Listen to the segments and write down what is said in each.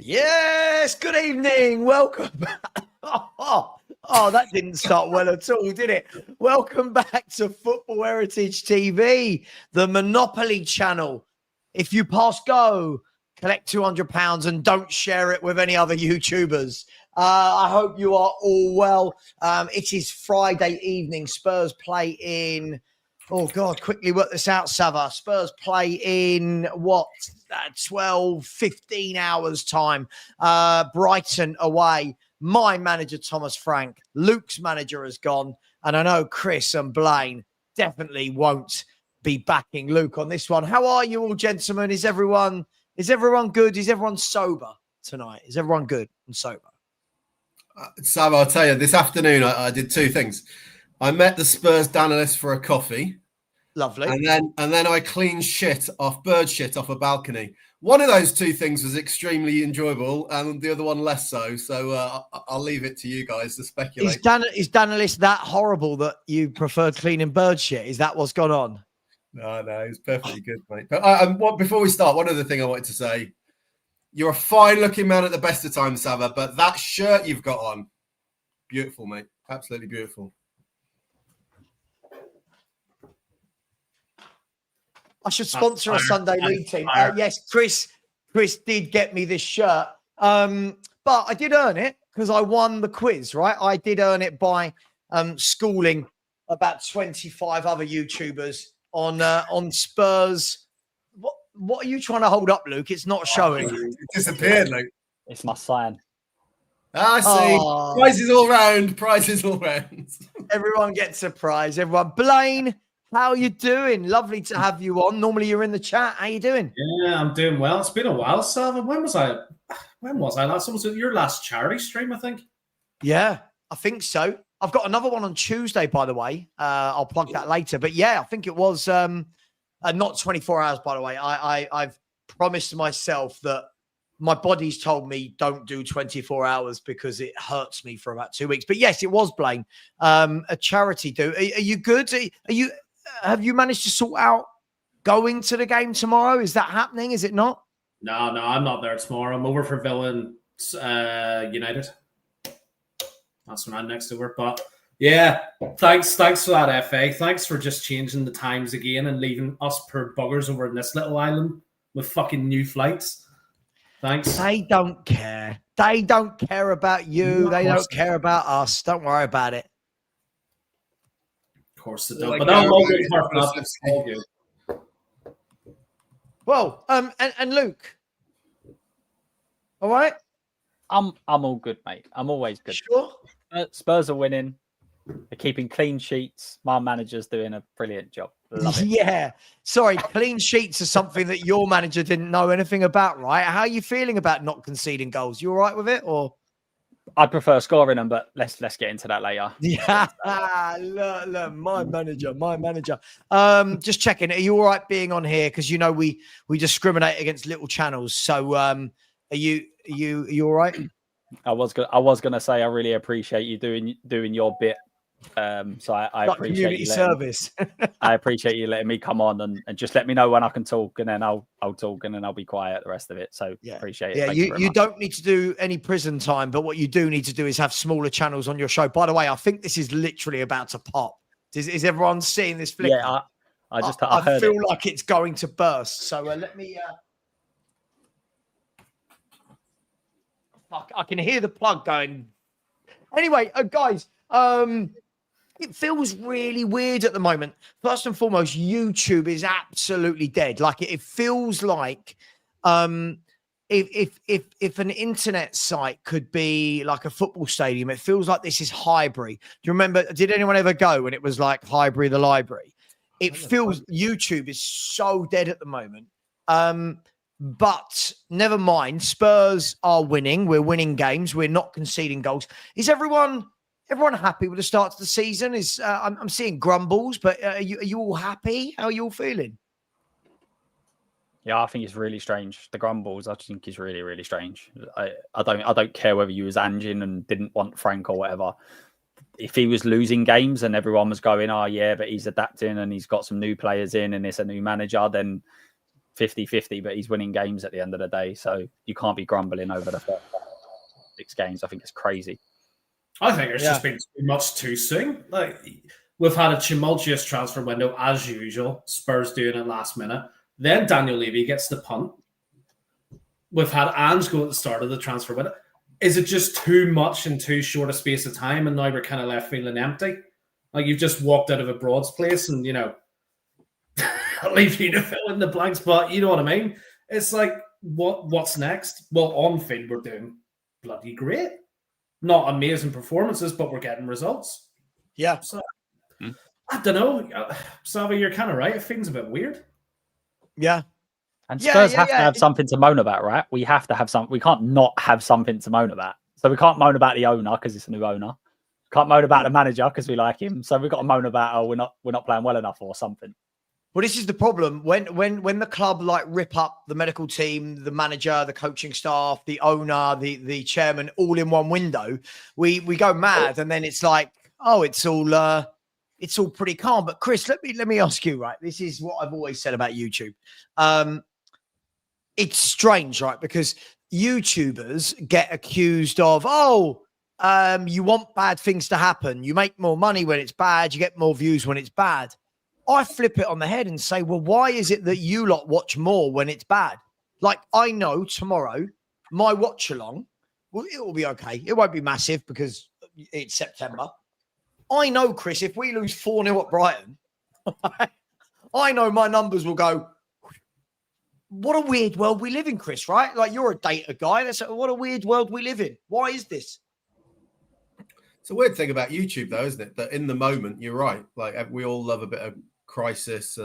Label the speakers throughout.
Speaker 1: Yes, good evening. Welcome. That didn't start well at all, did it? Welcome back to Football Heritage TV, the Monopoly channel. If you pass go, collect £200 and don't share it with any other YouTubers. I hope you are all well. It is Friday evening. Spurs play in... Oh, God, quickly work this out, Sava. Spurs play in, 12, 15 hours time. Brighton away. My manager, Thomas Frank. Luke's manager has gone. And I know Chris and Blaine definitely won't be backing Luke on this one. How are you all, gentlemen? Is everyone good? Is everyone sober tonight? Is everyone good and sober?
Speaker 2: Sava, I'll tell you, this afternoon I did two things. I met the Spurs analyst for a coffee.
Speaker 1: Lovely.
Speaker 2: And then I cleaned bird shit off a balcony. One of those two things was extremely enjoyable, and the other one less so. So I'll leave it to you guys to speculate.
Speaker 1: Is Danilist that horrible that you prefer cleaning bird shit? Is that what's gone on?
Speaker 2: No, it was perfectly good, mate. But before we start, one other thing I wanted to say. You're a fine-looking man at the best of times, Sava, but that shirt you've got on, beautiful, mate. Absolutely beautiful.
Speaker 1: I should sponsor a Sunday League team. Yes, Chris did get me this shirt. But I did earn it because I won the quiz, right? I did earn it by schooling about 25 other YouTubers on Spurs. What are you trying to hold up, Luke? It's not showing.
Speaker 2: It disappeared, Luke.
Speaker 3: It's my sign.
Speaker 2: I see. Prizes all round.
Speaker 1: Everyone gets a prize. Everyone. Blaine, how are you doing? Lovely to have you on. Normally you're in the chat. How you doing?
Speaker 4: Yeah, I'm doing well. It's been a while, Sava. When was I last? Was it your last charity stream, I think?
Speaker 1: Yeah, I think so. I've got another one on Tuesday, by the way. I'll plug that later. But yeah, I think it was not 24 hours, by the way. I've promised myself that my body's told me don't do 24 hours because it hurts me for about 2 weeks. But yes, it was, Blaine. A charity do. Are you good? Have you managed to sort out going to the game tomorrow? Is that happening? Is it not?
Speaker 4: No, I'm not there tomorrow. I'm over for Villa and United. That's when I'm next over. But yeah, thanks for that, FA. Thanks for just changing the times again and leaving us poor buggers over in this little island with fucking new flights. Thanks.
Speaker 1: They don't care. They don't care about you. They don't care about us. Don't worry about it.
Speaker 4: Of course they don't. But I'm always all good.
Speaker 1: Well, and Luke, all right?
Speaker 3: I'm all good, mate. I'm always good.
Speaker 1: Sure.
Speaker 3: Spurs are winning. They're keeping clean sheets. My manager's doing a brilliant job. Love it.
Speaker 1: Yeah. Sorry, clean sheets are something that your manager didn't know anything about, right? How are you feeling about not conceding goals? You all right with it, or?
Speaker 3: I prefer scoring them, but let's get into that later.
Speaker 1: Yeah, look, my manager. Just checking. Are you all right being on here? Because we discriminate against little channels. So, are you all right?
Speaker 3: I was gonna say I really appreciate you doing your bit. So I appreciate
Speaker 1: community service.
Speaker 3: I appreciate you letting me come on and just let me know when I can talk, and then I'll talk, and then I'll be quiet the rest of it. So
Speaker 1: yeah,
Speaker 3: appreciate it.
Speaker 1: Yeah, you don't need to do any prison time, but what you do need to do is have smaller channels on your show. By the way, I think this is literally about to pop. Is everyone seeing this flicker?
Speaker 3: Yeah,
Speaker 1: I feel like it's going to burst. So let me. I can hear the plug going. Anyway, guys. It feels really weird at the moment. First and foremost, YouTube is absolutely dead. Like it feels like if an internet site could be like a football stadium, it feels like this is Highbury. Do you remember? Did anyone ever go when it was like Highbury the library? It feels YouTube is so dead at the moment. But never mind. Spurs are winning. We're winning games. We're not conceding goals. Is everyone happy with the start of the season? I'm seeing grumbles, but are you all happy? How are you all feeling?
Speaker 3: Yeah, I think it's really strange. The grumbles, I think, is really, really strange. I don't care whether you was Anjin and didn't want Frank or whatever. If he was losing games and everyone was going, oh yeah, but he's adapting and he's got some new players in and it's a new manager, then 50-50, but he's winning games at the end of the day. So you can't be grumbling over the first 6 games. I think it's crazy.
Speaker 4: I think it's just been too much too soon. Like, we've had a tumultuous transfer window as usual. Spurs doing it last minute. Then Daniel Levy gets the punt. We've had Ange go at the start of the transfer window. Is it just too much in too short a space of time, and now we're kind of left feeling empty? Like, you've just walked out of a Broad's place, and I'll leave you to fill in the blanks, but you know what I mean? It's like, what's next? Well, on field, we're doing bloody great. Not amazing performances, but we're getting results.
Speaker 1: Yeah.
Speaker 4: So, I don't know. Savi, you're kind of right. It feels a bit weird.
Speaker 1: Yeah.
Speaker 3: And Spurs have to have something to moan about, right? We have to have something. We can't not have something to moan about. So we can't moan about the owner because it's a new owner. Can't moan about the manager because we like him. So we've got to moan about, we're not playing well enough or something.
Speaker 1: Well, this is the problem. When the club rip up the medical team, the manager, the coaching staff, the owner, the chairman, all in one window, we go mad, and then it's like, it's all pretty calm. But Chris, let me ask you, right? This is what I've always said about YouTube. It's strange, right? Because YouTubers get accused of, you want bad things to happen. You make more money when it's bad. You get more views when it's bad. I flip it on the head and say, well, why is it that you lot watch more when it's bad? Like, I know tomorrow, my watch along, well, it will be okay. It won't be massive because it's September. I know, Chris, if we lose 4-0 at Brighton, I know my numbers will go, what a weird world we live in, Chris, right? Like, you're a data guy. What a weird world we live in. Why is this?
Speaker 2: It's a weird thing about YouTube, though, isn't it? That in the moment, you're right. Like, we all love a bit of crisis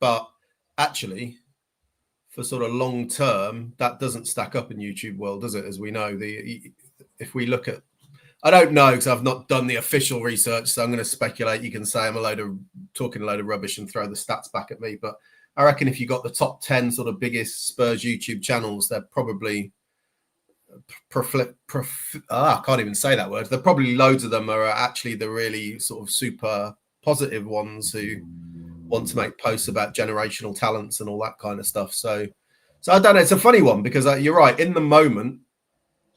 Speaker 2: but actually, for sort of long term, that doesn't stack up in YouTube world, does it? As we know, if we look at, I don't know because I've not done the official research, so I'm going to speculate. You can say I'm talking a load of rubbish and throw the stats back at me, but I reckon if you got the top 10 sort of biggest Spurs YouTube channels, they're probably I can't even say that word. There probably loads of them are actually the really sort of super positive ones who want to make posts about generational talents and all that kind of stuff. So I don't know. It's a funny one because you're right. In the moment,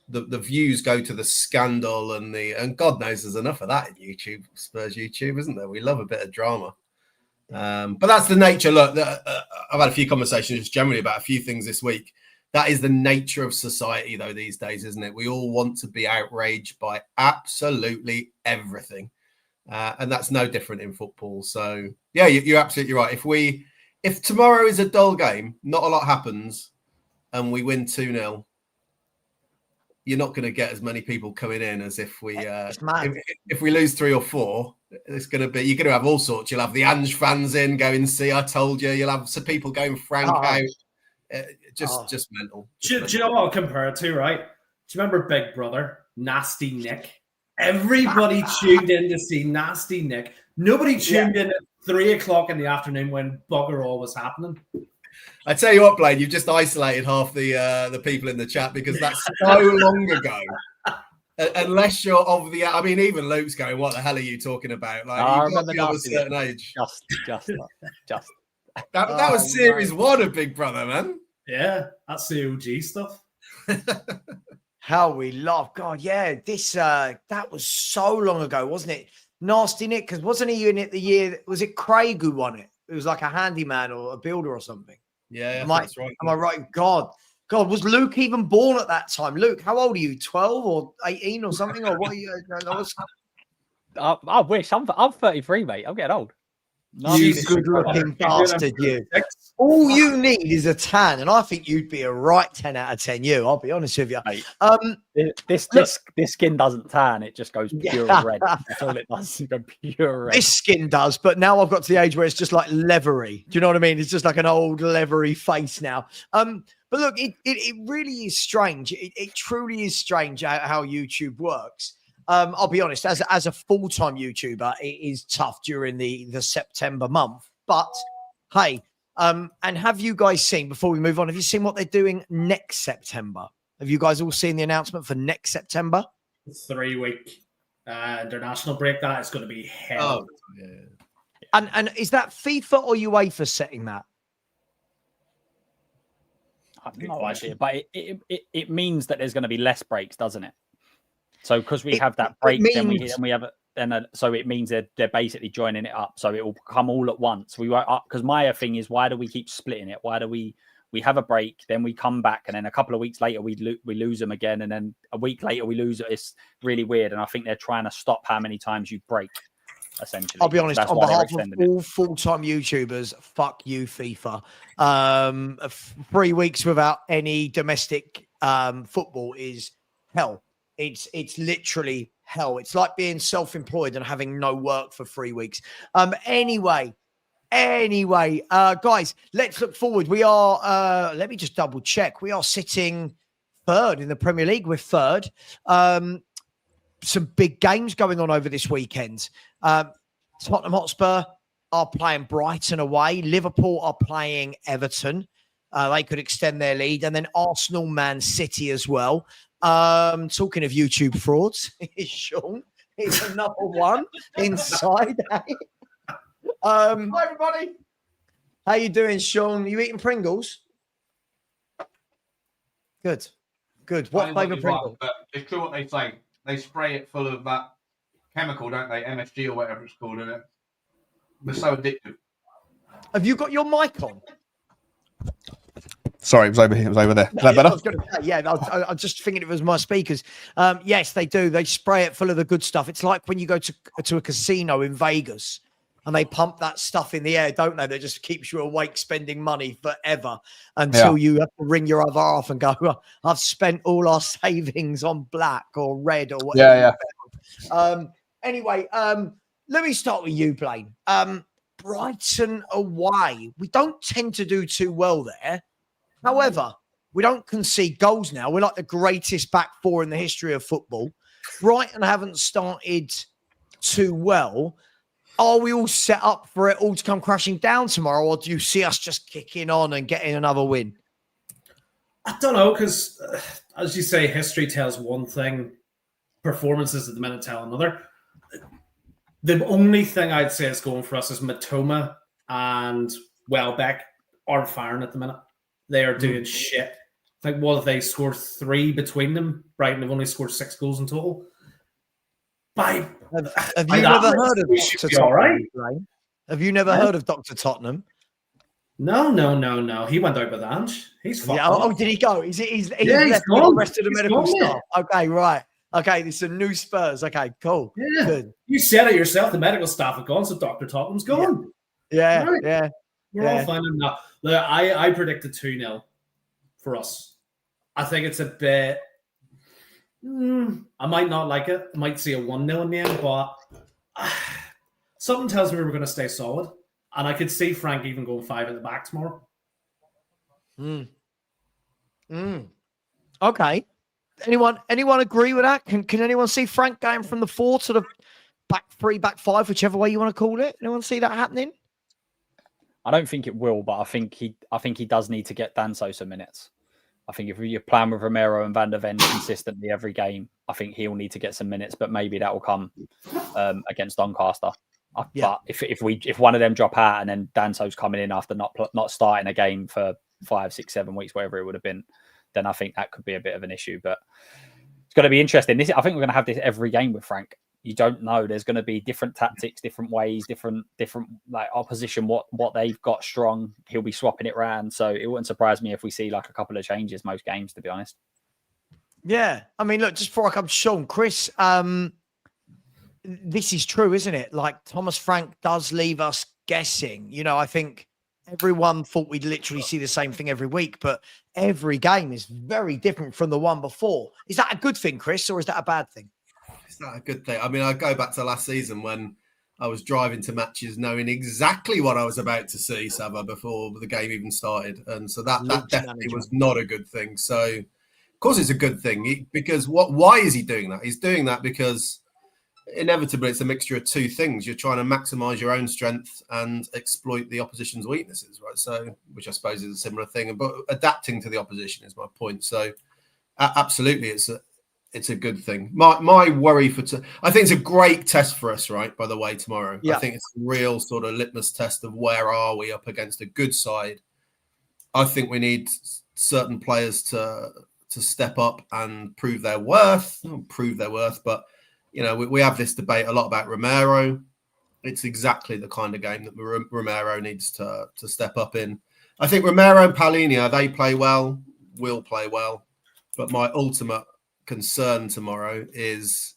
Speaker 2: the views go to the scandal and God knows there's enough of that in YouTube, Spurs YouTube, isn't there? We love a bit of drama. But that's the nature. Look, I've had a few conversations just generally about a few things this week. That is the nature of society, though, these days, isn't it? We all want to be outraged by absolutely everything. And that's no different in football. So, yeah, you're absolutely right. If tomorrow is a dull game, not a lot happens, and we win 2-0, you're not going to get as many people coming in as if we lose 3 or 4. It's going to be, you're going to have all sorts. You'll have the Ange fans in going, see, I told you. You'll have some people going frank out. Just mental.
Speaker 4: Do you know what I'll compare it to, right? Do you remember Big Brother, Nasty Nick? Everybody tuned in to see Nasty Nick. Nobody tuned in at 3:00 in the afternoon when bugger all was happening.
Speaker 2: I tell you what, Blaine, you've just isolated half the people in the chat because that's so long ago. Unless you're of the, I mean, even Luke's going, "What the hell are you talking about?" Like,
Speaker 3: I
Speaker 2: you've got to
Speaker 3: remember
Speaker 2: be of a certain age.
Speaker 3: Just.
Speaker 2: That was series 1 of Big Brother, man.
Speaker 4: Yeah, that's the OG stuff.
Speaker 1: How we love, God, yeah. This that was so long ago, wasn't it? Nasty Nick, because wasn't he in it the year? Was it Craig who won it? It was like a handyman or a builder or something.
Speaker 2: Yeah,
Speaker 1: that's
Speaker 2: right.
Speaker 1: Am I right? God, was Luke even born at that time? Luke, how old are you? 12 or 18 or something? Or what are you?
Speaker 3: I wish. I'm 33, mate. I'm getting old.
Speaker 1: You good-looking bastard, you. All you need is a tan, and I think you'd be a right 10 out of 10. I'll be honest with you.
Speaker 3: Mate, this skin doesn't tan; it just goes pure red. That's all it does. It goes pure red.
Speaker 1: This skin does, but now I've got to the age where it's just like leathery. Do you know what I mean? It's just like an old leathery face now. But look, it really is strange. It truly is strange how YouTube works. I'll be honest, as a full-time YouTuber, it is tough during the September month. But hey, and have you guys seen, before we move on, have you seen what they're doing next September? Have you guys all seen the announcement for next September?
Speaker 4: 3-week international break. That is going to be hell.
Speaker 2: Oh, yeah.
Speaker 1: And is that FIFA or UEFA setting that?
Speaker 3: have no idea, but it means that there's going to be less breaks, doesn't it? So because we have that break, then we have so it means they're basically joining it up, so it will come all at once. We won't, because my thing is, why do we keep splitting it? Why do we have a break, then we come back, and then a couple of weeks later we lose them again, and then a week later we lose it? It's really weird, and I think they're trying to stop how many times you break. Essentially,
Speaker 1: I'll be honest, on behalf of all full-time YouTubers, fuck you, FIFA. 3 weeks without any domestic football is hell. It's literally hell. It's like being self-employed and having no work for 3 weeks. Anyway, guys, let's look forward. We are, let me just double check. We are sitting third in the Premier League. We're third. Some big games going on over this weekend. Tottenham Hotspur are playing Brighton away. Liverpool are playing Everton. They could extend their lead. And then Arsenal, Man City as well. Talking of YouTube frauds, Sean is another one inside.
Speaker 5: Hi, everybody.
Speaker 1: How you doing, Sean? You eating Pringles? Good. What flavour Pringles?
Speaker 5: But it's true what they say. They spray it full of that chemical, don't they? MSG or whatever it's called, in it. They're so addictive.
Speaker 1: Have you got your mic on?
Speaker 5: Sorry, it was over here. It was over there. Is that better?
Speaker 1: I was going to say, yeah, I was just thinking it was my speakers. Yes, they do. They spray it full of the good stuff. It's like when you go to a casino in Vegas and they pump that stuff in the air, don't they? That just keeps you awake spending money forever until you have to ring your other half and go, oh, I've spent all our savings on black or red or whatever. Anyway, let me start with you, Blaine. Brighton away. We don't tend to do too well there. However, we don't concede goals now. We're like the greatest back four in the history of football. Brighton haven't started too well. Are we all set up for it all to come crashing down tomorrow, or do you see us just kicking on and getting another win?
Speaker 4: I don't know, because as you say, history tells one thing, performances at the minute tell another. The only thing I'd say is going for us is Matoma and Welbeck aren't firing at the minute. They are doing shit. Like, what have they scored 3 between them? Brighton have only scored 6 goals in total.
Speaker 1: Have you never heard of Dr. Tottenham? Right? Have you never heard of Dr. Tottenham?
Speaker 4: No. He went out with Ange. He's fucked up.
Speaker 1: Oh, did he go? He's left with the rest of the medical staff. Okay, right. Okay, this is a new Spurs. Okay, cool.
Speaker 4: Yeah.
Speaker 1: Good.
Speaker 4: You said it yourself. The medical staff have gone, so Dr. Tottenham's gone.
Speaker 1: Yeah.
Speaker 4: Right.
Speaker 1: Yeah.
Speaker 4: We're all fine now. Look, I predicted 2-0 for us. I think it's a bit... I might not like it. I might see a 1-0 in the end, but something tells me we're going to stay solid. And I could see Frank even going 5 at the back tomorrow.
Speaker 1: Okay. Anyone agree with that? Can anyone see Frank going from the 4 to the back 3, back 5, whichever way you want to call it? Anyone see that happening?
Speaker 3: I don't think it will, but I think he does need to get Danso some minutes. I think if you're playing with Romero and Van der Ven consistently every game, I think he'll need to get some minutes, but maybe that will come against Doncaster. But if one of them drop out and then Danso's coming in after not starting a game for 5, 6, 7 weeks, whatever it would have been, then I think that could be a bit of an issue. But it's going to be interesting. I think we're going to have this every game with Frank. You don't know. There's going to be different tactics, different ways, different like opposition. What they've got strong, he'll be swapping it around. So it wouldn't surprise me if we see like a couple of changes most games, to be honest. Yeah,
Speaker 1: I mean, look, just before I come to Sean, Chris, this is true, isn't it? Like Thomas Frank does leave us guessing. You know, I think everyone thought we'd literally see the same thing every week, but every game is very different from the one before. Is that a good thing, Chris, or is that a bad thing?
Speaker 2: It's not a good thing. I mean, I go back to last season when I was driving to matches knowing exactly what I was about to see, Sava, before the game even started. And so that definitely was not a good thing. So, of course, it's a good thing because why is he doing that? He's doing that because inevitably it's a mixture of two things. You're trying to maximize your own strength and exploit the opposition's weaknesses, right? So, which I suppose is a similar thing, but adapting to the opposition is my point. So, absolutely, it's a good thing. My worry I think it's a great test for us, right? By the way, tomorrow, I think it's a real sort of litmus test of where are we up against a good side. I think we need certain players to step up and prove their worth. But we have this debate a lot about Romero. It's exactly the kind of game that Romero needs to step up in. I think Romero and Palhinha, they play well, will play well. But my ultimate concern tomorrow is,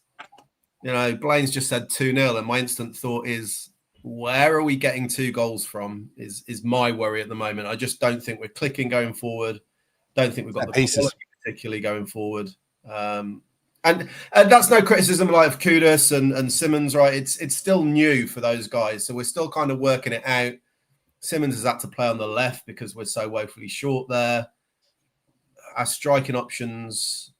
Speaker 2: Blaine's just said 2-0, and my instant thought is, where are we getting 2 goals from is my worry at the moment. I just don't think we're clicking going forward. Don't think we've got the pieces particularly going forward. And that's no criticism of Kudus and Simmons, right? It's still new for those guys. So we're still kind of working it out. Simmons has had to play on the left because we're so woefully short there. Our striking options,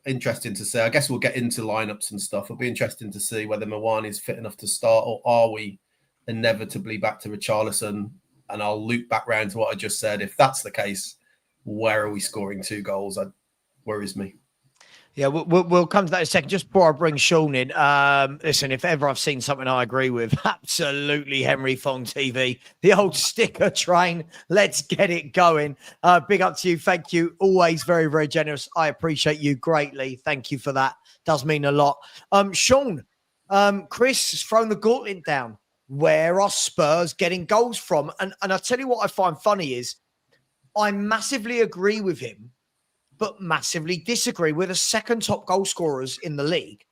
Speaker 2: interesting to see. I guess we'll get into lineups and stuff. It'll be interesting to see whether Mawani is fit enough to start, or are we inevitably back to Richarlison? And I'll loop back round to what I just said. If that's the case, where are we scoring 2 goals? That worries me.
Speaker 1: Yeah, we'll come to that in a second. Just before I bring Sean in, listen, if ever I've seen something I agree with, absolutely Henry Fong TV, the old sticker train. Let's get it going. Big up to you. Thank you. Always very, very generous. I appreciate you greatly. Thank you for that. Does mean a lot. Sean, Chris has thrown the gauntlet down. Where are Spurs getting goals from? And I'll tell you what I find funny is I massively agree with him, but massively disagree with the second top goal scorers in the league.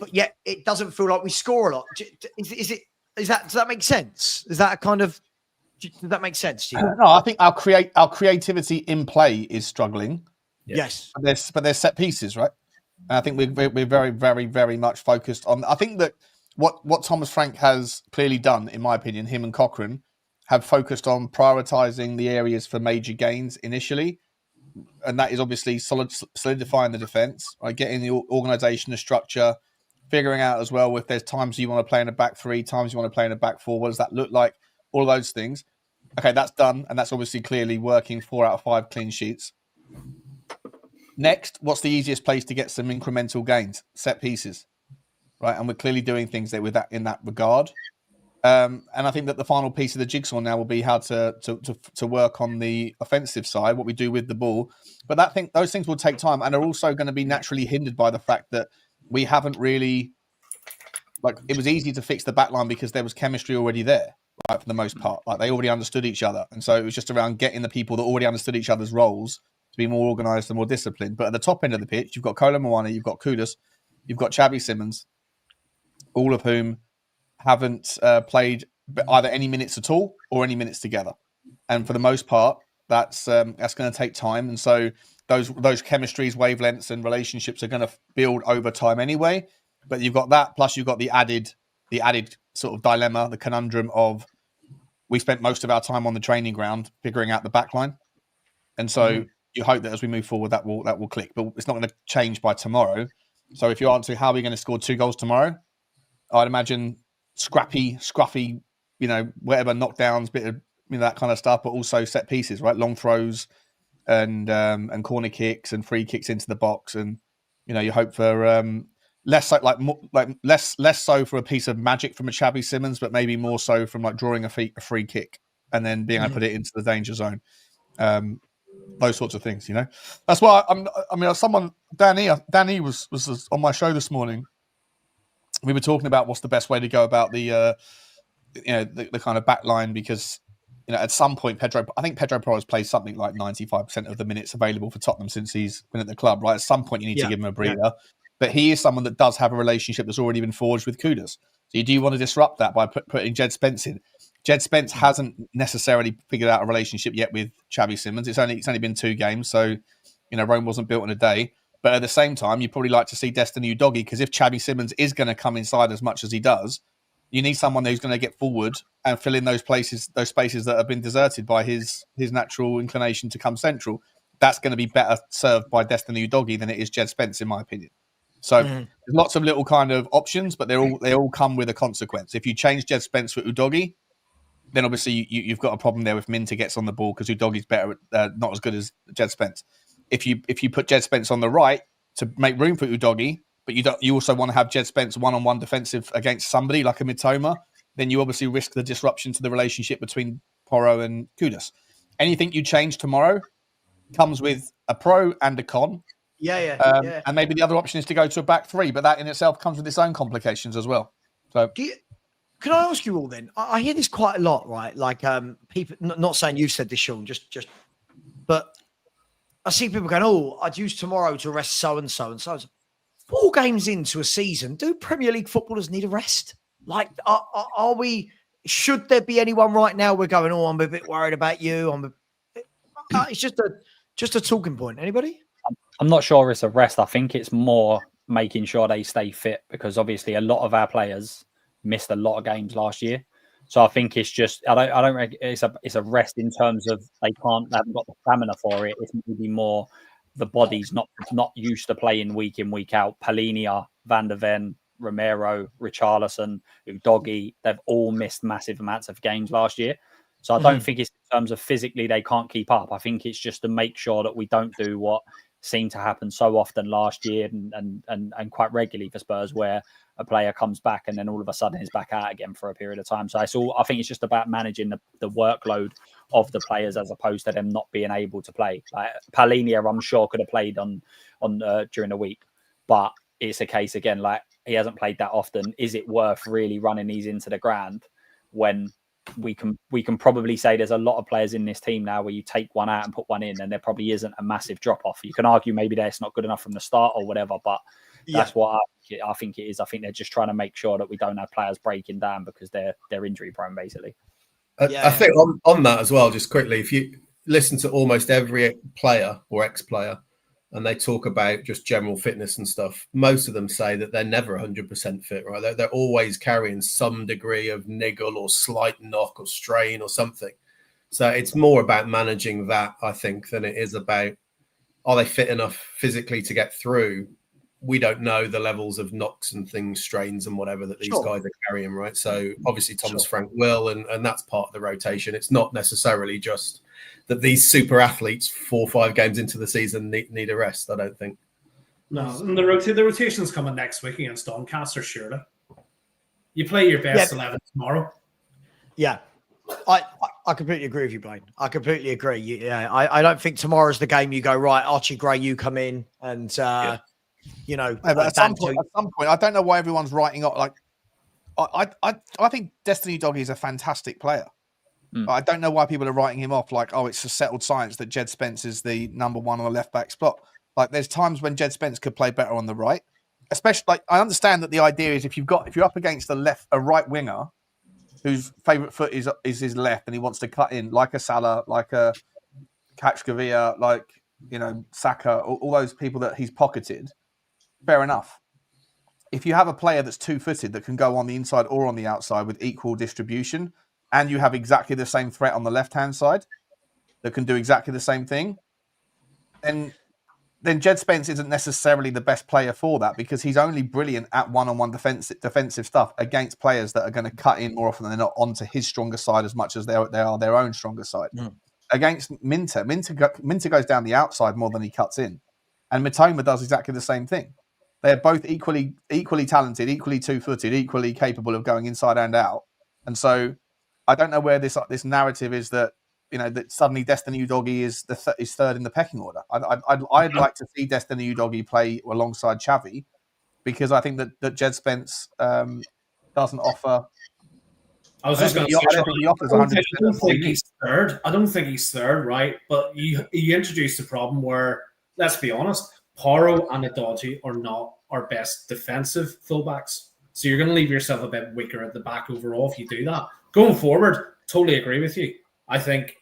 Speaker 1: But yet it doesn't feel like we score a lot. Does that make sense? Does that make sense to you?
Speaker 6: No, I think our creativity in play is struggling.
Speaker 1: Yes.
Speaker 6: But there's set pieces, right? And I think we're very, very, very much focused on. I think that what Thomas Frank has clearly done, in my opinion, him and Cochrane have focused on prioritising the areas for major gains initially. And that is obviously solidifying the defence, right? Getting the organisation, the structure, figuring out as well if there's times you want to play in a back 3, times you want to play in a back 4. What does that look like? All of those things. Okay, that's done. And that's obviously clearly working 4 out of 5 clean sheets. Next, what's the easiest place to get some incremental gains? Set pieces, right? And we're clearly doing things there with that in that regard. And I think that the final piece of the jigsaw now will be how to work on the offensive side, what we do with the ball. But those things will take time, and are also going to be naturally hindered by the fact that we haven't really, it was easy to fix the back line because there was chemistry already there, right, for the most part. They already understood each other. And so it was just around getting the people that already understood each other's roles to be more organised and more disciplined. But at the top end of the pitch, you've got Kolo Muani, you've got Kudus, you've got Xavi Simmons, all of whom haven't played either any minutes at all or any minutes together, and for the most part, that's going to take time. And so those chemistries, wavelengths, and relationships are going to build over time anyway. But you've got that, plus you've got the added sort of dilemma, the conundrum of we spent most of our time on the training ground figuring out the back line, and so you hope that as we move forward that will click. But it's not going to change by tomorrow. So if you answer how are we going to score 2 goals tomorrow, I'd imagine scruffy, whatever, knockdowns, bit of that kind of stuff, but also set pieces, right? Long throws and corner kicks and free kicks into the box, and you hope for less so for a piece of magic from a Xavi Simmons, but maybe more so from drawing a free kick and then being able to put it into the danger zone. Those sorts of things, That's why Danny was on my show this morning. We were talking about what's the best way to go about the kind of back line, because at some point I think Pedro Porro's played something like 95% of the minutes available for Tottenham since he's been at the club, right? At some point you need to give him a breather, but he is someone that does have a relationship that's already been forged with Kudus. So do you want to disrupt that by putting Jed Spence in? Jed Spence hasn't necessarily figured out a relationship yet with Xavi Simmons. It's only been 2 games, so Rome wasn't built in a day. But at the same time, you'd probably like to see Destiny Udogie, because if Xavi Simmons is going to come inside as much as he does, you need someone who's going to get forward and fill in those spaces that have been deserted by his natural inclination to come central. That's going to be better served by Destiny Udogie than it is Jed Spence, in my opinion. So there's lots of little kind of options, but they all come with a consequence. If you change Jed Spence for Udogie, then obviously you've got a problem there if Minter gets on the ball, because Udogie's better, not as good as Jed Spence. If you put Jed Spence on the right to make room for Udogie, but you also want to have Jed Spence one-on-one defensive against somebody like a Mitoma, then you obviously risk the disruption to the relationship between Porro and Kudus. anything you change tomorrow comes with a pro and a con.
Speaker 1: Yeah.
Speaker 6: And maybe the other option is to go to a back three, but that in itself comes with its own complications as well. So,
Speaker 1: can I ask you all then? I hear this quite a lot, right? Like people, not saying you've said this, Sean, but I see people going, "Oh, I'd use tomorrow to rest so and so and so." 4 games into a season, do Premier League footballers need a rest? Like, are we? Should there be anyone right now? We're going, "Oh, I'm a bit worried about you." It's just a talking point. Anybody?
Speaker 3: I'm not sure it's a rest. I think it's more making sure they stay fit, because obviously a lot of our players missed a lot of games last year. So I think it's just I don't reckon it's a rest in terms of they haven't got the stamina for it. It's maybe more the body's not used to playing week in, week out. Palhinha, Van der Ven, Romero, Richarlison, Udogie, they've all missed massive amounts of games last year. So I don't think it's in terms of physically they can't keep up. I think it's just to make sure that we don't do what seemed to happen so often last year and quite regularly for Spurs, where a player comes back and then all of a sudden is back out again for a period of time. So I think it's just about managing the workload of the players as opposed to them not being able to play. Like Palhinha, I'm sure could have played on during the week, but it's a case again, like he hasn't played that often. Is it worth really running these into the ground when we can probably say there's a lot of players in this team now where you take one out and put one in and there probably isn't a massive drop off. You can argue maybe that's not good enough from the start or whatever, but that's what I think it is. I think they're just trying to make sure that we don't have players breaking down because they're injury prone basically.
Speaker 2: I think on that as well, just quickly, if you listen to almost every player or ex-player and they talk about just general fitness and stuff, most of them say that they're never 100% fit, right? They're always carrying some degree of niggle or slight knock or strain or something. So it's more about managing that, I think, than it is about, are they fit enough physically to get through? We don't know the levels of knocks and things, strains and whatever that these guys are carrying, right? So obviously Thomas Frank will, and that's part of the rotation. It's not necessarily just that these super athletes 4 or 5 games into the season need a rest, I don't think.
Speaker 4: No, and the rotation's coming next week against Doncaster, surely. You play your best 11 tomorrow.
Speaker 1: Yeah. I completely agree with you, Blaine. I completely agree. Yeah, I don't think tomorrow's the game you go, right, Archie Gray, you come in and you know,
Speaker 6: at some point, I don't know why everyone's writing up. Like, I think Destiny Doggy is a fantastic player. I don't know why people are writing him off. Like, oh, it's a settled science that Jed Spence is the number one on the left back spot. Like, there's times when Jed Spence could play better on the right. Especially, like, I understand that the idea is if you're up against a right winger whose favourite foot is his left and he wants to cut in, like a Salah, like a Kachkavia, like, you know, Saka, all those people that he's pocketed. Fair enough. If you have a player that's two-footed that can go on the inside or on the outside with equal distribution, and you have exactly the same threat on the left-hand side that can do exactly the same thing, then Jed Spence isn't necessarily the best player for that, because he's only brilliant at one-on-one defensive stuff against players that are going to cut in more often than not onto his stronger side as much as they are their own stronger side. Against Minter goes down the outside more than he cuts in, and Mitoma does exactly the same thing. They're both equally talented, equally two-footed, equally capable of going inside and out. And so I don't know where this narrative is that, you know, that suddenly Destiny Udogie is third in the pecking order. I'd like to see Destiny Udogie play alongside Xavi, because I think that Jed Spence doesn't offer.
Speaker 4: I was just going to say,
Speaker 6: I don't think he offers 100%.
Speaker 4: I don't think he's third, right? But you introduced a problem where, let's be honest, Porro and Udogie are not our best defensive fullbacks. So you're going to leave yourself a bit weaker at the back overall if you do that. Going forward, totally agree with you. I think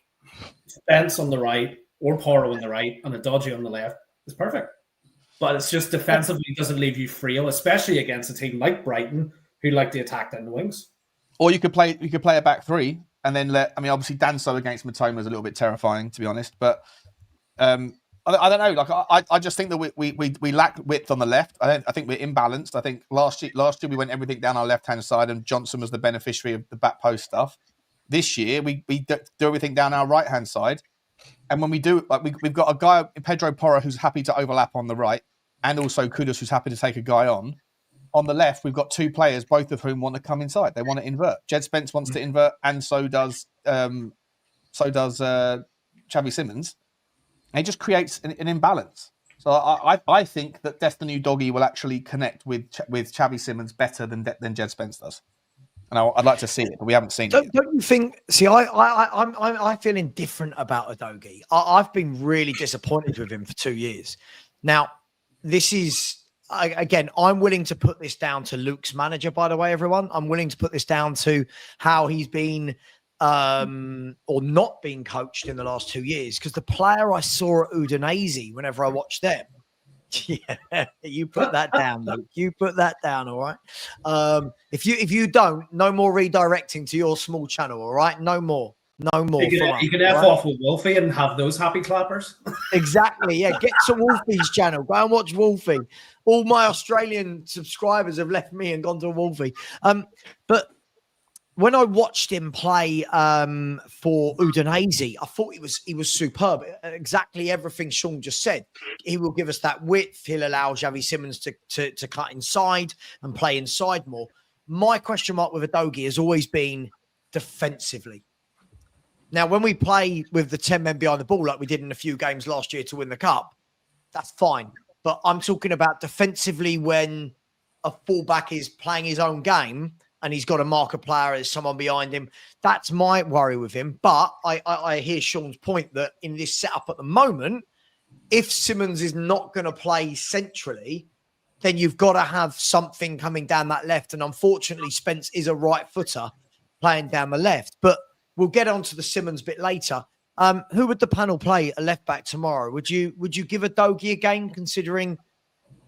Speaker 4: Spence on the right or Porro on the right and Udogie on the left is perfect. But it's just defensively doesn't leave you frail, especially against a team like Brighton who like to attack down the wings.
Speaker 6: Or you could play a back three and then obviously Danso against Mitoma is a little bit terrifying, to be honest. But I don't know. Like I just think that we lack width on the left. I think we're imbalanced. I think last year we went everything down our left hand side, and Johnson was the beneficiary of the back post stuff. This year we do everything down our right hand side, and when we do, like we've got a guy, Pedro Porro, who's happy to overlap on the right, and also Kudus, who's happy to take a guy on. On the left, we've got 2 players, both of whom want to come inside. They want to invert. Jed Spence wants to invert, and so does Xavi Simmons, and it just creates an imbalance. So I think that Destiny Doggy will actually connect with Xavi Simmons better than Jed Spence does. And I'd like to see it, but we haven't seen it yet.
Speaker 1: Don't you think? See, I'm feeling different about Udogie. I've been really disappointed with him for 2 years. Now, this is again. I'm willing to put this down to Luke's manager. By the way, everyone, I'm willing to put this down to how he's been or not being coached in the last 2 years. Because the player I saw at Udinese, whenever I watched them. Yeah, you put that down, Luke. You put that down, all right. If you don't, no more redirecting to your small channel, all right? No more.
Speaker 4: You can F off with Wolfie and have those happy clappers.
Speaker 1: Exactly. Yeah, get to Wolfie's channel. Go and watch Wolfie. All my Australian subscribers have left me and gone to Wolfie. But when I watched him play for Udinese, I thought he was superb. Exactly everything Sean just said. He will give us that width. He'll allow Xavi Simmons to cut inside and play inside more. My question mark with Udogie has always been defensively. Now, when we play with the 10 men behind the ball, like we did in a few games last year to win the cup, that's fine. But I'm talking about defensively when a fullback is playing his own game and he's got to mark a player as someone behind him. That's my worry with him. But I hear Sean's point that in this setup at the moment, if Simmons is not going to play centrally, then you've got to have something coming down that left. And unfortunately, Spence is a right footer playing down the left. But we'll get on to the Simmons bit later. Who would the panel play a left back tomorrow? Would you give Udogie a game, considering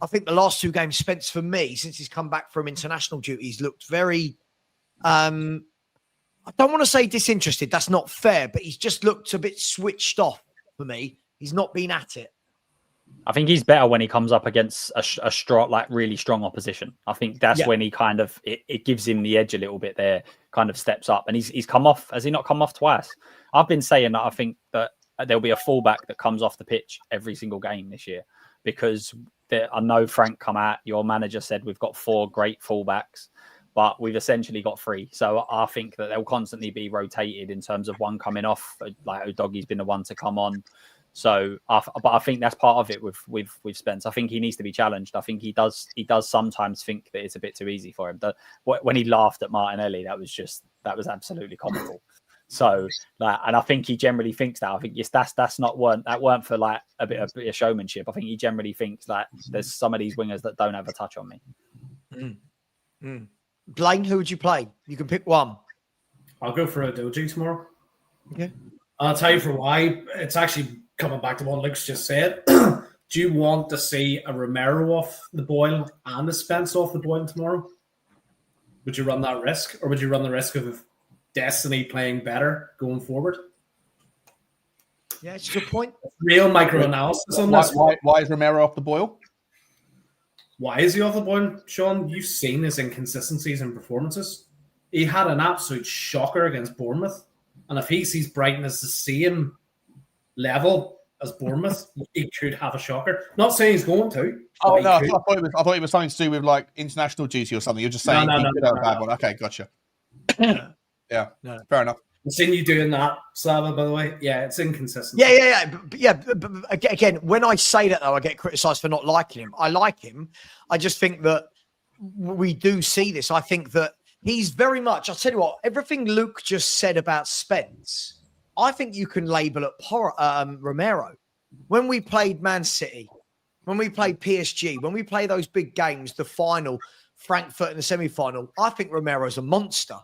Speaker 1: I think the last two games Spence, for me, since he's come back from international duties, looked very I don't want to say disinterested. That's not fair, but he's just looked a bit switched off for me. He's not been at it.
Speaker 3: I think he's better when he comes up against a strong, like really strong opposition. I think that's when he kind of it gives him the edge a little bit there, kind of steps up. And he's come off. Has he not come off twice? I've been saying that I think that there'll be a fullback that comes off the pitch every single game this year, because I know Frank come out. Your manager said we've got 4 great fullbacks, but we've essentially got 3. So I think that they'll constantly be rotated in terms of one coming off. Like Udogie's been the one to come on. So, but I think that's part of it with Spence. I think he needs to be challenged. I think he does sometimes think that it's a bit too easy for him. When he laughed at Martinelli, that was absolutely comical. So, and I think he generally thinks that. I think that weren't for like a bit of showmanship. I think he generally thinks that there's some of these wingers that don't have a touch on me.
Speaker 1: Blaine, who would you play? You can pick one.
Speaker 4: I'll go for Udogie tomorrow.
Speaker 1: Okay.
Speaker 4: I'll tell you for why. It's actually coming back to what Luke's just said. Do you want to see a Romero off the boil and a Spence off the boil tomorrow? Would you run that risk, or would you run the risk of Destiny playing better going forward?
Speaker 1: Yeah, it's a good point.
Speaker 4: Real micro-analysis on this.
Speaker 6: Why is Romero off the boil?
Speaker 4: Why is he off the boil, Sean? You've seen his inconsistencies in performances. He had an absolute shocker against Bournemouth. And if he sees Brighton as the same level as Bournemouth, he could have a shocker. Not saying he's going to.
Speaker 6: Oh no, I thought it was something to do with like international duty or something. You're just saying he could have a bad one. Okay, gotcha. Yeah, fair enough.
Speaker 4: I've seen you doing that, Slava, by the way. Yeah, it's inconsistent.
Speaker 1: But again, when I say that, though, I get criticised for not liking him. I like him. I just think that we do see this. I think that he's very much, I'll tell you what, everything Luke just said about Spence, I think you can label it Romero. When we played Man City, when we played PSG, when we play those big games, the final, Frankfurt in the semi-final, I think Romero's a monster.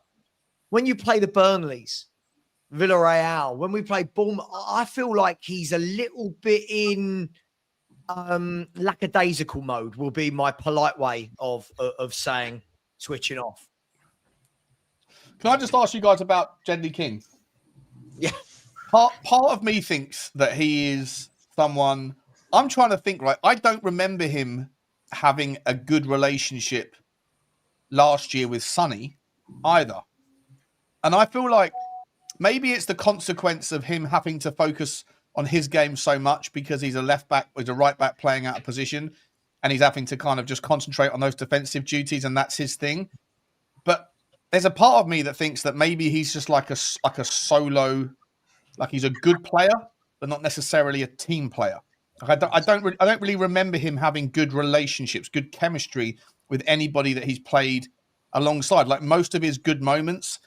Speaker 1: When you play the Burnleys, Villarreal, when we play Bournemouth, I feel like he's a little bit in lackadaisical mode, will be my polite way of saying switching off.
Speaker 6: Can I just ask you guys about Jedley King?
Speaker 1: Yeah.
Speaker 6: Part of me thinks that he is someone, I'm trying to think, right? I don't remember him having a good relationship last year with Sonny either. And I feel like maybe it's the consequence of him having to focus on his game so much because he's a left back, he's a right back playing out of position, and he's having to kind of just concentrate on those defensive duties, and that's his thing. But there's a part of me that thinks that maybe he's just like a solo, like he's a good player, but not necessarily a team player. I don't really remember him having good relationships, good chemistry with anybody that he's played alongside. Like most of his good moments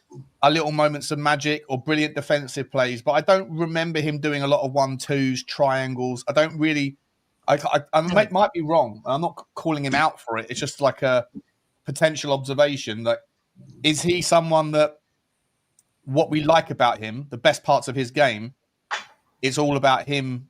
Speaker 6: are little moments of magic or brilliant defensive plays, but I don't remember him doing a lot of 1-2s, triangles. I don't really. I might be wrong. I'm not calling him out for it. It's just like a potential observation. Like, is he someone that what we like about him, the best parts of his game, it's all about him,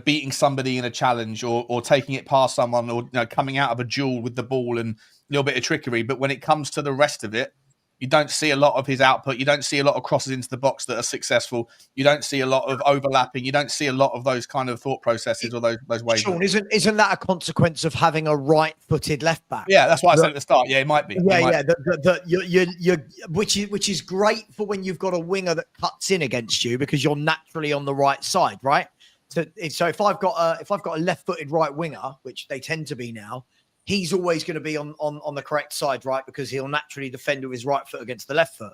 Speaker 6: beating somebody in a challenge or taking it past someone or coming out of a duel with the ball and a little bit of trickery. But when it comes to the rest of it, you don't see a lot of his output. You don't see a lot of crosses into the box that are successful. You don't see a lot of overlapping. You don't see a lot of those kind of thought processes or those ways.
Speaker 1: Sean, isn't that a consequence of having a right-footed left back?
Speaker 6: Yeah, that's what I said at the start. Yeah, it might be.
Speaker 1: Which is great for when you've got a winger that cuts in against you because you're naturally on the right side, right? So if I've got a left-footed right winger, which they tend to be now, he's always going to be on the correct side, right? Because he'll naturally defend with his right foot against the left foot.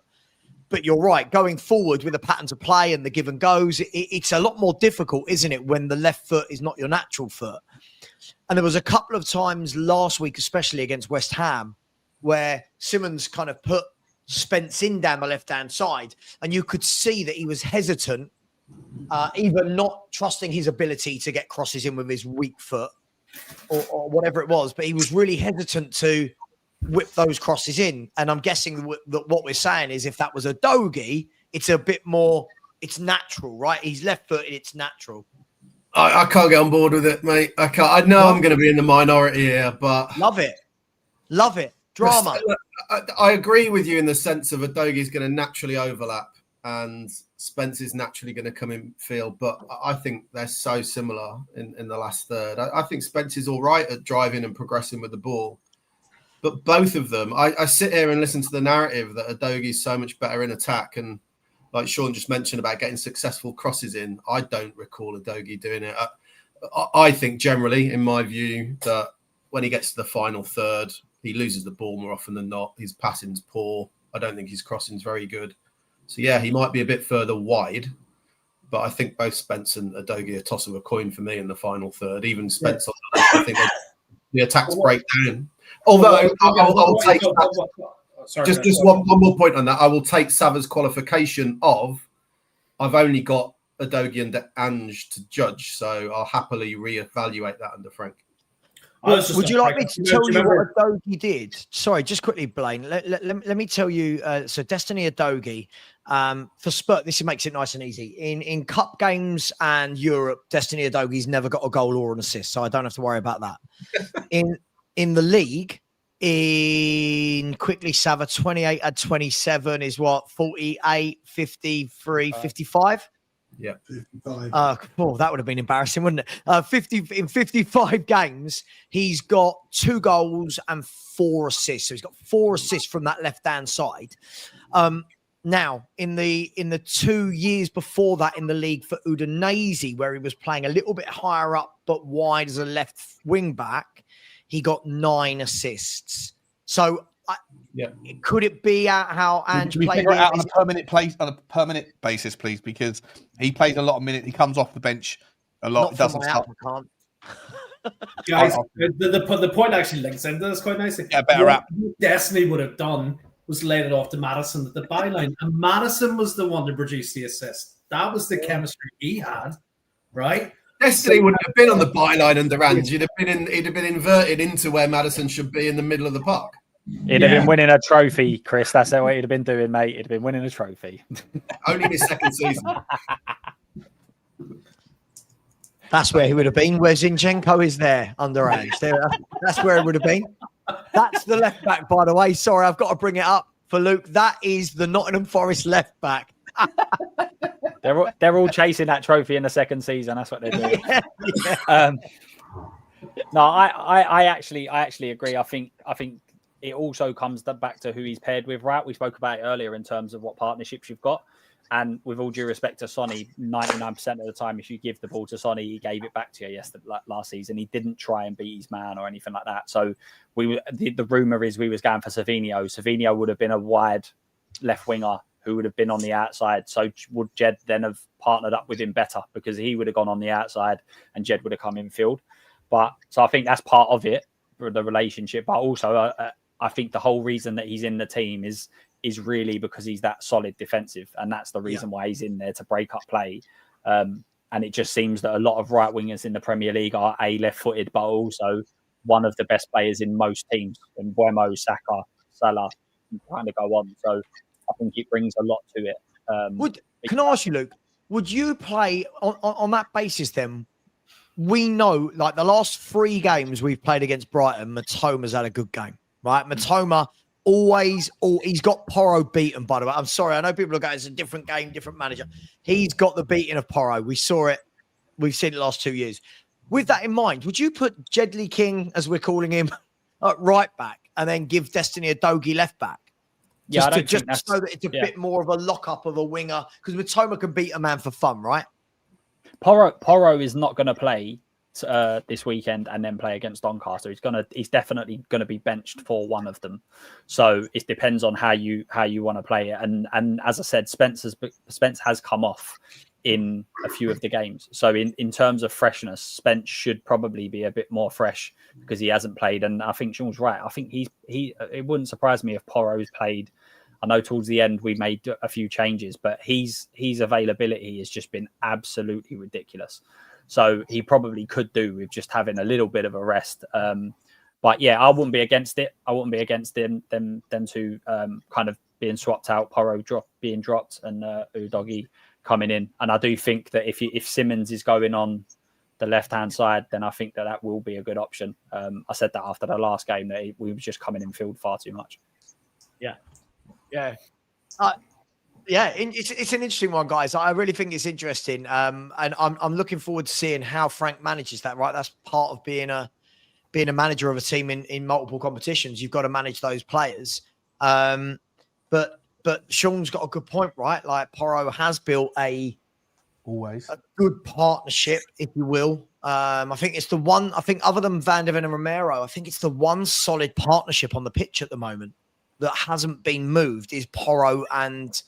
Speaker 1: But you're right, going forward with the patterns of play and the give and goes, it's a lot more difficult, isn't it, when the left foot is not your natural foot? And there was a couple of times last week, especially against West Ham, where Simmons kind of put Spence in down the left-hand side, and you could see that he was hesitant, even not trusting his ability to get crosses in with his weak foot, or whatever it was, but he was really hesitant to whip those crosses in. And I'm guessing that what we're saying is if that was a Udogie, it's a bit more, it's natural, right? He's left-footed, it's natural.
Speaker 2: I can't get on board with it, mate. I can't. I know I'm going to be in the minority here, but...
Speaker 1: Love it. Drama.
Speaker 2: I agree with you in the sense of Udogie's going to naturally overlap and Spence is naturally going to come in field, but I think they're so similar in the last third. I think Spence is all right at driving and progressing with the ball, but both of them, I sit here and listen to the narrative that Udogie's so much better in attack, and like Sean just mentioned about getting successful crosses in, I don't recall Udogie doing it. I think generally, in my view, that when he gets to the final third, he loses the ball more often than not. His passing's poor. I don't think his crossing's very good. So, yeah, he might be a bit further wide, but I think both Spence and Udogie are toss of a coin for me in the final third. Even Spence, I think the attacks break down. Although, I'll take just one more point on that. I will take Sava's qualification of I've only got Udogie and Ange to judge, so I'll happily reevaluate that under Frank.
Speaker 1: Would you like me to tell you what Udogie did? Sorry, just quickly, Blaine. Let me tell you. So Destiny Udogie, for Spurs, this makes it nice and easy. In cup games and Europe, Destiny Udogie's never got a goal or an assist, so I don't have to worry about that. in the league, quickly Sava, 28 and 27 is what? 48, 53, 55?
Speaker 2: Yeah.
Speaker 7: 55.
Speaker 1: That would have been embarrassing, wouldn't it? In 55 games, he's got 2 goals and 4 assists. So he's got 4 assists from that left-hand side. Now, in the 2 years before that in the league for Udinese, where he was playing a little bit higher up but wide as a left wing back, he got 9 assists. So could it be how Ange played?
Speaker 6: Figure it out on a permanent basis, please, because he plays a lot of minutes. He comes off the bench a lot.
Speaker 1: Not
Speaker 6: doesn't start.
Speaker 4: Guys, the point actually links into this quite nicely.
Speaker 6: Yeah, better wrap.
Speaker 4: What Destiny would have done was laid it off to Maddison at the byline, and Maddison was the one to produce the assist. That was the chemistry he had, right?
Speaker 2: Destiny wouldn't have been on the byline under Ange. He'd have been inverted into where Maddison should be in the middle of the park.
Speaker 3: He'd have been winning a trophy, Chris. That's what he'd have been doing, mate. He'd have been winning a trophy.
Speaker 2: Only his second season.
Speaker 1: That's where he would have been. Where Zinchenko is there under Ange. That's where it would have been. That's the left back, by the way. Sorry, I've got to bring it up for Luke. That is the Nottingham Forest left back.
Speaker 3: They're all chasing that trophy in the second season. That's what they're doing. No, I actually agree. I think it also comes back to who he's paired with, right? We spoke about it earlier in terms of what partnerships you've got. And with all due respect to Sonny, 99% of the time, if you give the ball to Sonny, he gave it back to you last season. He didn't try and beat his man or anything like that. So the rumor is we was going for Savinho. Savinho would have been a wide left winger who would have been on the outside. So would Jed then have partnered up with him better because he would have gone on the outside and Jed would have come infield. But so I think that's part of it for the relationship. But also, I think the whole reason that he's in the team is really because he's that solid defensive, and that's the reason why he's in there to break up play. And it just seems that a lot of right wingers in the Premier League are left-footed, but also one of the best players in most teams. And Buemo, Saka, Salah, kind of go on. So I think it brings a lot to it.
Speaker 1: Can I ask you, Luke? Would you play on that basis then? We know, like the last 3 games we've played against Brighton, Matoma's had a good game, right? Matoma he's got Porro beaten, by the way. I'm sorry, I know people are going, it's a different game, different manager. He's got the beating of Porro. We saw it. We've seen it the last 2 years. With that in mind, would you put Jedley King, as we're calling him, at right back and then give Destiny Udogie left back?
Speaker 3: Yeah,
Speaker 1: just so that it's a bit more of a lock-up of a winger, because Matoma can beat a man for fun, right?
Speaker 3: Porro is not going to play this weekend and then play against Doncaster. He's definitely going to be benched for one of them. So it depends on how you want to play it. And as I said, Spence has come off in a few of the games. So in terms of freshness, Spence should probably be a bit more fresh because he hasn't played. And I think Sean's right. I think it wouldn't surprise me if Porro's played. I know towards the end we made a few changes, but his availability has just been absolutely ridiculous. So he probably could do with just having a little bit of a rest. But yeah, I wouldn't be against it. I wouldn't be against them to kind of being swapped out, Porro being dropped, and Udogie coming in. And I do think that if Simmons is going on the left-hand side, then I think that will be a good option. I said that after the last game that we were just coming in field far too much.
Speaker 1: Yeah. It's an interesting one, guys. I really think it's interesting, and I'm looking forward to seeing how Frank manages that. Right, that's part of being a manager of a team in multiple competitions. You've got to manage those players. But Sean's got a good point, right? Like Porro has built a good partnership, if you will. I think it's the one. I think other than Van der Ven and Romero, I think it's the one solid partnership on the pitch at the moment that hasn't been moved is Porro and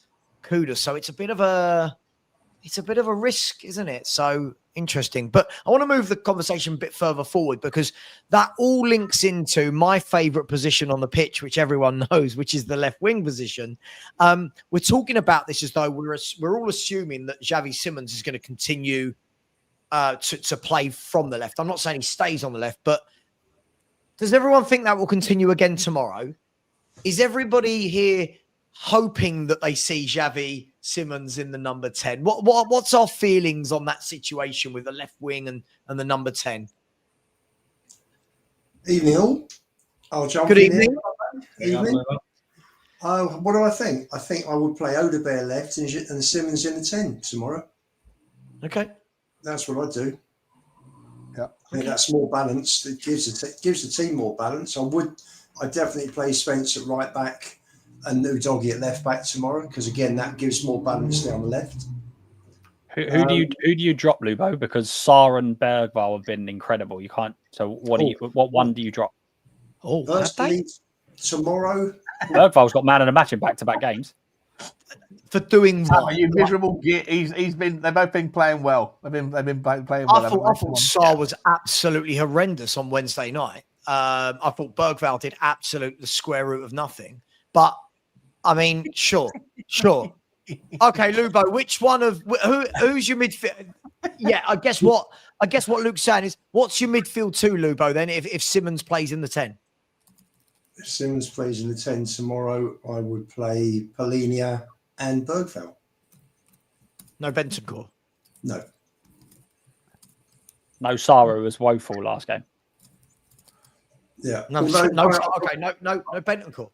Speaker 1: Kudus. So it's a bit of a risk, isn't it? So interesting. But I want to move the conversation a bit further forward because that all links into my favorite position on the pitch, which everyone knows, which is the left wing position. We're talking about this as though we're all assuming that Xavi Simmons is going to continue to play from the left. I'm not saying he stays on the left, but does everyone think that will continue again tomorrow? Is everybody here hoping that they see Xavi Simmons in the number 10? What's our feelings on that situation with the left wing and the number 10?
Speaker 7: Evening all. I'll jump
Speaker 1: Good
Speaker 7: in
Speaker 1: evening.
Speaker 7: Here. Evening. What do I think? I think I would play Odebear left and Simmons in the 10 tomorrow.
Speaker 1: Okay.
Speaker 7: That's what I do.
Speaker 6: Yeah.
Speaker 7: I think that's more balanced. It gives the team more balance. I'd definitely play Spence at right back and Udogie at left back tomorrow because again that gives more balance down the left.
Speaker 3: Who do you drop, Lubo? Because Sarr and Bergvall have been incredible. You can't. So what one do you drop?
Speaker 7: Personally, tomorrow
Speaker 3: Bergvall's got man of the match in back-to-back games.
Speaker 1: For doing what?
Speaker 6: You miserable git. They've both been playing well. They've been playing well.
Speaker 1: I thought Sarr was absolutely horrendous on Wednesday night. I thought Bergvall did absolute the square root of nothing. But I mean, sure. Okay, Lubo, which one of who's your midfield? Yeah, I guess what Luke's saying is, what's your midfield too, Lubo? Then, if Simmons plays in the 10,
Speaker 7: if Simmons plays in the 10 tomorrow, I would play Polinia and Bergvall.
Speaker 1: No Bentancur.
Speaker 7: No
Speaker 3: Sarr was woeful last game.
Speaker 7: Yeah.
Speaker 1: No Bentancur.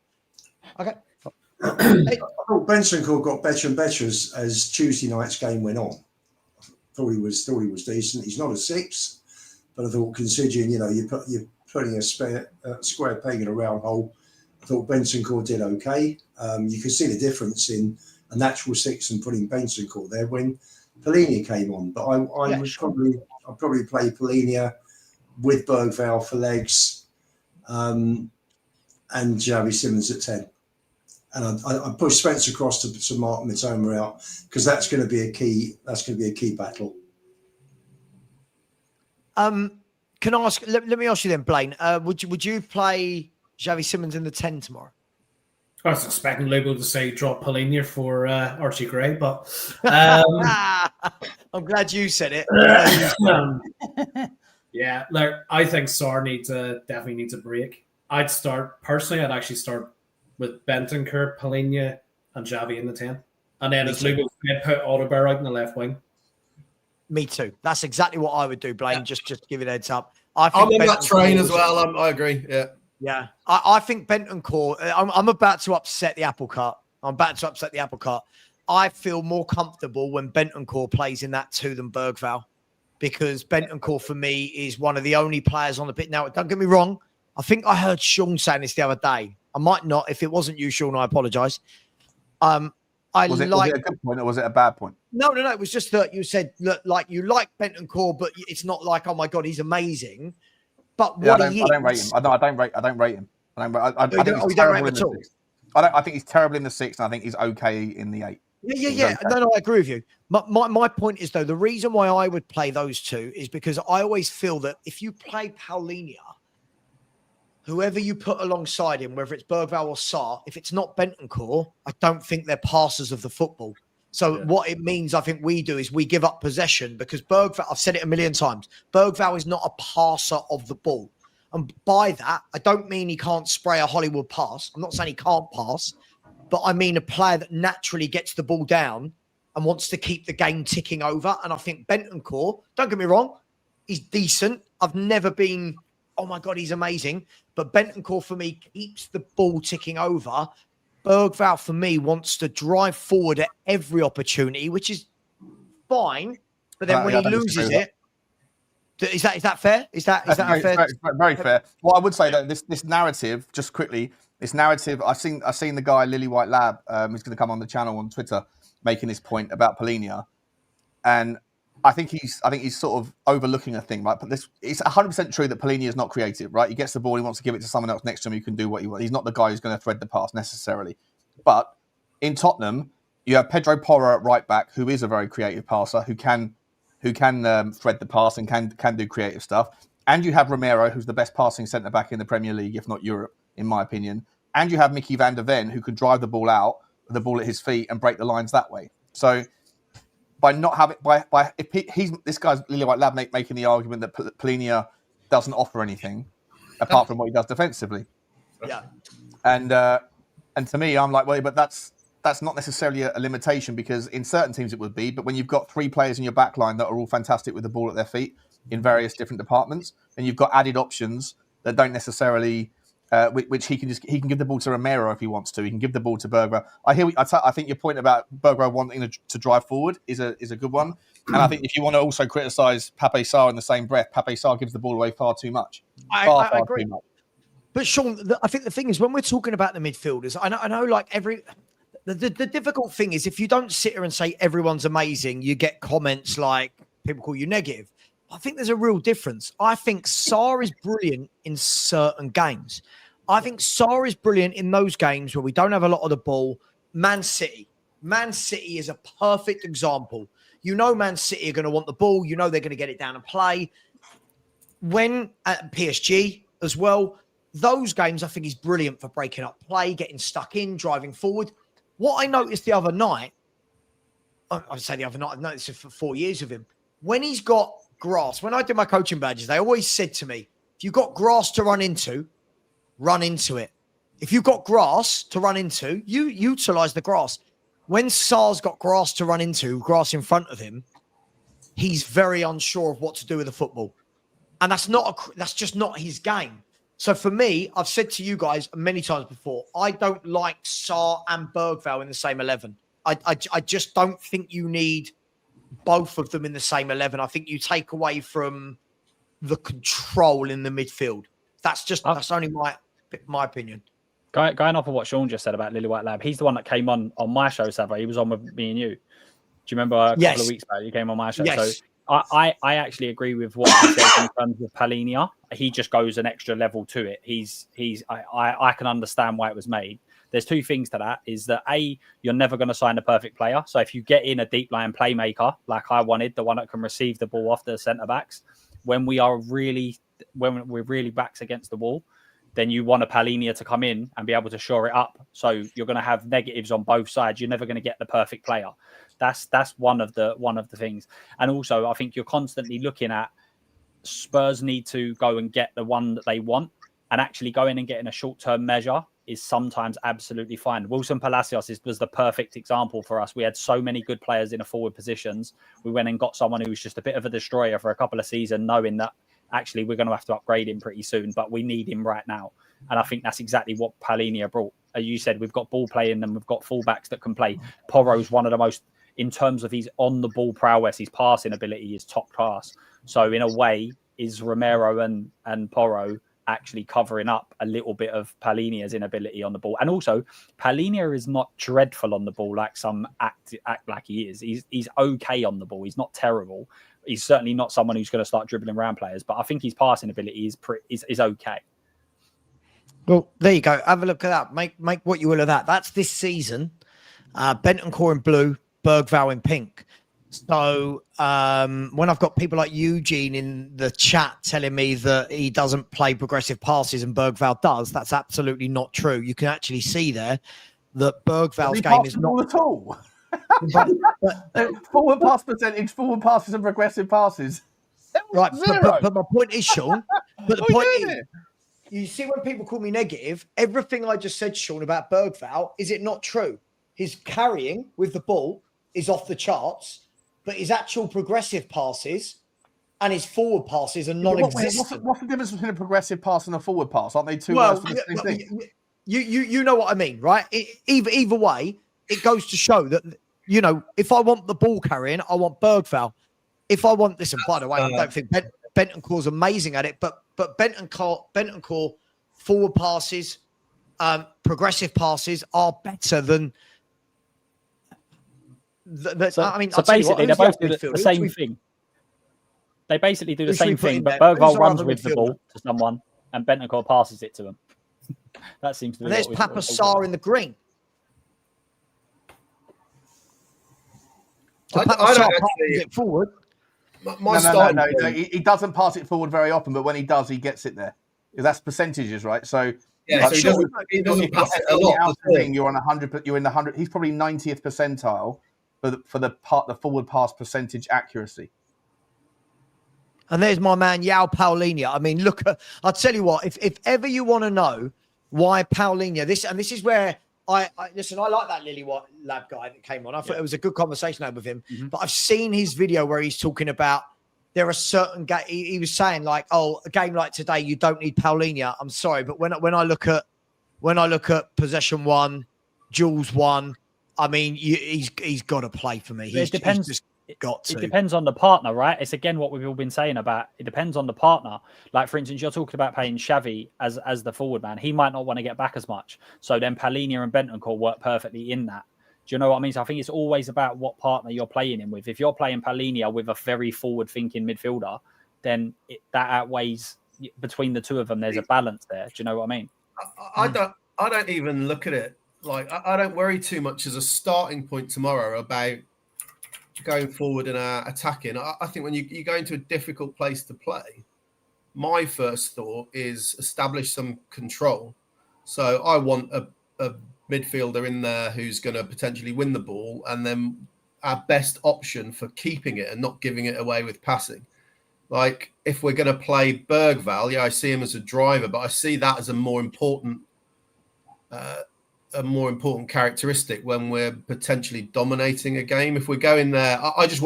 Speaker 1: Okay.
Speaker 7: I thought Bentancur got better and better as Tuesday night's game went on. Thought he was decent. He's not a 6, but I thought considering you're putting a square peg in a round hole, I thought Bentancur did okay. You could see the difference in a natural 6 and putting Bentancur there when Polinia came on. But I'd probably play Polinia with Bergvall for legs, and Xavi Simmons at 10. And I push Spence across to Mark Mitoma out because that's going to be a key. That's going to be a key battle.
Speaker 1: Can I ask? Let me ask you then, Blaine. Would you play Xavi Simmons in the 10 tomorrow?
Speaker 4: I was expecting Lugo to say drop Polina for Archie Gray, but
Speaker 1: I'm glad you said it.
Speaker 4: Yeah, like I think Sarr definitely needs a break. I'd actually start with Bentancur, Polina, and Xavi in the 10, and then as Lugo said, put Alderweireld out in the left wing.
Speaker 1: Me too. That's exactly what I would do, Blaine. Yeah. Just to give you a heads up. I'm
Speaker 2: on that train as well. I agree. Yeah.
Speaker 1: Yeah. I think Bentancur, I'm about to upset the apple cart. I feel more comfortable when Bentancur plays in that 2 than Bergvall, because Bentancur for me is one of the only players on the pitch. Now, don't get me wrong. I think I heard Sean saying this the other day. I might not. If it wasn't you, Sean, I apologise.
Speaker 6: Was it a good point or was it a bad point?
Speaker 1: No. It was just that you said, look, like you like Bentancur, but it's not like, oh my God, he's amazing. But what I don't rate him.
Speaker 6: I don't rate him. I think he's terrible in the 6. I think he's terrible in the 6, and I think he's okay in the 8.
Speaker 1: Yeah. Okay. No, I agree with you. My point is, though, the reason why I would play those 2 is because I always feel that if you play Paulinho, whoever you put alongside him, whether it's Bergvall or Sarr, if it's not Bentancur, I don't think they're passers of the football. So what it means, I think we do, is we give up possession, because Bergvall, I've said it a million times, Bergvall is not a passer of the ball. And by that, I don't mean he can't spray a Hollywood pass. I'm not saying he can't pass, but I mean a player that naturally gets the ball down and wants to keep the game ticking over. And I think Bentancur, don't get me wrong, he's decent. I've never been, oh my God, he's amazing. But Bentancur, for me, keeps the ball ticking over. Bergvall, for me, wants to drive forward at every opportunity, which is fine. But then when he loses it, is that fair? Is that fair?
Speaker 6: Very fair. What I would say, though, this narrative, just quickly, I've seen the guy Lily White Lab, who's going to come on the channel on Twitter, making this point about Polina, and I think he's sort of overlooking a thing, right? But it's 100% true that Polina is not creative, right? He gets the ball, he wants to give it to someone else next to him who can do what he wants. He's not the guy who's going to thread the pass necessarily. But in Tottenham, you have Pedro Porro at right back, who is a very creative passer, who can thread the pass and can do creative stuff. And you have Romero, who's the best passing centre back in the Premier League, if not Europe, in my opinion. And you have Mickey van der Ven, who can drive the ball out with the ball at his feet and break the lines that way. So this guy's Lily White Lab making the argument that Polina doesn't offer anything apart from what he does defensively.
Speaker 1: Yeah.
Speaker 6: And to me, I'm like, well, but that's not necessarily a limitation, because in certain teams it would be. But when you've got 3 players in your back line that are all fantastic with the ball at their feet in various different departments, and you've got added options that don't necessarily, which he can give the ball to Romero if he wants to. He can give the ball to Bergvall. I think your point about Bergvall wanting to drive forward is a good one. And I think if you want to also criticise Pape Sarr in the same breath, Pape Sarr gives the ball away far too much.
Speaker 1: I agree. Too much. But Sean, I think the thing is, when we're talking about the midfielders, I know like the difficult thing is, if you don't sit here and say everyone's amazing, you get comments like people call you negative. I think there's a real difference. I think Sarr is brilliant in certain games. I think Sarr is brilliant in those games where we don't have a lot of the ball. Man City is a perfect example. You know, Man City are going to want the ball. You know, they're going to get it down and play. When at PSG as well, those games, I think he's brilliant for breaking up play, getting stuck in, driving forward. What I noticed the other night, I'd say the other night, I've noticed it for 4 years of him. When he's got grass, when I did my coaching badges, they always said to me, if you've got grass to run into it. If you've got grass to run into, you utilize the grass. When Sarr's got grass to run into, grass in front of him, he's very unsure of what to do with the football. And that's just not his game. So for me, I've said to you guys many times before, I don't like Sarr and Bergvall in the same 11. I just don't think you need both of them in the same 11. I think you take away from the control in the midfield. That's only my opinion.
Speaker 3: Going off of what Sean just said about Lily White Lab, he's the one that came on my show, Sava. He was on with me and you. Do you remember a couple of weeks back? You came on my show.
Speaker 1: Yes.
Speaker 3: So I actually agree with what he said in terms of Polina. He just goes an extra level to it. I can understand why it was made. there's two things to that. Is that A, you're never going to sign a perfect player. So if you get in a deep line playmaker like I wanted, the one that can receive the ball off the centre backs, when we're really backs against the wall, then you want a Palhinha to come in and be able to shore it up. So you're going to have negatives on both sides. You're never going to get the perfect player. That's one of the things. And also, I think you're constantly looking at Spurs need to go and get the one that they want, and actually going and getting a short-term measure is sometimes absolutely fine. Wilson Palacios was the perfect example for us. We had so many good players in the forward positions. We went and got someone who was just a bit of a destroyer for a couple of seasons, knowing that actually we're going to have to upgrade him pretty soon, but we need him right now. And I think that's exactly what Palhinha brought. As you said, we've got ball playing and we've got fullbacks that can play. Porro's one of the most, in terms of his on-the-ball prowess, his passing ability is top class. So in a way, is Romero and Porro actually covering up a little bit of Palhinha's inability on the ball? And also, Palhinha is not dreadful on the ball like some act like he is. He's okay on the ball. He's not terrible. He's certainly not someone who's going to start dribbling around players, but I think his passing ability is okay.
Speaker 1: Well, there you go. Have a look at that. Make what you will of that. That's this season. Bentancur in blue, Bergvall in pink. So when I've got people like Eugene in the chat telling me that he doesn't play progressive passes and Bergvall does, that's absolutely not true. You can actually see there that Bergvall's game is not
Speaker 6: at all. Forward pass percentage, forward passes and progressive passes.
Speaker 1: Right, but my point is, Sean, but the point is, you see when people call me negative, everything I just said, Sean, about Bergvall, is it not true? His carrying with the ball is off the charts, but his actual progressive passes and his forward passes are non-existent.
Speaker 6: What's the difference between a progressive pass and a forward pass? Aren't they two words for the same thing?
Speaker 1: You know what I mean, right? Either way, it goes to show that, you know, if I want the ball carrying, I want Bergvall. If I want this, and by the way, I don't think Bentancur's amazing at it, but Bentancur forward passes, progressive passes are better than.
Speaker 3: So basically, they both do the same thing. They basically do the same thing, but Bergvall runs with the ball to someone, and Bentancur passes it to him. That seems to be.
Speaker 1: And there's Papa Sarr in the green. So
Speaker 2: I don't actually
Speaker 1: it forward.
Speaker 6: No. He doesn't pass it forward very often, but when he does, he gets it there. That's percentages, right? So
Speaker 2: yeah, so he doesn't pass it a lot.
Speaker 6: You're on 100. You're in the 100. He's probably 90th percentile for the forward pass percentage accuracy.
Speaker 1: And there's my man Yao Palhinha. I mean, look, I'll tell you what. If ever you want to know why Palhinha, this is where I listen. I like that Lily White lab guy that came on. I thought it was a good conversation I had with him. Mm-hmm. But I've seen his video where he's talking about there are certain games. He was saying like, "Oh, a game like today, you don't need Palhinha." I'm sorry, but when I look at possession one, Jules one, I mean, he's got to play for me.
Speaker 3: It depends. It depends on the partner, right? It's again what we've all been saying about. It depends on the partner. Like for instance, you're talking about playing Xavi as the forward man. He might not want to get back as much. So then Palhinha and Bentancur work perfectly in that. Do you know what I mean? So I think it's always about what partner you're playing in with. If you're playing Palhinha with a very forward-thinking midfielder, then that outweighs between the two of them. There's a balance there. Do you know what I mean?
Speaker 2: I don't even look at it like I don't worry too much as a starting point tomorrow about going forward and attacking. I think when you go into a difficult place to play, my first thought is establish some control. So I want a midfielder in there who's going to potentially win the ball, and then our best option for keeping it and not giving it away with passing. Like if we're going to play Bergvall, yeah, I see him as a driver, but I see that as a more important characteristic when we're potentially dominating a game. If we're going there, I don't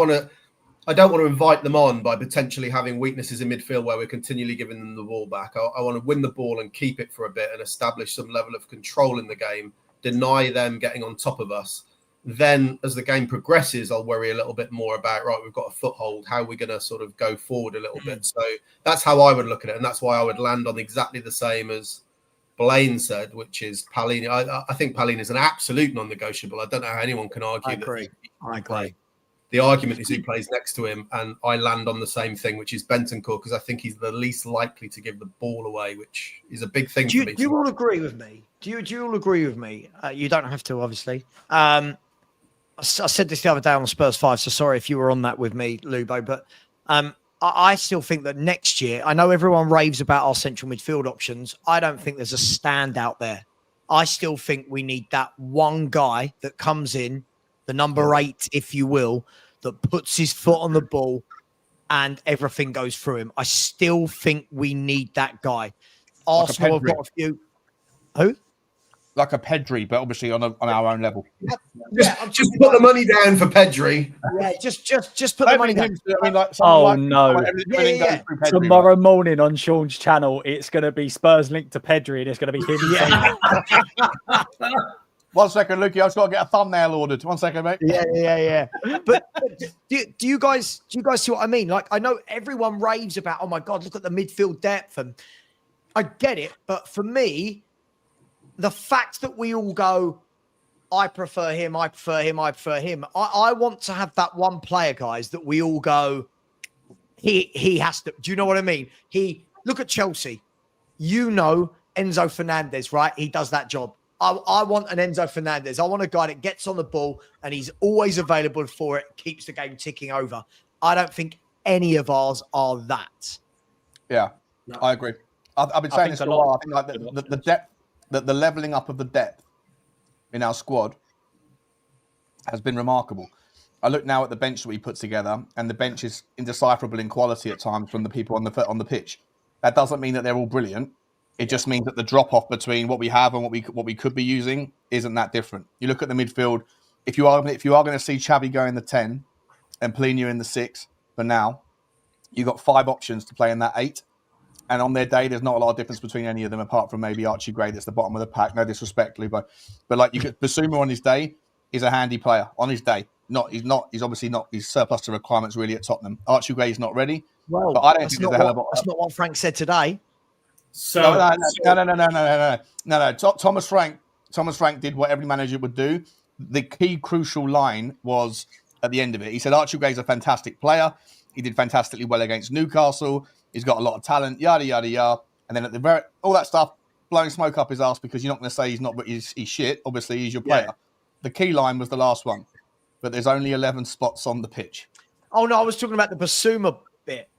Speaker 2: want to invite them on by potentially having weaknesses in midfield where we're continually giving them the ball back. I want to win the ball and keep it for a bit and establish some level of control in the game, deny them getting on top of us. Then as the game progresses, I'll worry a little bit more about, right, we've got a foothold. How are we going to sort of go forward a little bit? So that's how I would look at it. And that's why I would land on exactly the same as Blaine said, which is Palhinha. I think Palhinha is an absolute non-negotiable. I don't know how anyone can argue.
Speaker 1: I agree.
Speaker 2: The argument is who plays next to him, and I land on the same thing, which is Bentancur, because I think he's the least likely to give the ball away, which is a big thing for me.
Speaker 1: Do you all agree with me Do you all agree with me? You don't have to, obviously. I said this the other day on Spurs 5, so sorry if you were on that with me, Lubo, but I still think that next year, I know everyone raves about our central midfield options. I don't think there's a standout there. I still think we need that one guy that comes in, the number 8, if you will, that puts his foot on the ball and everything goes through him. I still think we need that guy. Arsenal have got a few. Who?
Speaker 6: Like a Pedri, but obviously on our own level.
Speaker 2: Just put the money down for Pedri.
Speaker 1: Yeah, just put the money down.
Speaker 6: I mean, like,
Speaker 3: no! Tomorrow morning on Sean's channel, it's going to be Spurs linked to Pedri, and it's going to be him.
Speaker 6: 1 second, Lukey. I've got to get a thumbnail ordered. 1 second, mate.
Speaker 1: Yeah. But do you guys see what I mean? Like, I know everyone raves about, oh my God, look at the midfield depth, and I get it. But for me, the fact that we all go, I prefer him. I want to have that one player, guys, that we all go, he has to. Do you know what I mean? Look at Chelsea. You know Enzo Fernandez, right? He does that job. I want an Enzo Fernandez. I want a guy that gets on the ball and he's always available for it, keeps the game ticking over. I don't think any of ours are that.
Speaker 6: Yeah, no. I agree. I've been saying this for a while. I think like the depth, the leveling up of the depth in our squad has been remarkable. I look now at the bench that we put together, and the bench is indecipherable in quality at times from the people on the pitch. That doesn't mean that they're all brilliant. It just means that the drop-off between what we have and what we could be using isn't that different. You look at the midfield. If you are going to see Xavi go in the 10 and Pellegrini in the 6 for now, you've got 5 options to play in that 8. And on their day, there's not a lot of difference between any of them, apart from maybe Archie Gray, that's the bottom of the pack. No disrespect, Lubo. But like, Basuma on his day is a handy player. On his day, he's obviously not. He's surplus to requirements really at Tottenham. Archie Gray is not ready.
Speaker 1: Well,
Speaker 6: but I don't think there's a hell of a.
Speaker 1: That's not what Frank said today.
Speaker 6: No. Thomas Frank did what every manager would do. The key crucial line was at the end of it. He said Archie Gray's a fantastic player. He did fantastically well against Newcastle. He's got a lot of talent, yada, yada, yada. And then at the very, all that stuff, blowing smoke up his ass because you're not going to say he's not, but he's shit. Obviously, he's your player. Yeah. The key line was the last one. But there's only 11 spots on the pitch.
Speaker 1: Oh, no, I was talking about the Basuma bit.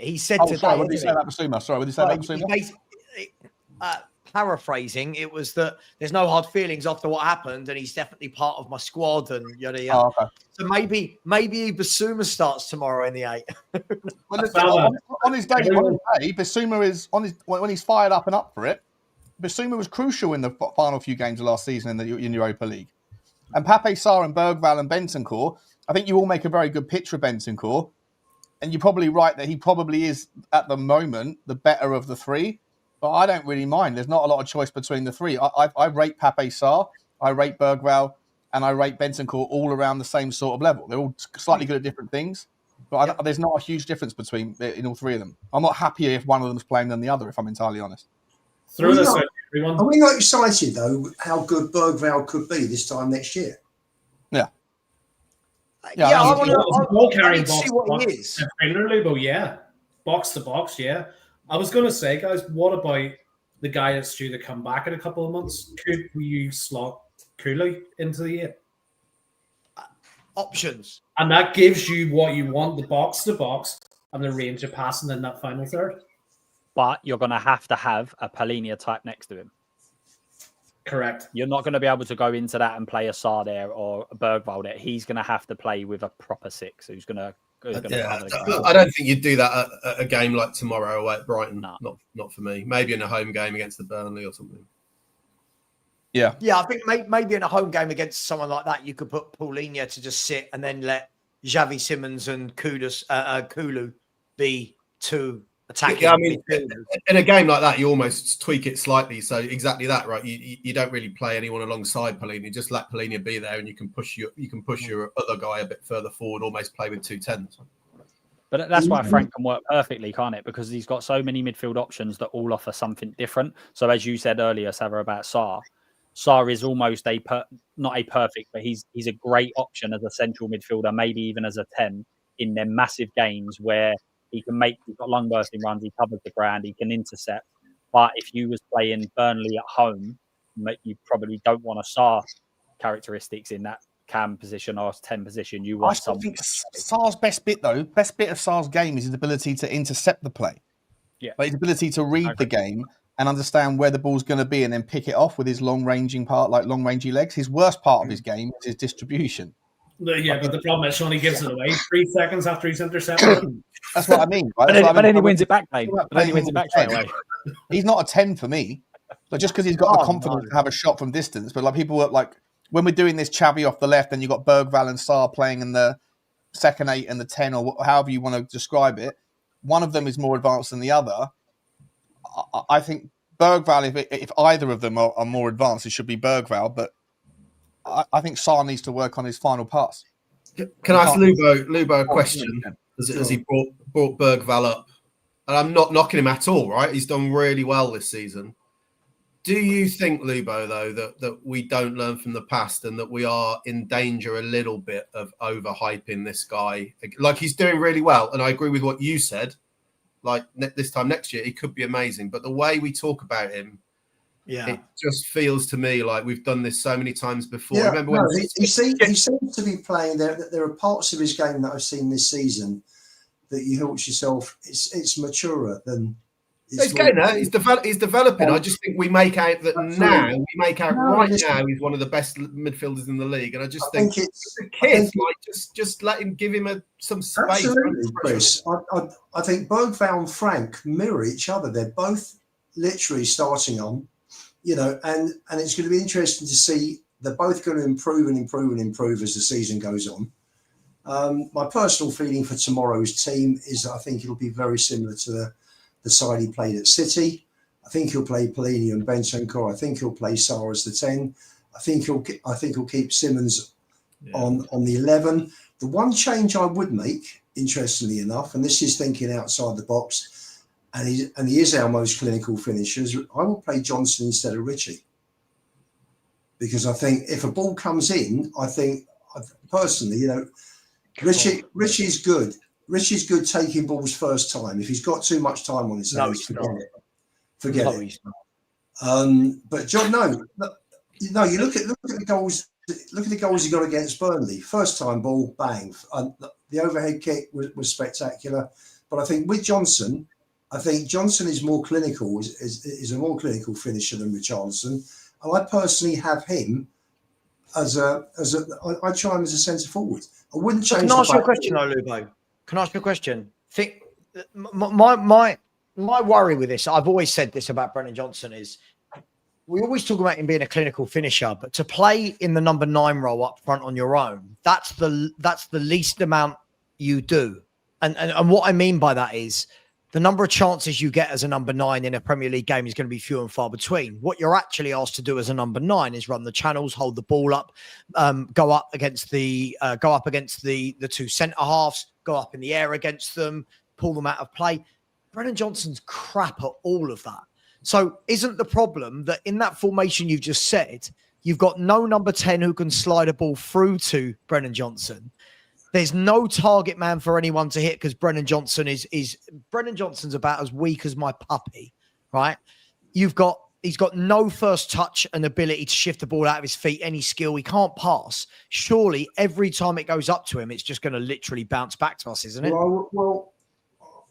Speaker 1: He said today.
Speaker 6: Sorry, what did he say about Basuma?
Speaker 1: Paraphrasing, it was that there's no hard feelings after what happened, and he's definitely part of my squad, and yada yada. Oh, okay. So maybe Basuma starts tomorrow in the 8.
Speaker 6: On his day, Basuma is when he's fired up and up for it. Basuma was crucial in the final few games of last season in Europa League. And Pape Sarr and Bergvall and Bentancur, I think you all make a very good pitch for Bentancur, and you're probably right that he probably is at the moment the better of the 3. But I don't really mind. There's not a lot of choice between the 3. I rate Pape Sarr, I rate Bergvall, and I rate Bentancur all around the same sort of level. They're all slightly good at different things, but there's not a huge difference in all 3 of them. I'm not happier if one of them's playing than the other, if I'm entirely honest.
Speaker 7: Are we not excited, though, how good Bergvall could be this time next year?
Speaker 6: Yeah.
Speaker 1: I want to see what he is.
Speaker 4: Yeah. Box to box, yeah. I was going to say, guys, what about the guy that's due to come back in a couple of months? Could you slot Cooley into the 8?
Speaker 1: Options.
Speaker 4: And that gives you what you want, the box to box and the range of passing in that final third.
Speaker 3: But you're going to have a Pellegrini type next to him.
Speaker 4: Correct.
Speaker 3: You're not going to be able to go into that and play a Sarr there or a Bergvall there. He's going to have to play with a proper 6 who's going to
Speaker 2: I don't think you'd do that at a game like tomorrow away at Brighton. No. Not for me. Maybe in a home game against the Burnley or something.
Speaker 6: Yeah.
Speaker 1: I think maybe in a home game against someone like that, you could put Paulinho to just sit and then let Xavi, Simmons and Kulu be 2 attacking.
Speaker 2: Yeah, I mean, in a game like that, you almost tweak it slightly. So exactly that, right? You don't really play anyone alongside Pellegrini. Just let Pellegrini be there, and you can push your other guy a bit further forward. Almost play with 2 10s.
Speaker 3: But that's why Frank can work perfectly, can't it? Because he's got so many midfield options that all offer something different. So as you said earlier, Sava, about Sarr is almost not a perfect, but he's a great option as a central midfielder, maybe even as a 10 in their massive games where he's got lung bursting runs, he covers the ground, he can intercept. But if you was playing Burnley at home, you probably don't want a Sarr characteristics in that cam position or 10 position. You want
Speaker 6: I think Sarr's best bit of Sarr's game is his ability to intercept the play.
Speaker 3: Yeah.
Speaker 6: But his ability to read the game and understand where the ball's going to be and then pick it off with his long-ranging legs. His worst part of his game is his distribution.
Speaker 4: Yeah, but the problem is Shawnee gives it away 3 seconds after he's intercepted.
Speaker 6: That's what I mean. Right?
Speaker 3: But then he wins it back, mate. But then he wins it back straight away.
Speaker 6: He's not a 10 for me. Like, just because he's got the confidence to have a shot from distance. But like people were like, when we're doing this Xavi off the left and you've got Bergvall and Sarr playing in the second 8 and the 10 or however you want to describe it, one of them is more advanced than the other. I think Bergvall, if either of them are more advanced, it should be Bergvall. But I think Sarr needs to work on his final pass.
Speaker 2: Can I ask Lubo a question? As he brought Bergvall up, and I'm not knocking him at all, right? He's done really well this season. Do you think, Lubo, though, that we don't learn from the past and that we are in danger a little bit of overhyping this guy? Like, he's doing really well, and I agree with what you said. Like, this time next year, he could be amazing. But the way we talk about him, it just feels to me like we've done this so many times before.
Speaker 7: Yeah,
Speaker 2: Remember when
Speaker 7: he seems to be playing. There are parts of his game that I've seen this season that you thought to yourself, it's maturer than.
Speaker 2: He's getting there. He's developing. I just think we make out that right now he's one of the best midfielders in the league, and I think it's a kid. Just let him, give him some space.
Speaker 7: Absolutely, Chris. I think Bergvall and Frank mirror each other. They're both literally starting on, and it's going to be interesting to see. They're both going to improve as the season goes on. My personal feeling for tomorrow's team is that I think it'll be very similar to the side he played at City. I think he'll play Pellegrini and Bentancur. I think he'll play Sarr as the 10. I think he'll keep Simmons on the 11. The one change I would make, interestingly enough, and this is thinking outside the box, and he is our most clinical finisher, I will play Johnson instead of Richie. Because I think if a ball comes in, I think personally, Richie's good. Richie's good taking balls first time. If he's got too much time on his hands, forget it. But John, no. You look at the goals. Look at the goals he got against Burnley. First time ball, bang. The overhead kick was spectacular. But I think with Johnson, Johnson is more clinical. Is a more clinical finisher than Richarlison. And I personally have him I try him as a centre forward. I wouldn't change.
Speaker 1: Can I ask you a question, though, Lubo? Can I ask you a question? My worry with this, I've always said this about Brennan Johnson, is we always talk about him being a clinical finisher, but to play in the number 9 role up front on your own, that's the least amount you do. And what I mean by that is the number of chances you get as a number 9 in a Premier League game is going to be few and far between. What you're actually asked to do as a number 9 is run the channels, hold the ball up, go up against the 2 centre halves, go up in the air against them, pull them out of play. Brennan Johnson's crap at all of that. So isn't the problem that in that formation you've just said, you've got no number 10 who can slide a ball through to Brennan Johnson? There's no target man for anyone to hit because Brennan Johnson's about as weak as my puppy, right? He's got no first touch and ability to shift the ball out of his feet, any skill. He can't pass. Surely every time it goes up to him, it's just going to literally bounce back to us, isn't it?
Speaker 7: Well,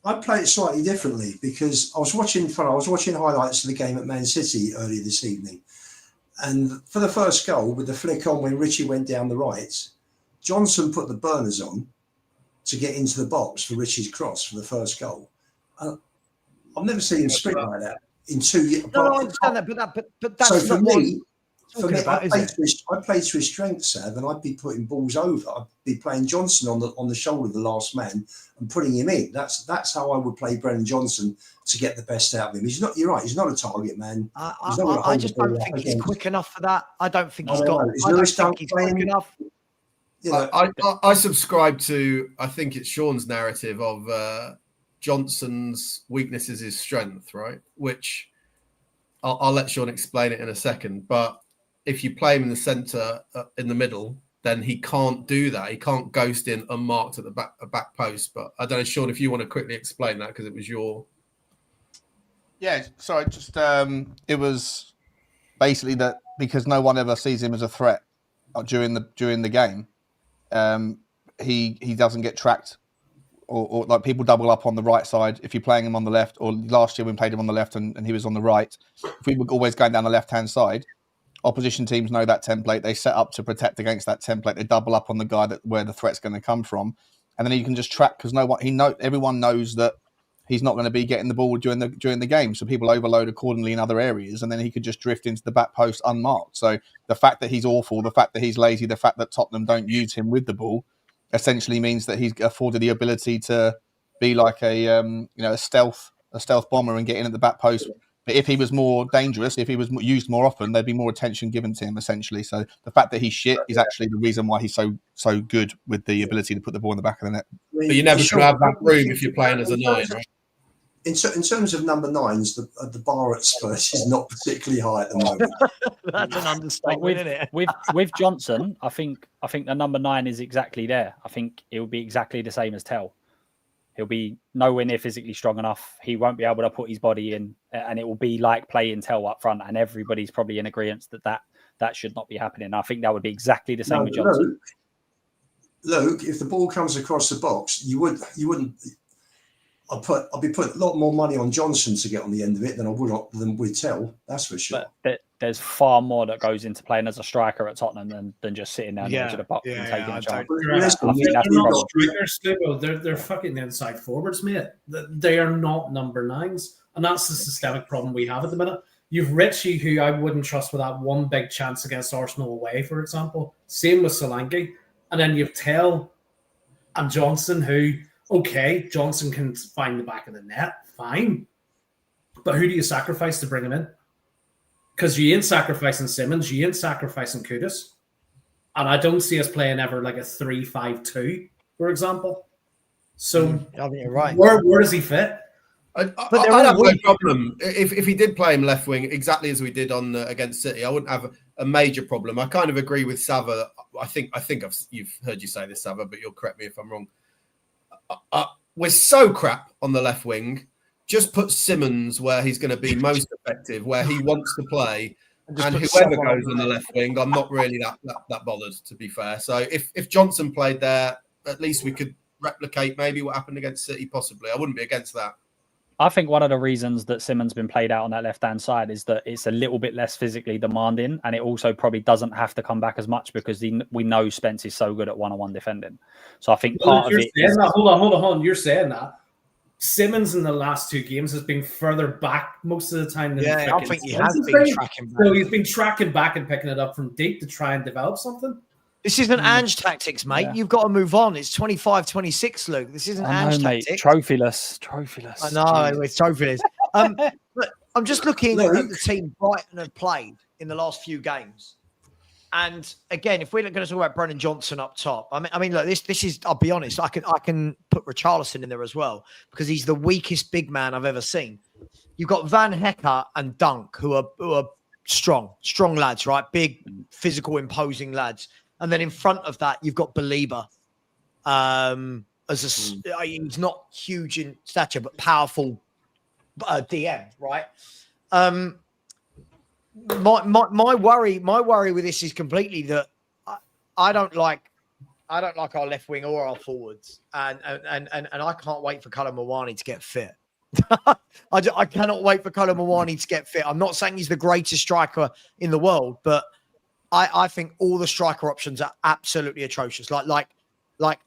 Speaker 7: I play it slightly differently because I was watching highlights of the game at Man City earlier this evening. And for the first goal, with the flick on when Richie went down the right, Johnson put the burners on to get into the box for Richie's cross for the first goal. I've never seen him sprint like that in 2 years.
Speaker 1: No, I understand that, but that's
Speaker 7: so for me,
Speaker 1: about,
Speaker 7: I play to his strength, Sav, and I'd be putting balls over. I'd be playing Johnson on the shoulder of the last man and putting him in. That's how I would play Brennan Johnson to get the best out of him. You're right. He's not a target man.
Speaker 1: I just don't think he's quick enough for that. I don't think he's got.
Speaker 7: I don't think he's
Speaker 1: quick enough.
Speaker 2: I subscribe to, I think it's Sean's narrative of Johnson's weakness is his strength, right? Which I'll let Sean explain it in a second. But if you play him in the centre, in the middle, then he can't do that. He can't ghost in unmarked at the back post. But I don't know, Sean, if you want to quickly explain that because it was your.
Speaker 6: Yeah, sorry, just it was basically that because no one ever sees him as a threat during the game, he doesn't get tracked, or like people double up on the right side if you're playing him on the left. Or last year when we played him on the left and he was on the right, if we were always going down the left hand side, opposition teams know that template. They set up to protect against that template. They double up on the guy where the threat's going to come from, and then you can just track because everyone knows that he's not going to be getting the ball during the game. So people overload accordingly in other areas, and then he could just drift into the back post unmarked. So the fact that he's awful, the fact that he's lazy, the fact that Tottenham don't use him with the ball, essentially means that he's afforded the ability to be like a stealth bomber and get in at the back post. But if he was more dangerous, if he was used more often, there'd be more attention given to him, essentially. So the fact that he's shit is actually the reason why he's so good with the ability to put the ball in the back of the net.
Speaker 2: But you never should have that room if you're playing as a 9, right?
Speaker 7: In terms of number 9s, the bar at Spurs is not particularly high at the moment.
Speaker 1: That's an understatement, isn't it?
Speaker 3: with Johnson, I think the number 9 is exactly there. I think it will be exactly the same as Tell. He'll be nowhere near physically strong enough. He won't be able to put his body in, and it will be like playing Tell up front. And everybody's probably in agreement that should not be happening. I think that would be exactly the same with Johnson.
Speaker 7: Luke, if the ball comes across the box, you wouldn't. I'll be putting a lot more money on Johnson to get on the end of it than I would than with Tell. That's for sure.
Speaker 3: But there's far more that goes into playing as a striker at Tottenham than just sitting down near to the box and taking a chance.
Speaker 4: They're fucking inside forwards, mate. They are not number 9s, and that's the systemic problem we have at the minute. You've Richie, who I wouldn't trust with that one big chance against Arsenal away, for example. Same with Solanke, and then you've Tell and Johnson, who. Okay, Johnson can find the back of the net, fine. But who do you sacrifice to bring him in? Because you ain't sacrificing Simmons, you ain't sacrificing Kudus. And I don't see us playing ever like a 3-5-2, for example. So
Speaker 1: I think you're right.
Speaker 4: Where does he fit?
Speaker 2: I'd have no problem if he did play him left wing exactly as we did on against City. I wouldn't have a major problem. I kind of agree with Sava. I think you've heard you say this, Sava, but you'll correct me if I'm wrong. We're so crap on the left wing. Just put Simmons where he's going to be most effective, where he wants to play, and whoever goes on the left wing, I'm not really that bothered, to be fair. So if Johnson played there, at least we could replicate maybe what happened against City. Possibly, I wouldn't be against that.
Speaker 3: I think one of the reasons that Simmons been played out on that left-hand side is that it's a little bit less physically demanding, and it also probably doesn't have to come back as much because we know Spence is so good at one-on-one defending. So I think part of it is...
Speaker 4: Hold on. You're saying that. Simmons in the last 2 games has been further back most of the time than
Speaker 1: I think he has been tracking back.
Speaker 4: So he's been tracking back and picking it up from deep to try and develop something.
Speaker 1: This isn't Ange tactics, mate. Yeah. You've got to move on. It's 25-26, Luke. This isn't Ange tactics.
Speaker 3: Trophyless.
Speaker 1: I know, it's trophyless. But I'm just looking at the team Brighton have played in the last few games. And again, if we're going to talk about Brennan Johnson up top, I mean, look, this is, I'll be honest, I can put Richarlison in there as well because he's the weakest big man I've ever seen. You've got Van Hecker and Dunk, who are strong lads, right? Big, physical, imposing lads. And then in front of that, you've got Belieber. He's not huge in stature, but powerful DM, right? My worry with this is completely that I don't like our left wing or our forwards, and I can't wait for Cullen Mawani to get fit. I cannot wait for Cullen Mawani to get fit. I'm not saying he's the greatest striker in the world, but I think all the striker options are absolutely atrocious. Like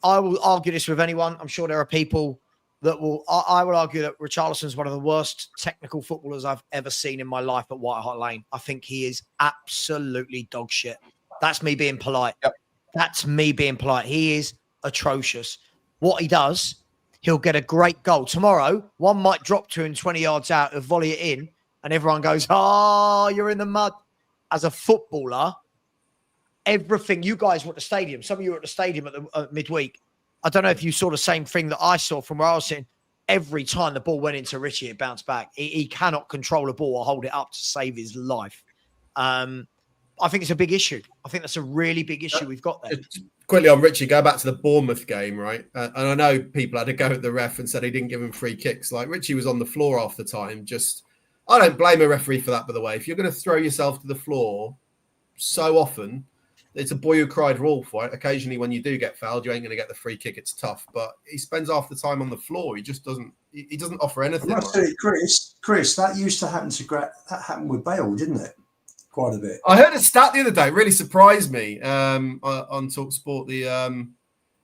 Speaker 1: I will argue this with anyone. I'm sure there are people that will. I will argue that Richarlison is one of the worst technical footballers I've ever seen in my life at White Hart Lane. I think he is absolutely dog shit. That's me being polite.
Speaker 6: Yep.
Speaker 1: That's me being polite. He is atrocious. What he does, he'll get a great goal. Tomorrow, one might drop to him 20 yards out, he'll volley it in, and everyone goes, "Oh, you're in the mud." As a footballer, everything, you guys were at the stadium. Some of you were at the stadium at the midweek. I don't know if you saw the same thing that I saw from where I was sitting. Every time the ball went into Richie, it bounced back. He cannot control the ball or hold it up to save his life. I think it's a big issue. I think that's a really big issue we've got there.
Speaker 2: Quickly on Richie, go back to the Bournemouth game, right? And I know people had to go at the ref and said he didn't give him free kicks. Like Richie was on the floor half the time, just I don't blame a referee for that, by the way. If you're going to throw yourself to the floor so often, it's a boy who cried wolf, right? Occasionally when you do get fouled, you ain't going to get the free kick. It's tough, but he spends half the time on the floor. He just doesn't offer anything.
Speaker 7: I must say, Chris, that used to happen that happened with Bale, didn't it? Quite a bit.
Speaker 2: I heard a stat the other day, really surprised me on TalkSport.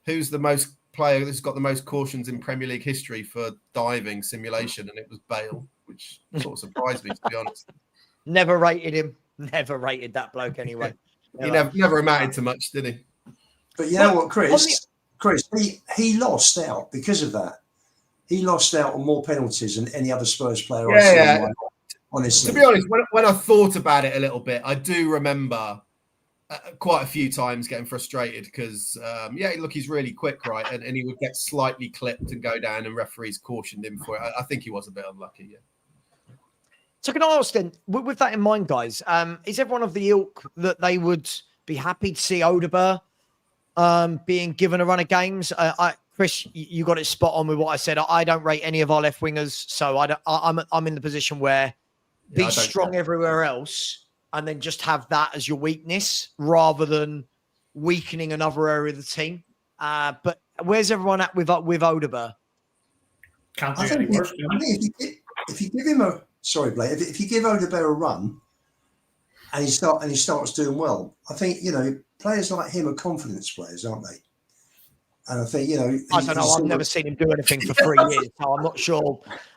Speaker 2: Who's the most player that's got the most cautions in Premier League history for diving simulation, and it was Bale, which sort of surprised me, to be honest.
Speaker 1: Never rated him. Never rated that bloke anyway.
Speaker 2: He never amounted to much, did he?
Speaker 7: But you know what, Chris, he lost out because of that. He lost out on more penalties than any other Spurs player I've seen in my life, honestly.
Speaker 2: To be honest, when I thought about it a little bit, I do remember quite a few times getting frustrated because, look, he's really quick, right? And he would get slightly clipped and go down, and referees cautioned him for it. I think he was a bit unlucky, yeah.
Speaker 1: So can I ask then, with that in mind, guys, is everyone of the ilk that they would be happy to see Odegaard being given a run of games? Chris, you got it spot on with what I said. I don't rate any of our left wingers, so I'm in the position where be strong everywhere else and then just have that as your weakness rather than weakening another area of the team. But where's everyone at with Odegaard?
Speaker 4: Can't do any worse.
Speaker 7: If you give him sorry, Blake, if you give Odegaard a run and he starts doing well, I think, players like him are confidence players, aren't they? And I think,
Speaker 1: I don't know. I've never seen him do anything for 3 years, so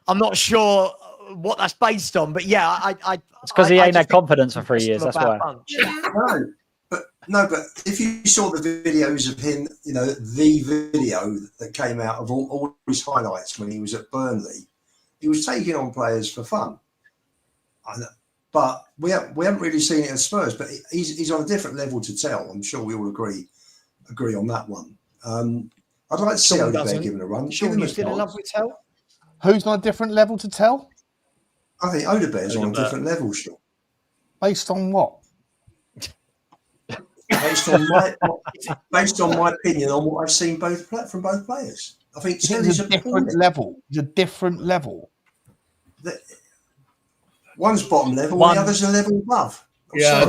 Speaker 1: I'm not sure what that's based on. But yeah,
Speaker 3: it's because he ain't had confidence for 3 years. That's why.
Speaker 7: No, but if you saw the videos of him, the video that came out of all his highlights when he was at Burnley, he was taking on players for fun. But we haven't really seen it at Spurs. But he's on a different level to Tell. I'm sure we all agree on that one. I'd like to see Odegaard given a run.
Speaker 1: Sean, you still in love with Tell?
Speaker 6: Who's on a different level to Tell?
Speaker 7: I think Odegaard's on a different level, Sean.
Speaker 6: Based on what?
Speaker 7: Based on my opinion on what I've seen from both players. I think
Speaker 6: it's a different level. It's a different level.
Speaker 7: One's bottom level, the other's a level above.
Speaker 2: Yeah.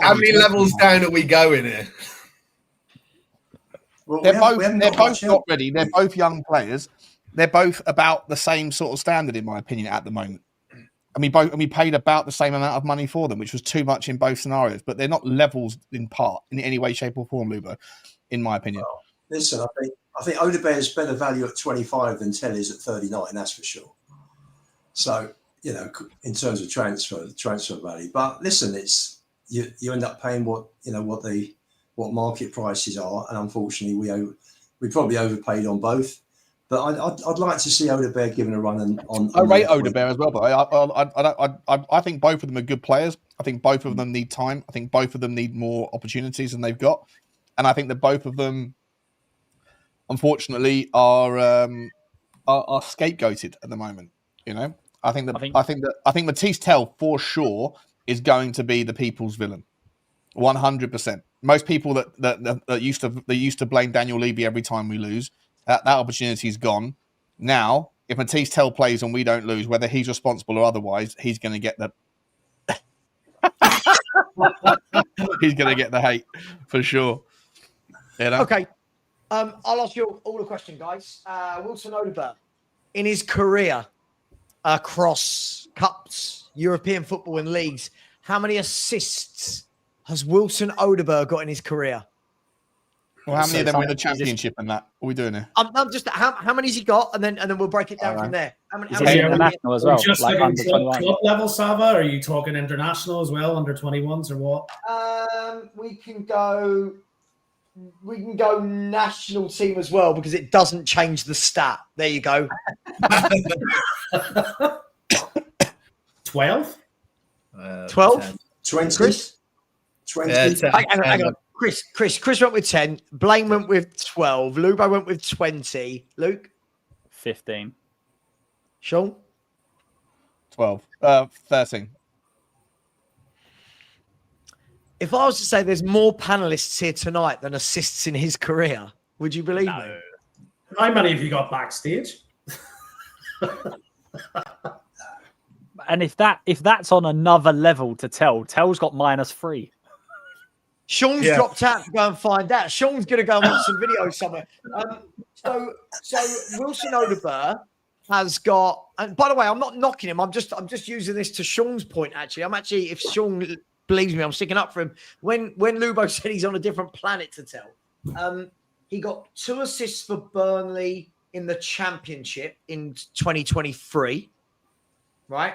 Speaker 2: How many levels down are we going here?
Speaker 6: Well, they're both not ready. They're both young players. They're both about the same sort of standard, in my opinion, at the moment. And we paid about the same amount of money for them, which was too much in both scenarios. But they're not levels in any way, shape, or form, Lubo, in my opinion.
Speaker 7: Well, listen, I think Odegaard is better value at 25 than Tell is at 39. That's for sure. So in terms of transfer value. But listen, it's you end up paying what market prices are, and unfortunately we probably overpaid on both. But I'd like to see Odegaard given a run on.
Speaker 6: I rate Odegaard as well, but I think both of them are good players. I think both of them need time. I think both of them need more opportunities than they've got, and I think that both of them, unfortunately, are scapegoated at the moment. I think Matisse Tell for sure is going to be the people's villain, 100%. Most people that used to blame Daniel Levy every time we lose. That opportunity's gone. Now, if Matisse Tell plays and we don't lose, whether he's responsible or otherwise, he's going to get the he's going to get the hate for sure.
Speaker 1: Okay, I'll ask you all a question, guys. Wilson Odegaard, in his career across cups, European football and leagues, how many assists has Wilson Odegaard got in his career?
Speaker 6: Well, how many of them win the championship and that? What are we doing here?
Speaker 1: I'm just how many's he got, and then we'll break it down from there. How many
Speaker 3: international as well?
Speaker 4: Just like under 21 club level, Sava? Are you talking international as well, under 21s or what?
Speaker 1: We can go national team as well because it doesn't change the stat. There you go.
Speaker 4: 12?
Speaker 1: 12?
Speaker 7: 20?
Speaker 1: Chris?
Speaker 7: 20?
Speaker 1: Hang on. Chris went with 10. Blaine went with 12. Lubo went with 20. Luke?
Speaker 3: 15.
Speaker 1: Sean?
Speaker 6: 12. 13.
Speaker 1: If I was to say there's more panelists here tonight than assists in his career, would you believe me?
Speaker 4: How many have you got backstage?
Speaker 3: And if that's on another level to Tell's got -3.
Speaker 1: Sean's dropped out to go and find out. Sean's going to go and watch some videos somewhere. So Wilson Odegaard has got. And by the way, I'm not knocking him. I'm just using this to Sean's point. Actually, if Sean believes me, I'm sticking up for him. When Lubo said he's on a different planet to Tell, he got 2 assists for Burnley in the Championship in 2023, right?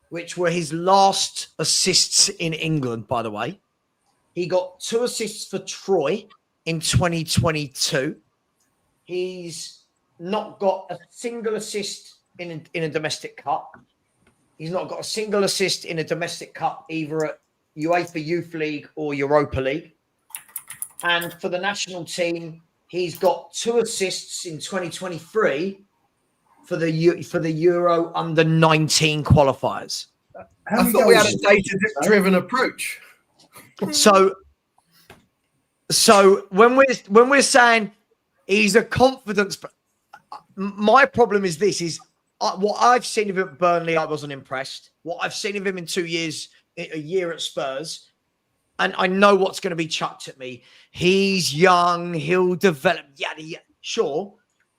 Speaker 1: Which were his last assists in England, by the way. He got 2 assists for Troy in 2022. He's not got a single assist in a domestic cup. He's not got a single assist in a domestic cup, either at UEFA Youth League or Europa League. And for the national team, he's got 2 assists in 2023 for the Euro under-19 qualifiers.
Speaker 2: I thought we had a data-driven approach.
Speaker 1: So when we're saying he's a confidence, my problem is this: what I've seen of him at Burnley, I wasn't impressed. What I've seen of him in 2 years, a year at Spurs, and I know what's going to be chucked at me. He's young, he'll develop. Yada, sure,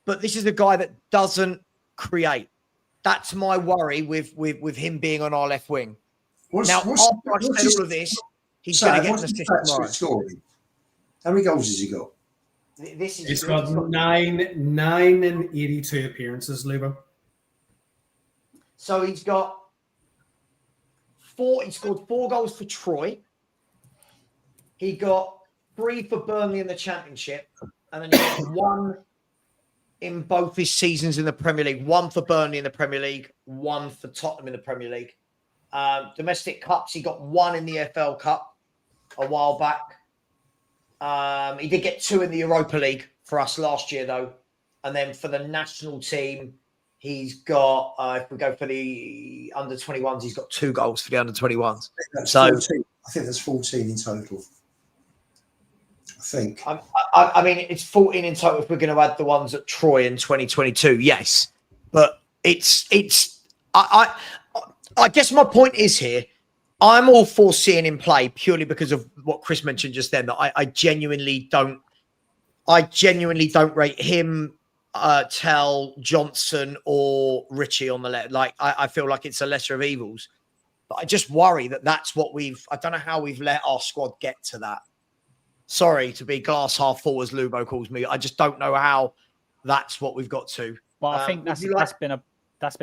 Speaker 1: but this is a guy that doesn't create. That's my worry with him being on our left wing. After I said all of this. He's going to get an assist tomorrow.
Speaker 7: How many goals has he got?
Speaker 4: He's got 9 in 82 appearances, Lubo.
Speaker 1: So he's got 4. He scored 4 goals for Troy. He got 3 for Burnley in the Championship, and then he got 1 in both his seasons in the Premier League. 1 for Burnley in the Premier League, 1 for Tottenham in the Premier League. Domestic cups, he got 1 in the FL Cup a while back. He did get 2 in the Europa League for us last year, though. And then for the national team, he's got, if we go for the under-21s, he's got 2 goals for the under-21s.
Speaker 7: I think that's 14 in total. I think.
Speaker 1: I mean, it's 14 in total if we're going to add the ones at Troy in 2022, yes. But I guess my point is here, I'm all for seeing him play purely because of what Chris mentioned just then, that I genuinely don't rate him, Tell, Johnson or Richie on the left. Like, I feel like it's a lesser of evils. But I just worry that that's what I don't know how we've let our squad get to that. Sorry to be glass half full, as Lubo calls me. I just don't know how that's what we've got to.
Speaker 3: Well, I think that's been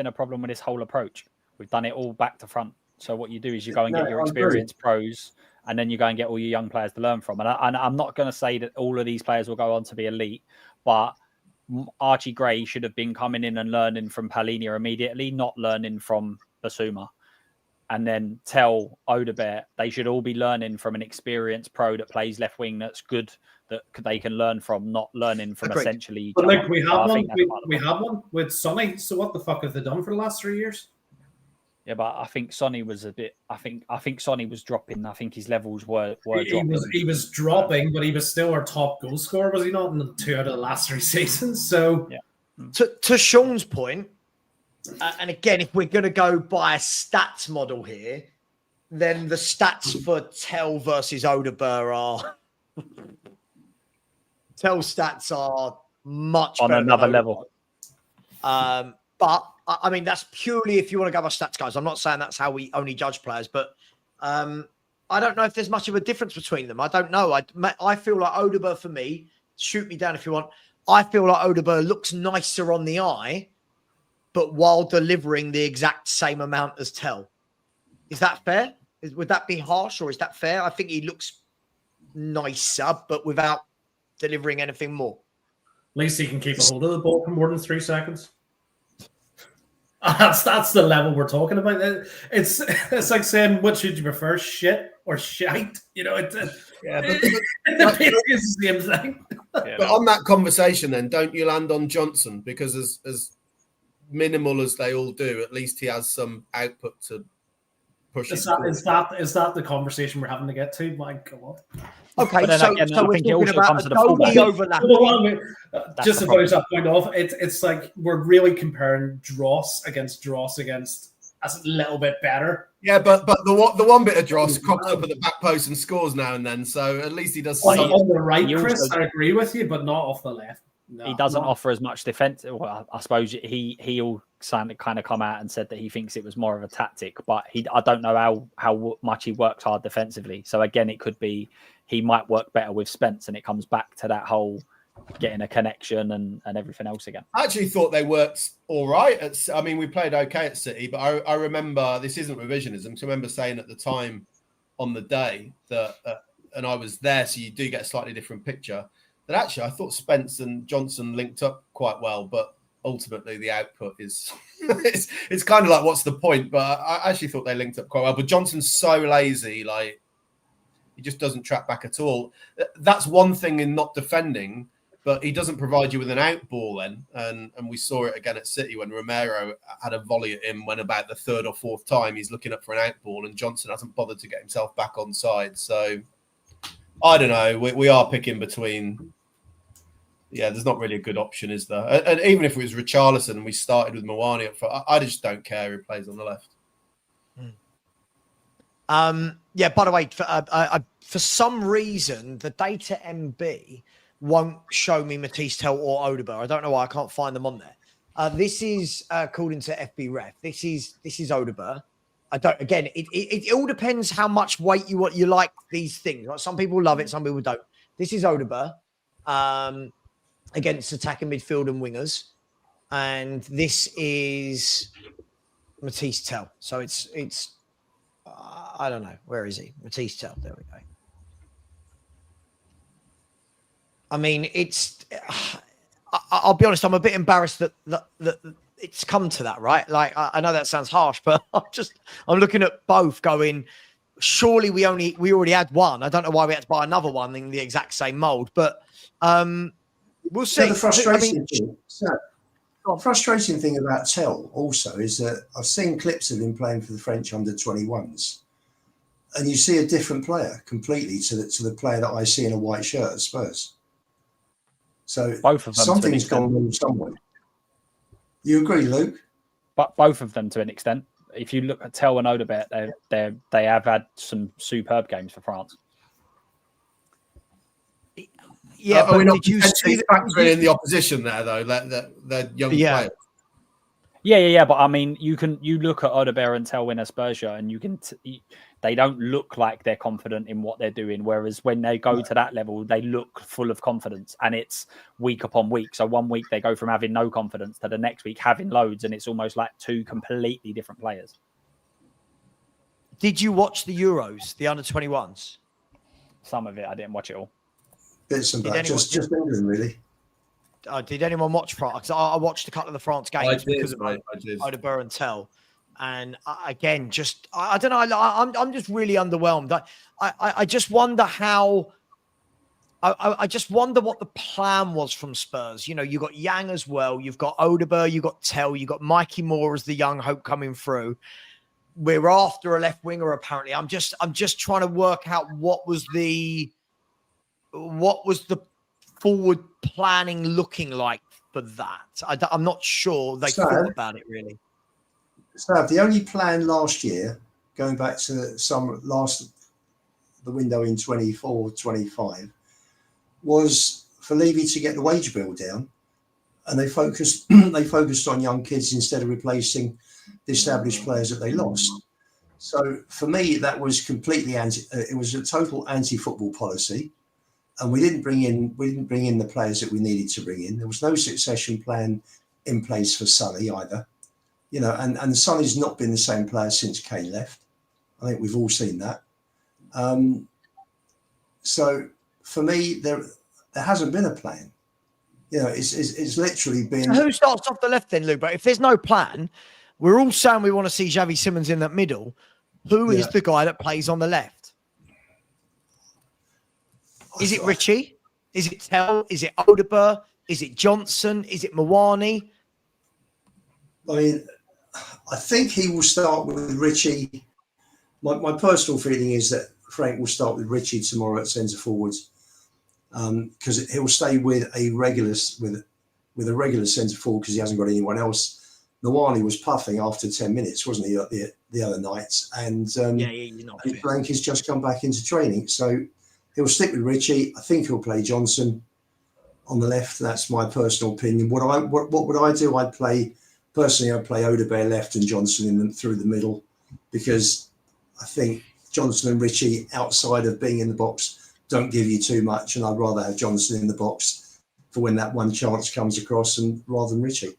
Speaker 3: a problem with this whole approach. We've done it all back to front. So what you do is you go and get your experienced pros, and then you go and get all your young players to learn from. And I'm not going to say that all of these players will go on to be elite, but Archie Gray should have been coming in and learning from Palhinha immediately, not learning from Basuma. And then Tell, Odegaard, they should all be learning from an experienced pro that plays left wing that's good, that they can learn from, not learning from essentially.
Speaker 4: But like we have one with Sonny. So what the fuck have they done for the last 3 years?
Speaker 3: Yeah, but I think Sonny was a bit. I think Sonny was dropping. I think his levels were dropping.
Speaker 4: He was dropping, but he was still our top goal scorer, was he not? In the 2 out of the last 3 seasons. So
Speaker 3: yeah.
Speaker 1: To Sean's point, and again, if we're going to go by a stats model here, then the stats for Tell versus Odegaard are Tell stats are much
Speaker 3: on
Speaker 1: better
Speaker 3: another level.
Speaker 1: But I mean, that's purely if you want to go by stats, guys. I'm not saying that's how we only judge players, but I don't know if there's much of a difference between them. I don't know. I feel like Odegaard, for me, shoot me down if you want. I feel like Odegaard looks nicer on the eye, but while delivering the exact same amount as Tell. Is that fair? Would that be harsh, or is that fair? I think he looks nicer, but without delivering anything more.
Speaker 4: At least he can keep a hold of the ball for more than 3 seconds. That's the level we're talking about. It's like saying, what should you prefer, shit or shite? You know, it's the same thing.
Speaker 2: Yeah. But on that conversation, then, don't you land on Johnson? Because as minimal as they all do, at least he has some output to push.
Speaker 4: Is that the conversation we're having to get to? My God.
Speaker 1: Okay,
Speaker 3: so we're talking about
Speaker 1: Adobe overlapping.
Speaker 4: Just to finish that point off, it's like we're really comparing Dross against that's a little bit better.
Speaker 2: Yeah, but the one bit of dross crops up at the back post and scores now and then. So at least he does.
Speaker 4: On the right,
Speaker 3: He
Speaker 4: Chris,
Speaker 3: also-
Speaker 4: I agree with you, but not off the left. No,
Speaker 3: he doesn't
Speaker 4: not-
Speaker 3: offer as much defense. Well, I suppose he'll kind of come out and said that he thinks it was more of a tactic, but I don't know how much he worked hard defensively. So again, it could be he might work better with Spence, and it comes back to that whole getting a connection and everything else again.
Speaker 2: I actually thought they worked all right. I mean, we played okay at City, but I remember, this isn't revisionism, I remember saying at the time on the day that, and I was there, so you do get a slightly different picture, that actually I thought Spence and Johnson linked up quite well, but ultimately the output is, it's kind of like, what's the point? But I actually thought they linked up quite well. But Johnson's so lazy, like, he just doesn't track back at all. That's one thing in not defending, but he doesn't provide you with an out ball then. And we saw it again at City when Romero had a volley at him when about the third or fourth time he's looking up for an out ball and Johnson hasn't bothered to get himself back on side. So I don't know. We are picking between. Yeah, there's not really a good option, is there? And even if it was Richarlison and we started with Mawani up front, I just don't care who plays on the left.
Speaker 1: Yeah, by the way, for some reason, the data MB won't show me Matisse Tell or Odeber. I don't know why. I can't find them on there. This is according to FB Ref. This is Odeber. I don't. Again, it all depends how much weight you like these things. Like, some people love it, some people don't. This is Odeber against attacking midfield and wingers, and this is Matisse Tell. So it's I don't know. Where is he? Matisse Tell. There we go. I mean, I'll be honest, I'm a bit embarrassed that it's come to that, right? Like, I know that sounds harsh, but I'm looking at both going, surely we already had one. I don't know why we had to buy another one in the exact same mold, but we'll see.
Speaker 7: So the frustrating thing about Tell also is that I've seen clips of him playing for the French under-21s, and you see a different player completely to the player that I see in a white shirt at Spurs. So
Speaker 3: both of them,
Speaker 7: something's gone wrong somewhere. You agree, Luke?
Speaker 3: But both of them to an extent. If you look at Tell and Odebert, they have had some superb games for France.
Speaker 1: Yeah,
Speaker 2: are we not
Speaker 1: did you see
Speaker 2: factoring in the opposition there though? They're young players.
Speaker 3: Yeah. But I mean, you look at Odeber and Tell win a Spurs shirt, and they don't look like they're confident in what they're doing. Whereas when they go to that level, they look full of confidence, and it's week upon week. So one week they go from having no confidence to the next week having loads, and it's almost like two completely different players.
Speaker 1: Did you watch the Euros, the under-21s?
Speaker 3: Some of it, I didn't watch it all.
Speaker 7: Bits and bats, just England, really.
Speaker 1: Did anyone watch France? I watched a couple of the France games because of Odeber and Tell. And again, I don't know. I'm just really underwhelmed. I just wonder how. I just wonder what the plan was from Spurs. You know, you got Yang as well. You've got Odeber. You got Tell. You got Mikey Moore as the young hope coming through. We're after a left winger apparently. I'm just trying to work out what was the forward planning looking like for that. I'm not sure they thought about it really.
Speaker 7: So the only plan last year, going back to the window in 24-25, was for Levy to get the wage bill down, and they focused on young kids instead of replacing the established players that they lost. So for me, that was completely it was a total anti-football policy, and we didn't bring in the players that we needed to bring in. There was no succession plan in place for Sonny either. You know, and Sonny's not been the same player since Kane left. I think we've all seen that. So for me, there hasn't been a plan. You know, it's literally been.
Speaker 1: So who starts off the left then, Luke? But if there's no plan, we're all saying we want to see Xavi Simmons in that middle. Who is the guy that plays on the left? Is it Richie? Is it Tell? Is it Odeber? Is it Johnson? Is it Mawani?
Speaker 7: I mean, I think he will start with Richie. My personal feeling is that Frank will start with Richie tomorrow at centre forwards, because he'll stay with a regular centre forward because he hasn't got anyone else. Nawani was puffing after 10 minutes, wasn't he, the other nights? And
Speaker 1: he's not fit.
Speaker 7: Blank has just come back into training. So he'll stick with Richie. I think he'll play Johnson on the left. That's my personal opinion. What would I do? I'd play Odebear left and Johnson through the middle, because I think Johnson and Richie outside of being in the box don't give you too much, and I'd rather have Johnson in the box for when that one chance comes across, and rather than Richie.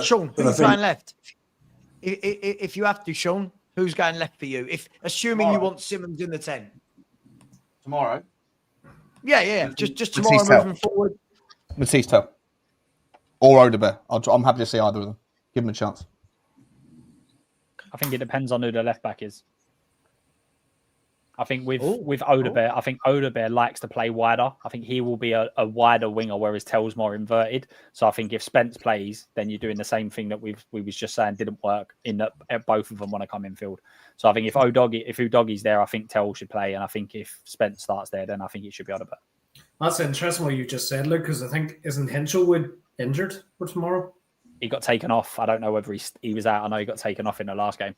Speaker 1: Sean, who's going left? If you have to, Sean, who's going left for you? Assuming you want Simmons in the 10.
Speaker 5: Tomorrow?
Speaker 1: Yeah. Just tomorrow moving forward.
Speaker 6: Matisse or Odebear. I'm happy to see either of them. Give them a chance.
Speaker 3: I think it depends on who the left back is. I think with Odebear, I think Odebear likes to play wider. I think he will be a wider winger, whereas Tell's more inverted. So I think if Spence plays, then you're doing the same thing that we was just saying didn't work in that both of them want to come in field. So I think if Udoggy's there, I think Tell should play, and I think if Spence starts there, then I think it should be Odebear.
Speaker 4: That's interesting what you just said, Luke, because I think isn't Hinchelwood injured for tomorrow?
Speaker 3: He got taken off. I don't know whether he was out. I know he got taken off in the last game.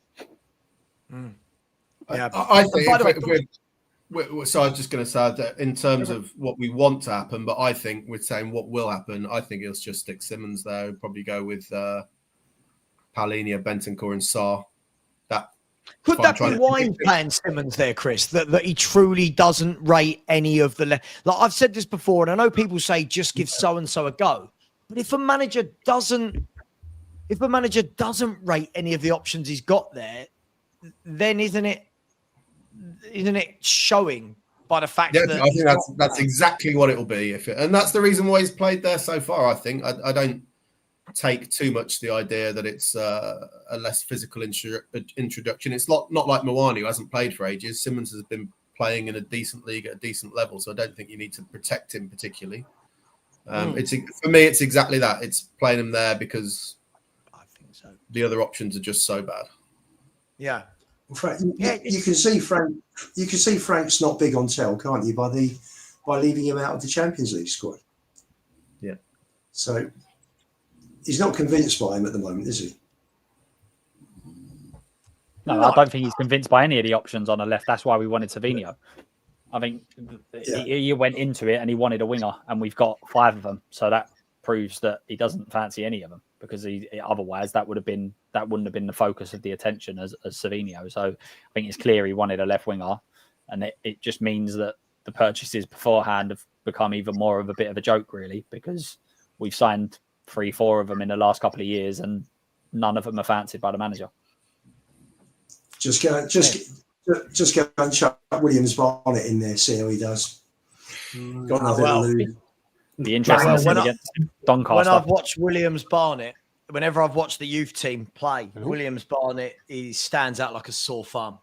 Speaker 2: Yeah, I think. So I was just going to say that in terms of what we want to happen, but I think we're saying what will happen. I think he'll just stick Simmons there. He'll probably go with Paulinho, Bentancur, and Sarr.
Speaker 1: Could that be why he's playing Simmons there, Chris? That he truly doesn't rate any of the... Like I've said this before, and I know people say just give so-and-so a go. But if a manager doesn't rate any of the options he's got there, then isn't it showing by the fact that...
Speaker 2: I think that's exactly what it'll be. And that's the reason why he's played there so far, I think. I don't take too much the idea that it's a less physical introduction. It's not like Mwani, who hasn't played for ages. Simmons has been playing in a decent league at a decent level, so I don't think you need to protect him particularly. For me, it's exactly that. It's playing him there because
Speaker 1: I think so.
Speaker 2: The other options are just so bad.
Speaker 1: Yeah.
Speaker 7: You can see Frank. You can see Frank's not big on Tell, can't you? By leaving him out of the Champions League squad.
Speaker 2: Yeah.
Speaker 7: So he's not convinced by him at the moment, is he?
Speaker 3: No, I don't think he's convinced by any of the options on the left. That's why we wanted Savinho. I think he went into it and he wanted a winger, and we've got 5 of them. So that proves that he doesn't fancy any of them, because otherwise that wouldn't have been the focus of the attention as Savinho. So I think it's clear he wanted a left winger, and it just means that the purchases beforehand have become even more of a bit of a joke, really, because we've signed 3-4 of them in the last couple of years, and none of them are fancied by the manager.
Speaker 7: Just go and chuck Williams Barnett in there, see how he does. Got another
Speaker 3: Be interesting to see against Doncaster.
Speaker 1: When I've watched Williams Barnett, whenever I've watched the youth team play, Williams Barnett, he stands out like a sore thumb.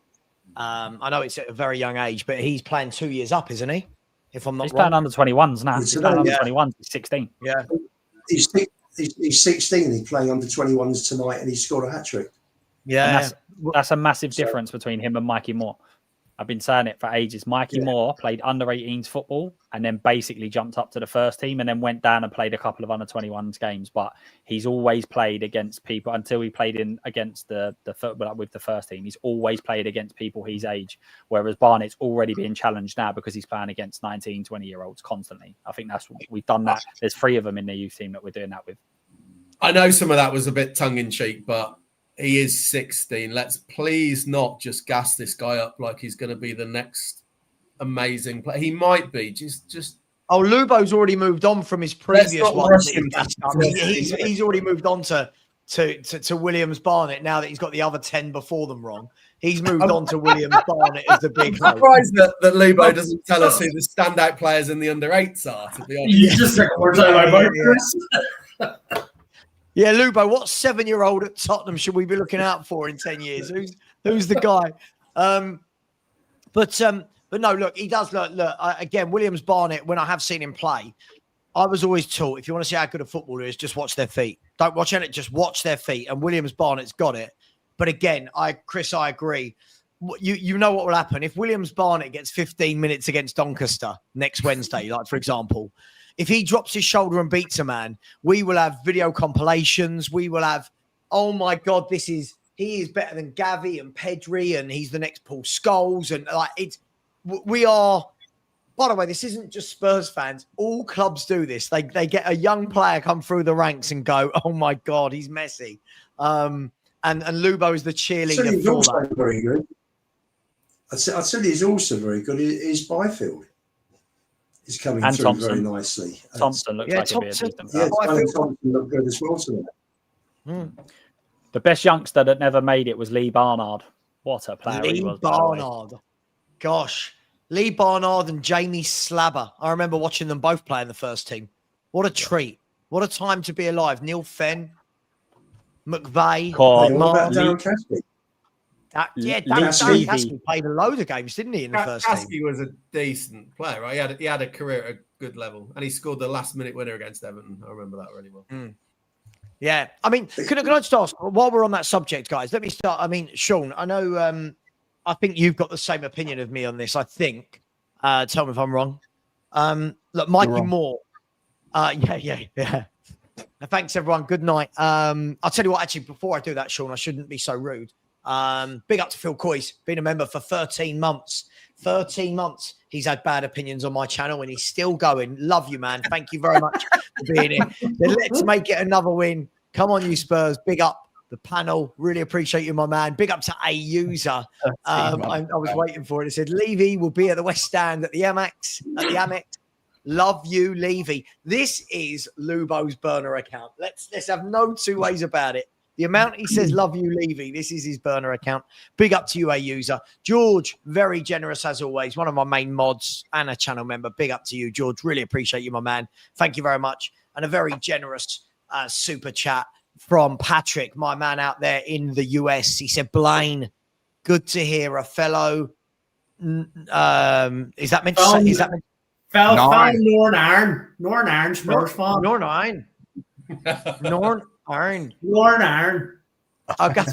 Speaker 1: I know it's at a very young age, but he's playing 2 years up, isn't he? If I'm not
Speaker 3: he's
Speaker 1: wrong.
Speaker 3: playing under 21s now. He's playing under 21s. He's 16.
Speaker 1: Yeah.
Speaker 7: He's 16. He's playing under 21s tonight, and he scored a hat trick.
Speaker 3: Yeah, that's a massive difference between him and Mikey Moore. I've been saying it for ages. Mikey Moore played under 18s football and then basically jumped up to the first team and then went down and played a couple of under 21s games. But he's always played against people until he played against the with the first team. He's always played against people his age, whereas Barnett's already being challenged now because he's playing against 19, 20-year-olds constantly. I think we've done that. There's 3 of them in the youth team that we're doing that with.
Speaker 2: I know some of that was a bit tongue-in-cheek, but he is 16. Let's please not just gas this guy up like he's going to be the next amazing player. He might be. Just.
Speaker 1: Oh, Lubo's already moved on from his previous one. He's already moved on to Williams Barnett now that he's got the other 10 before them wrong. He's moved on to Williams Barnett as the big.
Speaker 2: I'm surprised that Lubo doesn't tell us who the standout players in the under 8s are. To be honest,
Speaker 4: you just took a word out of my mouth, Chris.
Speaker 1: Yeah, Lubo, what 7-year-old at Tottenham should we be looking out for in 10 years? Who's the guy? But no, look, he does look. Again, Williams Barnett, when I have seen him play, I was always taught, if you want to see how good a footballer is, just watch their feet. Don't watch it, just watch their feet. And Williams Barnett's got it. But again, Chris, I agree. You know what will happen if Williams Barnett gets 15 minutes against Doncaster next Wednesday, like for example. If he drops his shoulder and beats a man, we will have video compilations. We will have, oh my God, he is better than Gavi and Pedri, and he's the next Paul Scholes. And we are, by the way, this isn't just Spurs fans. All clubs do this. They get a young player come through the ranks and go, oh my God, he's Messi. And Lubo is the cheerleader
Speaker 7: He's
Speaker 1: for
Speaker 7: also
Speaker 1: that.
Speaker 7: very good. I'd tell you he's also very good. Is Byfield. He's coming
Speaker 3: And
Speaker 7: through
Speaker 3: Thompson.
Speaker 7: very nicely.
Speaker 3: Thompson looks like
Speaker 1: Thompson.
Speaker 3: he'd be a decent
Speaker 7: Thompson looked good as well today.
Speaker 3: The best youngster that never made it was Lee Barnard. What a player he was.
Speaker 1: Barnard. Gosh. Lee Barnard and Jamie Slabber. I remember watching them both play in the first team. What a treat. What a time to be alive. Neil Fenn, McVeigh,
Speaker 3: What
Speaker 7: about Darren Caskey?
Speaker 1: Darren Caskey played a load of games, didn't he, in the first team?
Speaker 2: Caskey was a decent player, right? He had a career at a good level, and he scored the last-minute winner against Everton. I remember that really well.
Speaker 1: Yeah. I mean, can I just ask, while we're on that subject, guys, let me start. I mean, Sean, I know I think you've got the same opinion of me on this, I think. Tell me if I'm wrong. Look, Mikey Moore. Yeah. Thanks, everyone. Good night. I'll tell you what, actually, before I do that, Sean, I shouldn't be so rude. Big up to Phil Coys, been a member for 13 months. 13 months. He's had bad opinions on my channel and he's still going. Love you, man. Thank you very much for being here. Then let's make it another win. Come on, you Spurs. Big up the panel. Really appreciate you, my man. Big up to a user. I was waiting for it. It said, Levy will be at the West Stand at the Amex. Love you, Levy. This is Lubo's burner account. Let's have no two ways about it. The amount he says, love you, Levy, this is his burner account. Big up to you, a user. George, very generous as always. One of my main mods and a channel member. Big up to you, George. Really appreciate you, my man. Thank you very much. And a very generous super chat from Patrick, my man out there in the US. He said, Blaine, good to hear a fellow. Is that meant to say? Is that meant
Speaker 4: Norn Iron, Spurs fan.
Speaker 1: Norn Iron. Okay,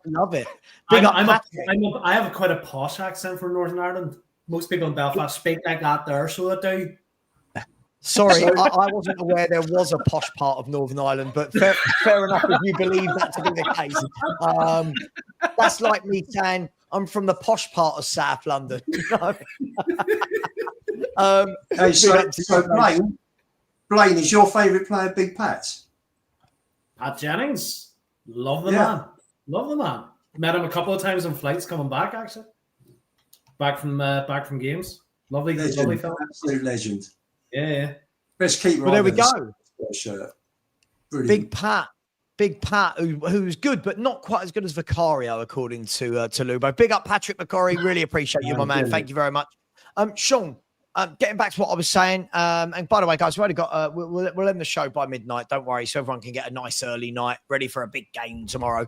Speaker 1: love it.
Speaker 4: I have quite a posh accent for Northern Ireland. Most people in Belfast speak like that there, so I do.
Speaker 1: Sorry, I wasn't aware there was a posh part of Northern Ireland, but fair enough if you believe that to be the case. That's like me saying I'm from the posh part of South London.
Speaker 7: So Blaine, is your favourite player Big Pat?
Speaker 4: Pat Jennings, love the man. Met him a couple of times on flights coming back. Actually, back from games. Lovely fella.
Speaker 7: Absolute legend.
Speaker 4: Yeah.
Speaker 7: Best keeper.
Speaker 1: Well, there we go.
Speaker 7: Brilliant.
Speaker 1: Big Pat, who's good, but not quite as good as Vicario, according to Lubo. Big up Patrick McCorry. Really appreciate you, my man. Thank you very much. Sean, getting back to what I was saying, and by the way, guys, we've already got we'll end the show by midnight. Don't worry, so everyone can get a nice early night ready for a big game tomorrow.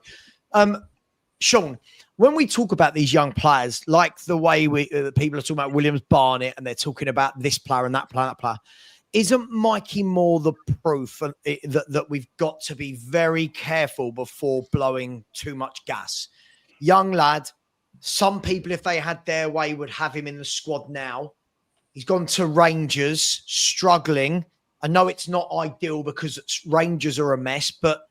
Speaker 1: Sean, when we talk about these young players, like the way people are talking about Williams Barnett, and they're talking about this player and that player, isn't Mikey Moore the proof that we've got to be very careful before blowing too much gas? Young lad. Some people, if they had their way, would have him in the squad now. He's gone to Rangers, struggling. I know it's not ideal because Rangers are a mess, but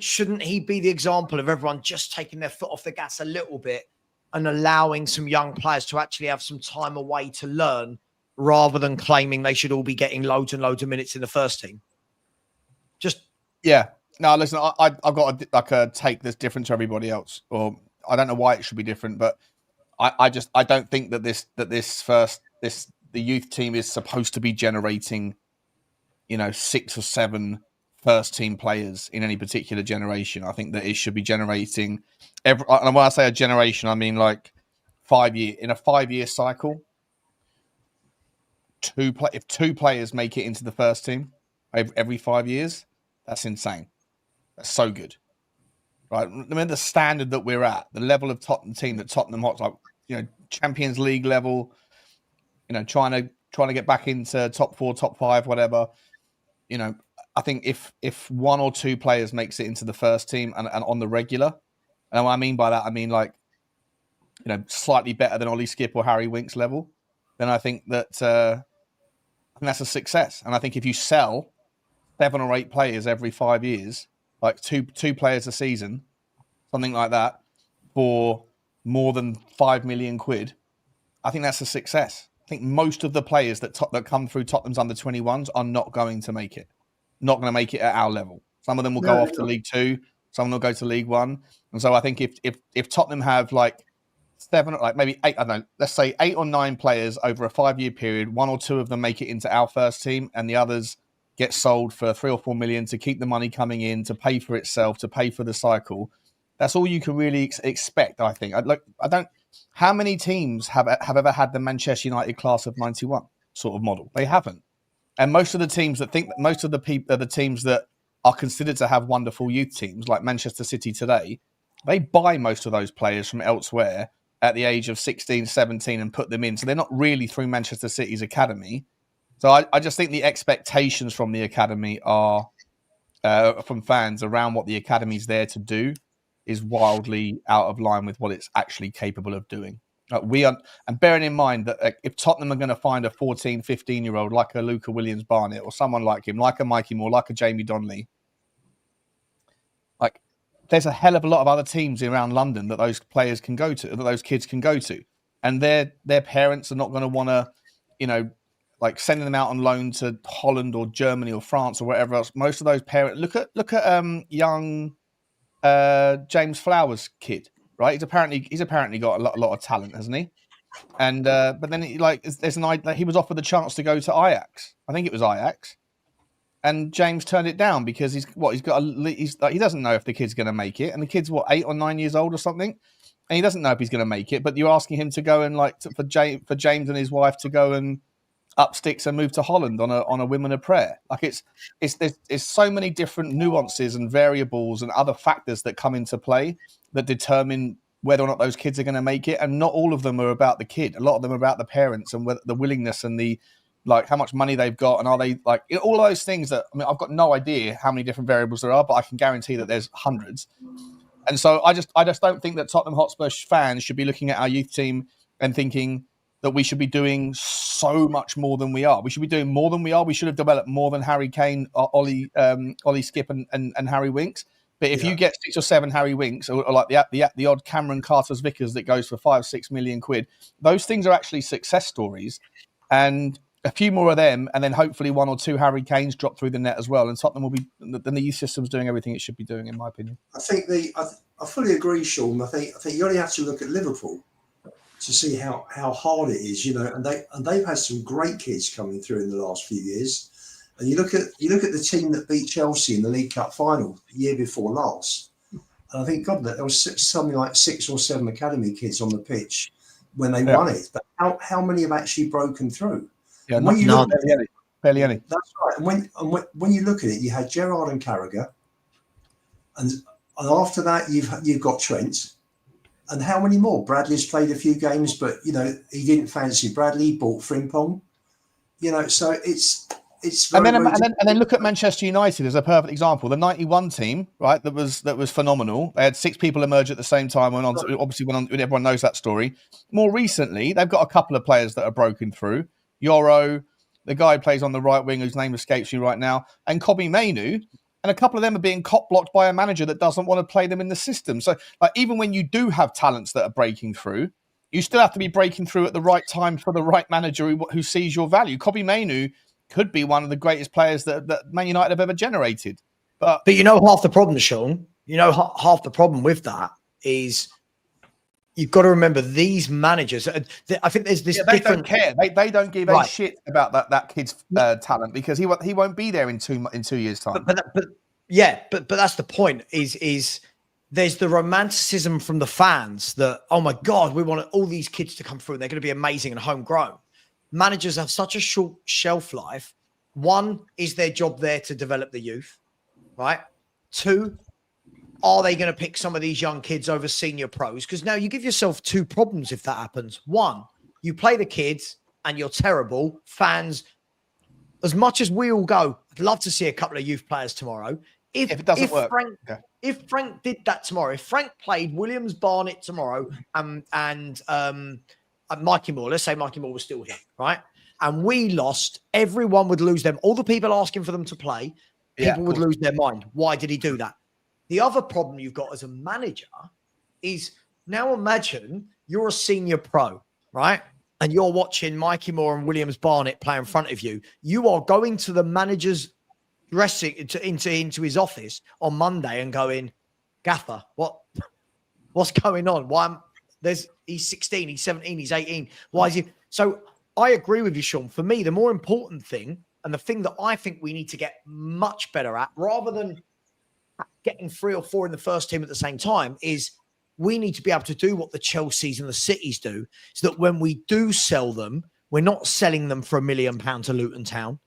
Speaker 1: shouldn't he be the example of everyone just taking their foot off the gas a little bit and allowing some young players to actually have some time away to learn rather than claiming they should all be getting loads and loads of minutes in the first team?
Speaker 6: No, listen, I've got a take that's different to everybody else, or I don't know why it should be different, but I don't think that the youth team is supposed to be generating, 6 or 7 first team players in any particular generation. I think that it should be generating and when I say a generation, I mean like 5 year in a 5-year cycle. If 2 players make it into the first team every 5 years, that's insane. That's so good. Right, I mean, the standard that we're at, the level of team that Tottenham Hotspur, Champions League level, trying to get back into top 4, top 5, whatever. I think if 1 or 2 players makes it into the first team and on the regular, and what I mean by that, I mean like, slightly better than Ollie Skip or Harry Winks level, then I think that think that's a success. And I think if you sell 7 or 8 players every 5 years, like two players a season, something like that, for more than 5 million quid, I think that's a success. I think most of the players that come through Tottenham's under 21s are not going to make it. Not going to make it at our level. Some of them will go off to League 2. Some will go to League 1. And so I think if Tottenham have like 7, like maybe 8, I don't know, let's say 8 or 9 players over a 5-year period, 1 or 2 of them make it into our first team, and the others get sold for 3 or 4 million to keep the money coming in, to pay for itself, to pay for the cycle. That's all you can really expect, I think. How many teams have ever had the Manchester United class of 91 sort of model? They haven't. And most of the teams that think that most of the people are the teams that are considered to have wonderful youth teams, like Manchester City today, they buy most of those players from elsewhere at the age of 16, 17 and put them in. So they're not really through Manchester City's academy. So I just think the expectations from the academy are, from fans around what the academy's there to do, is wildly out of line with what it's actually capable of doing. And bearing in mind that if Tottenham are going to find a 14, 15-year-old like a Luca Williams-Barnett or someone like him, like a Mikey Moore, like a Jamie Donnelly, like there's a hell of a lot of other teams around London that those players can go to, that those kids can go to. And their parents are not going to want to, like sending them out on loan to Holland or Germany or France or wherever else. Most of those parents, look at young James Flowers' kid. Right, he's apparently got a lot of talent, hasn't he? And but then there's an idea he was offered the chance to go to Ajax. I think it was Ajax, and James turned it down because he doesn't know if the kid's going to make it, and the kid's 8 or 9 years old or something, and he doesn't know if he's going to make it. But you're asking him to go and for James and his wife to go and up sticks and move to Holland on a women of prayer. Like there's so many different nuances and variables and other factors that come into play that determine whether or not those kids are going to make it. And not all of them are about the kid. A lot of them are about the parents and the willingness and the, like, how much money they've got. And are they like all those things that, I mean, I've got no idea how many different variables there are, but I can guarantee that there's hundreds. And so I just don't think that Tottenham Hotspur fans should be looking at our youth team and thinking that we should be doing so much more than we are. We should be doing more than we are. We should have developed more than Harry Kane, Ollie Skip and Harry Winks. But if you get 6 or 7 Harry Winks, or like the odd Cameron Carter's Vickers that goes for 5-6 million quid, those things are actually success stories. And a few more of them, and then hopefully 1 or 2 Harry Kanes drop through the net as well. And Tottenham will be, then the youth system's doing everything it should be doing, in my opinion.
Speaker 7: I fully agree, Sean. I think you only have to look at Liverpool to see how hard it is, and they've had some great kids coming through in the last few years. And you look at the team that beat Chelsea in the League Cup final the year before last. And I think, God, there was something like 6 or 7 academy kids on the pitch when they won it. But how many have actually broken through?
Speaker 6: Yeah, barely any.
Speaker 7: That's right. And when you look at it, you had Gerrard and Carragher, and after that you've got Trent. And how many more? Bradley's played a few games, but he didn't fancy Bradley. He bought Frimpong. So it's
Speaker 6: and then look at Manchester United as a perfect example. The '91 team, right? That was phenomenal. They had 6 people emerge at the same time. Everyone knows that story. More recently, they've got a couple of players that are broken through. Yoro, the guy who plays on the right wing, whose name escapes me right now, and Kobe Mainu. And a couple of them are being cop-blocked by a manager that doesn't want to play them in the system. So even when you do have talents that are breaking through, you still have to be breaking through at the right time for the right manager who sees your value. Kobe Mainu could be one of the greatest players that Man United have ever generated. But
Speaker 1: half the problem, Sean, half the problem with that is you've got to remember these managers. I think there's this
Speaker 6: they
Speaker 1: different...
Speaker 6: don't care. They don't give a shit about that kid's talent because he won't be there in 2 years' time.
Speaker 1: But that's the point. Is there's the romanticism from the fans that, oh my God, we want all these kids to come through and they're going to be amazing and homegrown. Managers have such a short shelf life. 1, is their job there to develop the youth, right? 2, are they going to pick some of these young kids over senior pros? Because now you give yourself 2 problems if that happens. 1, you play the kids and you're terrible. Fans, as much as we all go, I'd love to see a couple of youth players tomorrow. If it doesn't work, if Frank did that tomorrow, if Frank played Williams Barnett tomorrow and Mikey Moore, let's say Mikey Moore was still here, right? and we lost, everyone would lose them. All the people asking for them to play, people would lose their mind. Why did he do that? The other problem you've got as a manager is now imagine you're a senior pro, right? And you're watching Mikey Moore and Williams Barnett play in front of you. You are going to the manager's dressing into his office on Monday and going, Gaffer, what's going on? He's 16, he's 17, he's 18. Why is he? So I agree with you, Sean. For me, the more important thing, and the thing that I think we need to get much better at, rather than getting 3 or 4 in the first team at the same time, is we need to be able to do what the Chelseas and the Cities do, so that when we do sell them, we're not selling them for £1 million to Luton Town,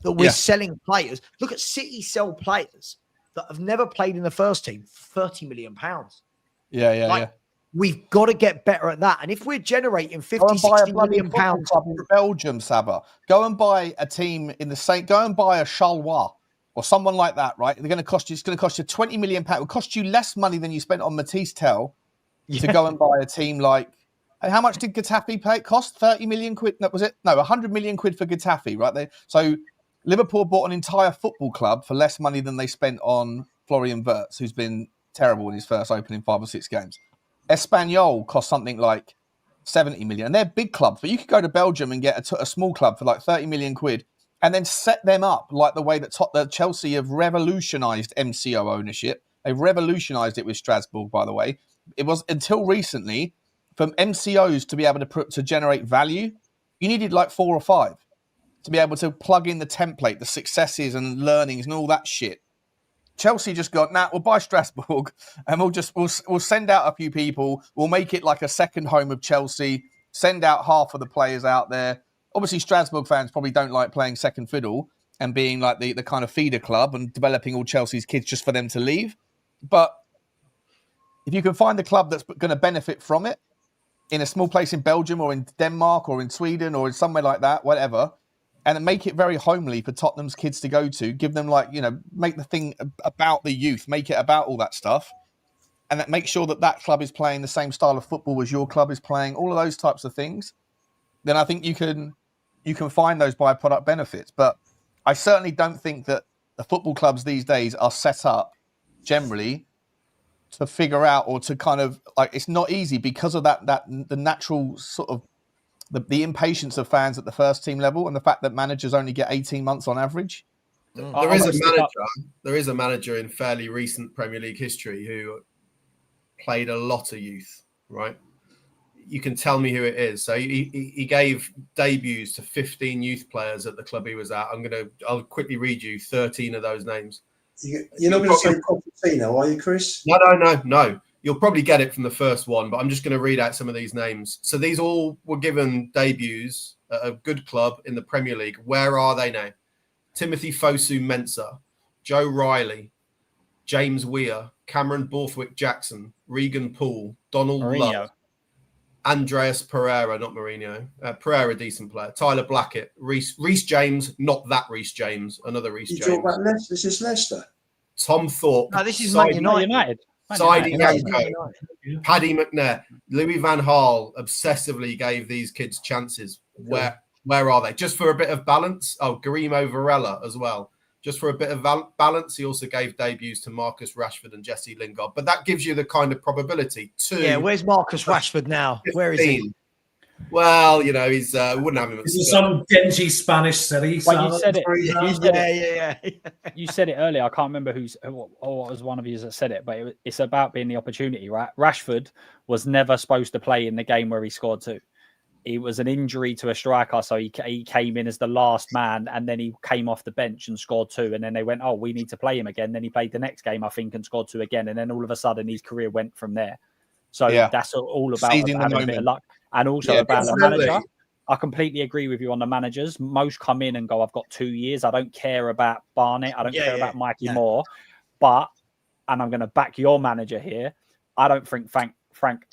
Speaker 1: that we're selling players. Look at City sell players that have never played in the first team, £30 million.
Speaker 6: Yeah.
Speaker 1: We've got to get better at that. And if we're generating 50, 60 million pounds
Speaker 6: in Belgium, Saba, go and buy a team in the same, go and buy a Charleroi or someone like that, right? They're going to cost you, it's going to cost you £20 million. It will cost you less money than you spent on Matisse Tell to go and buy a team like, hey, how much did Getafe pay? It cost 30 million quid. No, was it? No, 100 million quid for Getafe, right there. So Liverpool bought an entire football club for less money than they spent on Florian Wirtz, who's been terrible in his first opening 5 or 6 games. Espanyol cost something like 70 million. And they're big clubs, but you could go to Belgium and get a small club for like 30 million quid and then set them up like the way that Chelsea have revolutionised MCO ownership. They've revolutionised it with Strasbourg, by the way. It was until recently, for MCOs to be able to generate value, you needed like 4 or 5 to be able to plug in the template, the successes and learnings and all that shit. Chelsea just got, we'll buy Strasbourg and we'll send out a few people. We'll make it like a second home of Chelsea, send out half of the players out there. Obviously, Strasbourg fans probably don't like playing second fiddle and being like the kind of feeder club and developing all Chelsea's kids just for them to leave. But if you can find a club that's going to benefit from it in a small place in Belgium or in Denmark or in Sweden or in somewhere like that, whatever, and make it very homely for Tottenham's kids to go to, give them make the thing about the youth, make it about all that stuff, and that make sure that club is playing the same style of football as your club is playing, all of those types of things, then I think you can find those byproduct benefits. But I certainly don't think that the football clubs these days are set up generally to figure out or to kind of it's not easy because of that the natural sort of the impatience of fans at the first team level and the fact that managers only get 18 months on average.
Speaker 2: There is a manager in fairly recent Premier League history who played a lot of youth, right? You can tell me who it is. So he gave debuts to 15 youth players at the club he was at. I'll quickly read you 13 of those names.
Speaker 7: You're not going to say Pochettino, are you, Chris?
Speaker 2: No. You'll probably get it from the first one, but I'm just going to read out some of these names. So these all were given debuts at a good club in the Premier League. Where are they now? Timothy Fosu-Mensah, Joe Riley, James Weir, Cameron Borthwick-Jackson, Regan Poole, Donald Love, Andreas Pereira, not Mourinho. Pereira, decent player. Tyler Blackett, Reece James, not that Reece James, another Reece James.
Speaker 7: You talk about Leicester? This is Leicester.
Speaker 2: Tom Thorpe.
Speaker 1: No, this is Man United.
Speaker 2: Saidi Yanko, Paddy McNair, Louis Van Gaal obsessively gave these kids chances. Where are they? Just for a bit of balance. Oh, Garimo Varela as well. Just for a bit of balance, he also gave debuts to Marcus Rashford and Jesse Lingard. But that gives you the kind of probability.
Speaker 1: Where's Marcus Rashford now? 15. Where is he?
Speaker 2: Well, he's wouldn't have him.
Speaker 4: He's some dingy Spanish city.
Speaker 3: Well, you said it.
Speaker 1: Yeah.
Speaker 3: You said it earlier. I can't remember it was one of you that said it, but it's about being the opportunity, right? Rashford was never supposed to play in the game where he scored 2. It was an injury to a striker, so he came in as the last man, and then he came off the bench and scored 2. And then they went, we need to play him again. Then he played the next game, I think, and scored 2 again. And then all of a sudden, his career went from there. So that's all about having a bit of luck. And also about the manager. I completely agree with you on the managers. Most come in and go, I've got 2 years. I don't care about Barnett. I don't care about Mikey Moore. But, and I'm going to back your manager here, I don't think Frank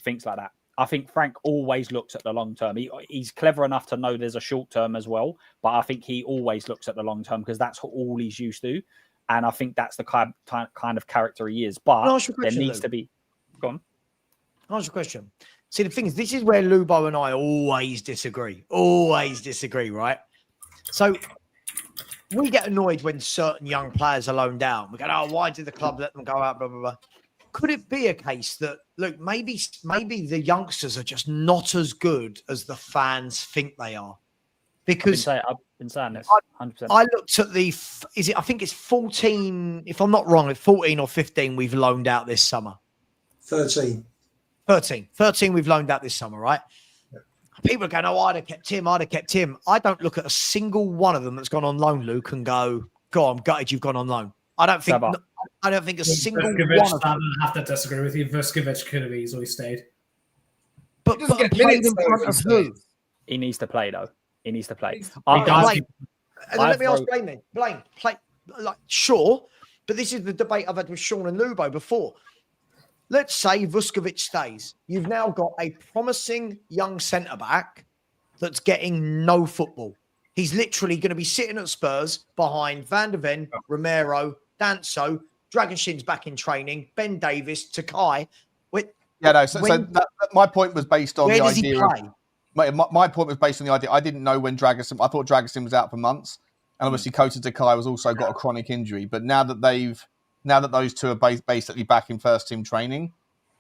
Speaker 3: thinks like that. I think Frank always looks at the long term. He's clever enough to know there's a short term as well. But I think he always looks at the long term because that's all he's used to. And I think that's the kind of character he is. But there needs to be... Go on.
Speaker 1: I'll ask you a question. See, the thing is, this is where Lubo and I always disagree. Always disagree, right? So we get annoyed when certain young players are loaned out. We go, oh, why did the club let them go out, blah, blah, blah. Could it be a case that, look, maybe the youngsters are just not as good as the fans think they are? Because
Speaker 3: I've been saying this 100%.
Speaker 1: I looked at I think it's 14, if I'm not wrong, 14 or 15 we've loaned out this summer.
Speaker 7: 13
Speaker 1: we've loaned out this summer, right? Yeah. People are going, oh, I'd have kept him. I don't look at a single one of them that's gone on loan, Luke, and go, I'm gutted you've gone on loan. I don't think a single one of them.
Speaker 4: I have to disagree with you. Vuskovich could have easily stayed.
Speaker 1: But played in front of who?
Speaker 3: He needs to play, though. He needs to play.
Speaker 1: Let me ask Blaine then. Blaine, play, like, sure, but this is the debate I've had with Sean and Lubo before. Let's say Vuskovich stays. You've now got a promising young centre-back that's getting no football. He's literally going to be sitting at Spurs behind Van der Ven, Romero, Danso, Dragonshin's back in training, Ben Davis, Takai.
Speaker 6: My point was based on
Speaker 1: where
Speaker 6: the
Speaker 1: does
Speaker 6: idea.
Speaker 1: He play?
Speaker 6: My point was based on the idea. I didn't know when I thought Dragosin was out for months. And obviously Kota Takai was also got a chronic injury. But now that those two are basically back in first team training,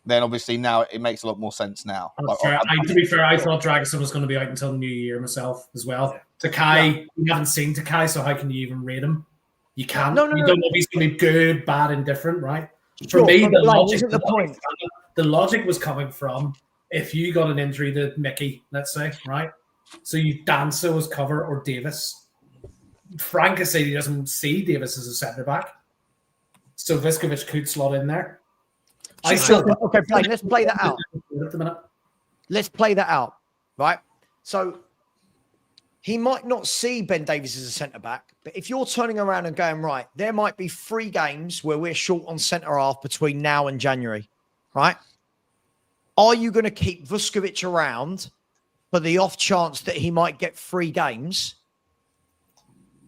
Speaker 6: then obviously now it makes a lot more sense now.
Speaker 4: To be fair, I thought Dragosin was going to be out until New Year myself as well. Takai, you haven't seen Takai, so how can you even rate him? You can't. You don't know if he's going to be good, bad, indifferent, right? For me, the logic was coming from if you got an injury to Mickey, let's say, right? So you Danso as cover or Davis. Frank has said he doesn't see Davis as a centre back. So Vuskovich could slot in there.
Speaker 1: Okay, Blaine, let's play that out. Let's play that out, right? So he might not see Ben Davies as a centre-back, but if you're turning around and going, right, there might be 3 games where we're short on centre-half between now and January, right? Are you going to keep Vuskovich around for the off chance that he might get 3 games?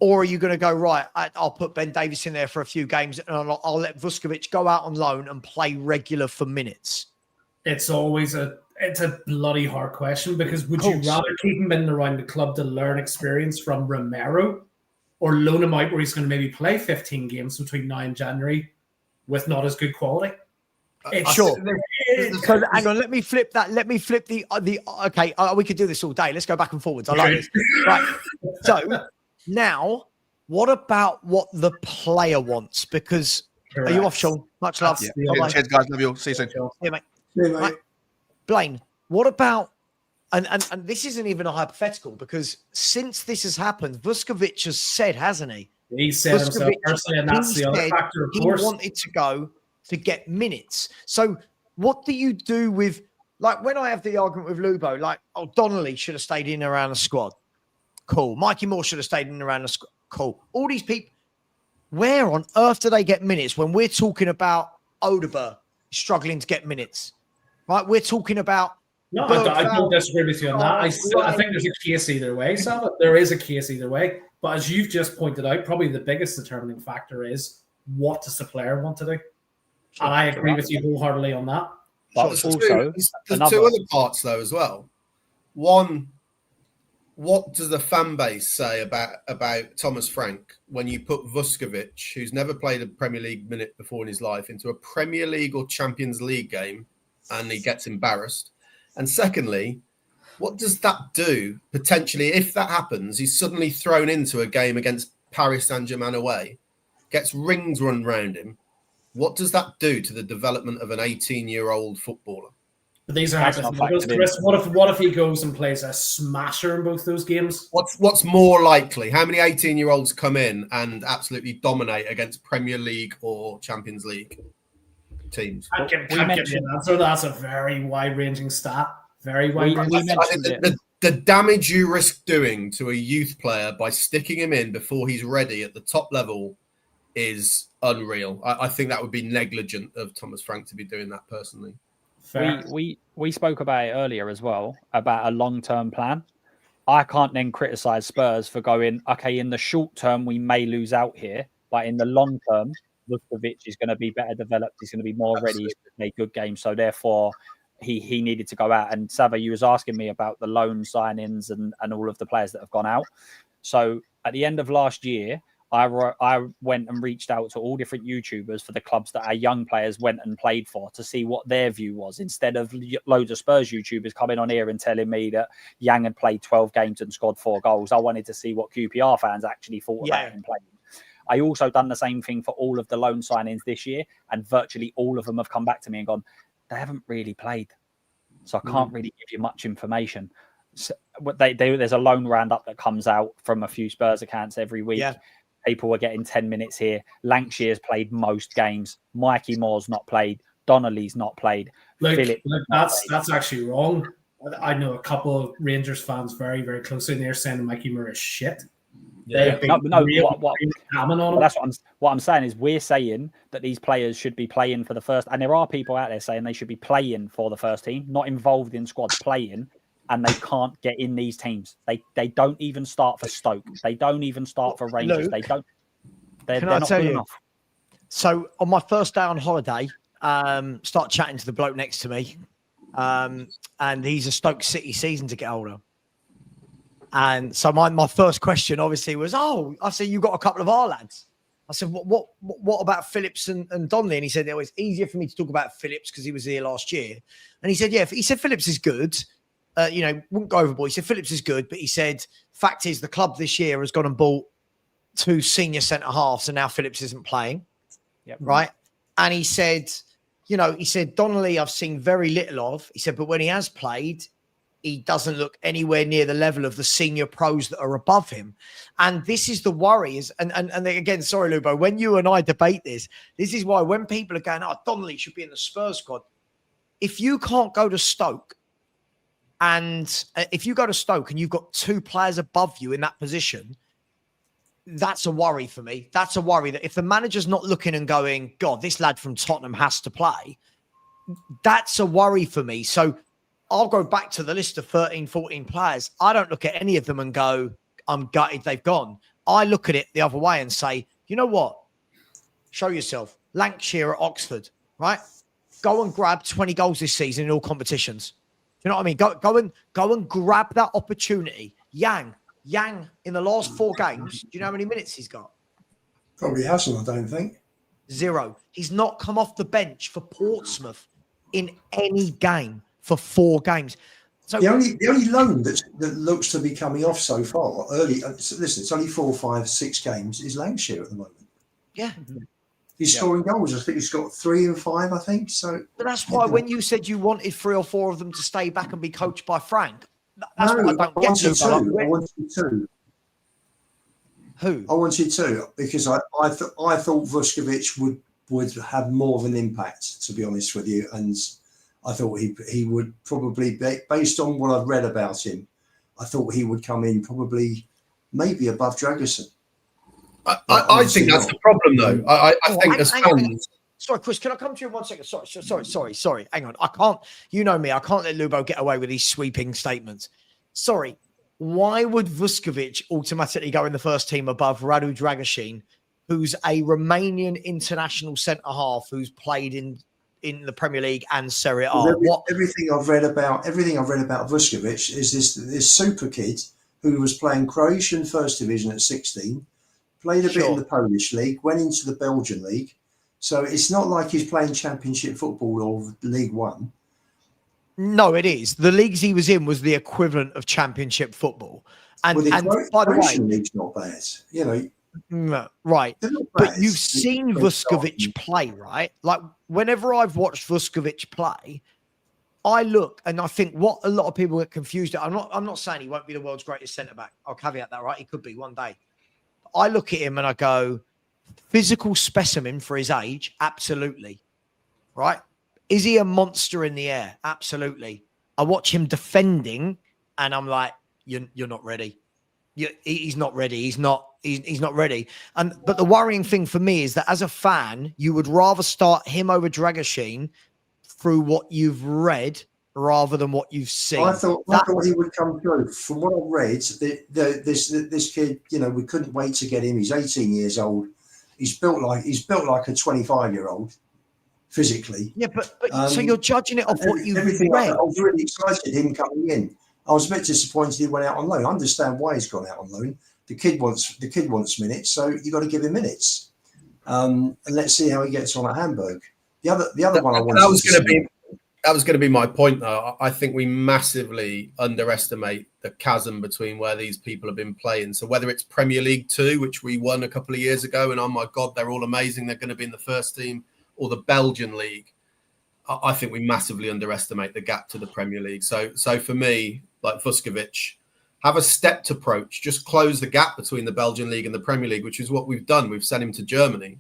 Speaker 1: Or are you going to go, right, I'll put Ben Davies in there for a few games and I'll let Vuskovich go out on loan and play regular for minutes?
Speaker 4: It's always a bloody hard question because would you rather keep him in and around the club to learn experience from Romero or loan him out where he's going to maybe play 15 games between now and January with not as good quality?
Speaker 1: Sure. So hang on, let me flip that. Let me flip the okay, we could do this all day. Let's go back and forwards. I like this. Right. So now, what about what the player wants? Because are you off, Sean? Much love.
Speaker 6: Yeah. Cheers, guys. Love you all. See you soon.
Speaker 1: Yeah, mate.
Speaker 7: Yeah, mate.
Speaker 1: Right. Blaine, what about and this isn't even a hypothetical because since this has happened, Vuskovich has said, hasn't he?
Speaker 4: He said himself personally, and that's the other factor, of course.
Speaker 1: He wanted to go to get minutes. So what do you do with, like, when I have the argument with Lubo, like, oh, Donnelly should have stayed in around the squad. Cool. Mikey Moore should have stayed in around the squad. Cool. All these people, where on earth do they get minutes when we're talking about Odeberg struggling to get minutes? Right? We're talking about.
Speaker 4: No, I don't disagree with you on that. I think there's a case either way, Sam. There is a case either way. But as you've just pointed out, probably the biggest determining factor is what does the player want to do? And I agree with you wholeheartedly on that.
Speaker 3: But also,
Speaker 2: there's 2 other parts, though, as well. One, what does the fan base say about Thomas Frank when you put Vuskovich, who's never played a Premier League minute before in his life, into a Premier League or Champions League game and he gets embarrassed? And secondly, what does that do potentially if that happens? He's suddenly thrown into a game against Paris Saint-Germain away, gets rings run round him. What does that do to the development of an 18-year-old footballer?
Speaker 4: But these are hypotheticals, Chris. What if he goes and plays a smasher in both those games?
Speaker 2: What's more likely? How many 18-year-olds come in and absolutely dominate against Premier League or Champions League teams?
Speaker 4: I can't give you an answer. That's a very wide-ranging stat. Very wide-ranging.
Speaker 2: The damage you risk doing to a youth player by sticking him in before he's ready at the top level is unreal. I think that would be negligent of Thomas Frank to be doing that personally.
Speaker 3: We spoke about it earlier as well, about a long-term plan. I can't then criticize Spurs for going, okay, in the short term, we may lose out here, but in the long term, Vuskovich is going to be better developed. He's going to be more ready to play good games. So therefore, he needed to go out. And Sava, you was asking me about the loan signings and all of the players that have gone out. So at the end of last year, I went and reached out to all different YouTubers for the clubs that our young players went and played for to see what their view was, instead of loads of Spurs YouTubers coming on here and telling me that Yang had played 12 games and scored 4 goals. I wanted to see what QPR fans actually thought about him playing. I also done the same thing for all of the loan signings this year, and virtually all of them have come back to me and gone, they haven't really played, so I can't really give you much information. So there's a loan roundup that comes out from a few Spurs accounts every week. Yeah. People were getting 10 minutes here. Lankshire's played most games. Mikey Moore's not played. Donnelly's not played.
Speaker 4: That's actually wrong. I know a couple of Rangers fans very, very closely, and they're saying Mikey Moore is shit.
Speaker 3: That's what I'm saying is we're saying that these players should be playing for the first, and there are people out there saying they should be playing for the first team, not involved in squads, playing, and they can't get in these teams. They don't even start for Stoke. They don't even start for Rangers.
Speaker 1: Luke,
Speaker 3: they don't. They're
Speaker 1: can I
Speaker 3: not
Speaker 1: tell
Speaker 3: good
Speaker 1: you?
Speaker 3: enough.
Speaker 1: So on my first day on holiday, start chatting to the bloke next to me, and he's a Stoke City season ticket holder. And so my first question obviously was, I said, you got a couple of our lads. I said, what about Phillips and Donnelly? And he said, it was easier for me to talk about Phillips because he was here last year. And he said, yeah, he said, Phillips is good. Wouldn't go overboard. He said, Phillips is good. But he said, fact is the club this year has gone and bought 2 senior centre halves, and now Phillips isn't playing.
Speaker 3: Yep.
Speaker 1: Right. And he said, Donnelly I've seen very little of. He said, but when he has played, he doesn't look anywhere near the level of the senior pros that are above him. And this is the worry. And again, sorry, Lubo, when you and I debate this is why when people are going, Donnelly should be in the Spurs squad. If you can't go to Stoke, and if you go to Stoke and you've got 2 players above you in that position, that's a worry for me. That's a worry that if the manager's not looking and going, God, this lad from Tottenham has to play, that's a worry for me. So I'll go back to the list of 13, 14 players. I don't look at any of them and go, I'm gutted they've gone. I look at it the other way and say, you know what? Show yourself. Lancashire at Oxford, right? Go and grab 20 goals this season in all competitions. Do you know what I mean? Go and grab that opportunity. Yang in the last 4 games, do you know how many minutes he's got?
Speaker 7: Probably hasn't, I don't think.
Speaker 1: 0. He's not come off the bench for Portsmouth in any game for 4 games. So
Speaker 7: the only loan that looks to be coming off so far early. Listen, it's only 4, 5, 6 games. Is Lancashire at the moment?
Speaker 1: Yeah.
Speaker 7: He's scoring goals. I think he's got 3 and 5. I think so.
Speaker 1: But that's why when you said you wanted 3 or 4 of them to stay back and be coached by Frank, that's what I don't get.
Speaker 7: I wanted 2.
Speaker 1: Who?
Speaker 7: I wanted 2 because I thought Vuskovic would have more of an impact, to be honest with you, and I thought he would probably, based on what I've read about him, I thought he would come in probably maybe above Dragerson.
Speaker 2: I think that's the problem, though. I think as fans.
Speaker 1: Sorry, Chris, can I come to you in 1 second? Sorry. Hang on. I can't, you know me, I can't let Lubo get away with these sweeping statements. Sorry. Why would Vuskovic automatically go in the first team above Radu Dragusin, who's a Romanian international centre-half who's played in the Premier League and Serie A?
Speaker 7: Everything I've read about Vuskovic is this super kid who was playing Croatian First Division at 16, played a bit in the Polish League, went into the Belgian League. So it's not like he's playing Championship football or League One.
Speaker 1: No, it is. The leagues he was in was the equivalent of Championship football. And by the way,
Speaker 7: league's not bad, you know.
Speaker 1: Right. But you've seen Vuskovic play, right? Like whenever I've watched Vuskovic play, I look and I think what a lot of people get confused at. I'm not saying he won't be the world's greatest centre back. I'll caveat that, right? He could be one day. I look at him and I go, physical specimen for his age, absolutely. Right? Is he a monster in the air? Absolutely. I watch him defending and I'm like, you're not ready. He's not ready. He's not ready. But the worrying thing for me is that as a fan, you would rather start him over Dragusin through what you've read rather than what you've seen.
Speaker 7: I thought he would come through. From what I've read, this kid, you know, we couldn't wait to get him. He's 18 years old. He's built like a 25-year-old. physically.
Speaker 1: Yeah, but so you're judging it off what you've
Speaker 7: everything.
Speaker 1: read.
Speaker 7: I was really excited him coming in. I was a bit disappointed he went out on loan. I understand why he's gone out on loan. The kid wants minutes, so you got to give him minutes. And let's see how he gets on at Hamburg. The other one I wanted
Speaker 2: that was going to be my point, though. I think we massively underestimate the chasm between where these people have been playing. So whether it's Premier League 2, which we won a couple of years ago, and oh my God, they're all amazing, they're going to be in the first team, or the Belgian League, I think we massively underestimate the gap to the Premier League. So for me, like Vuskovic, have a stepped approach. Just close the gap between the Belgian League and the Premier League, which is what we've done. We've sent him to Germany.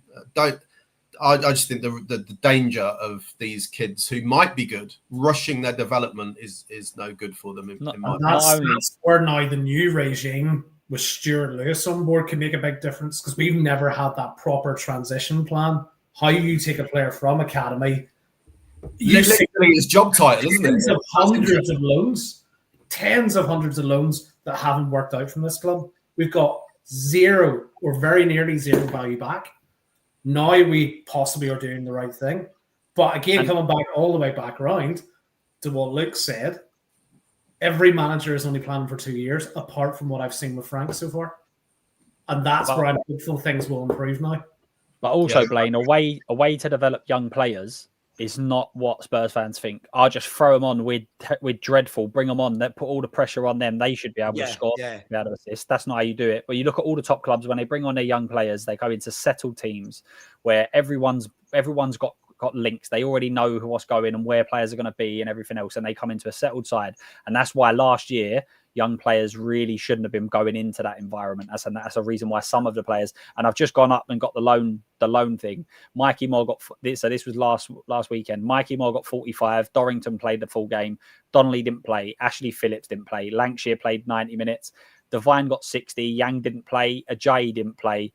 Speaker 2: I just think the danger of these kids who might be good rushing their development is no good for them.
Speaker 4: That's where now the new regime with Stuart Lewis on board can make a big difference, because we've never had that proper transition plan. How you take a player from academy,
Speaker 2: literally his job title, isn't it?
Speaker 4: Tens of hundreds of loans that haven't worked out from this club. We've got zero or very nearly zero value back. Now we possibly are doing the right thing. But again, coming back all the way back around to what Luke said, every manager is only planning for 2 years, apart from what I've seen with Frank so far. And that's where I'm hopeful things will improve now.
Speaker 3: But also, Blaine, a way to develop young players is not what Spurs fans think. I'll just throw them on with dreadful, bring them on, put all the pressure on them. They should be able to score, be able to assist. That's not how you do it. But you look at all the top clubs, when they bring on their young players, they go into settled teams where everyone's got links. They already know what's going and where players are going to be and everything else, and they come into a settled side. And that's why last year young players really shouldn't have been going into that environment. That's a reason why some of the players, and I've just gone up and got the loan thing. Mikey Moore got, so this was last weekend. Mikey Moore got 45. Dorrington played the full game. Donnelly didn't play. Ashley Phillips didn't play. Lancashire played 90 minutes. Devine got 60. Yang didn't play. Ajayi didn't play.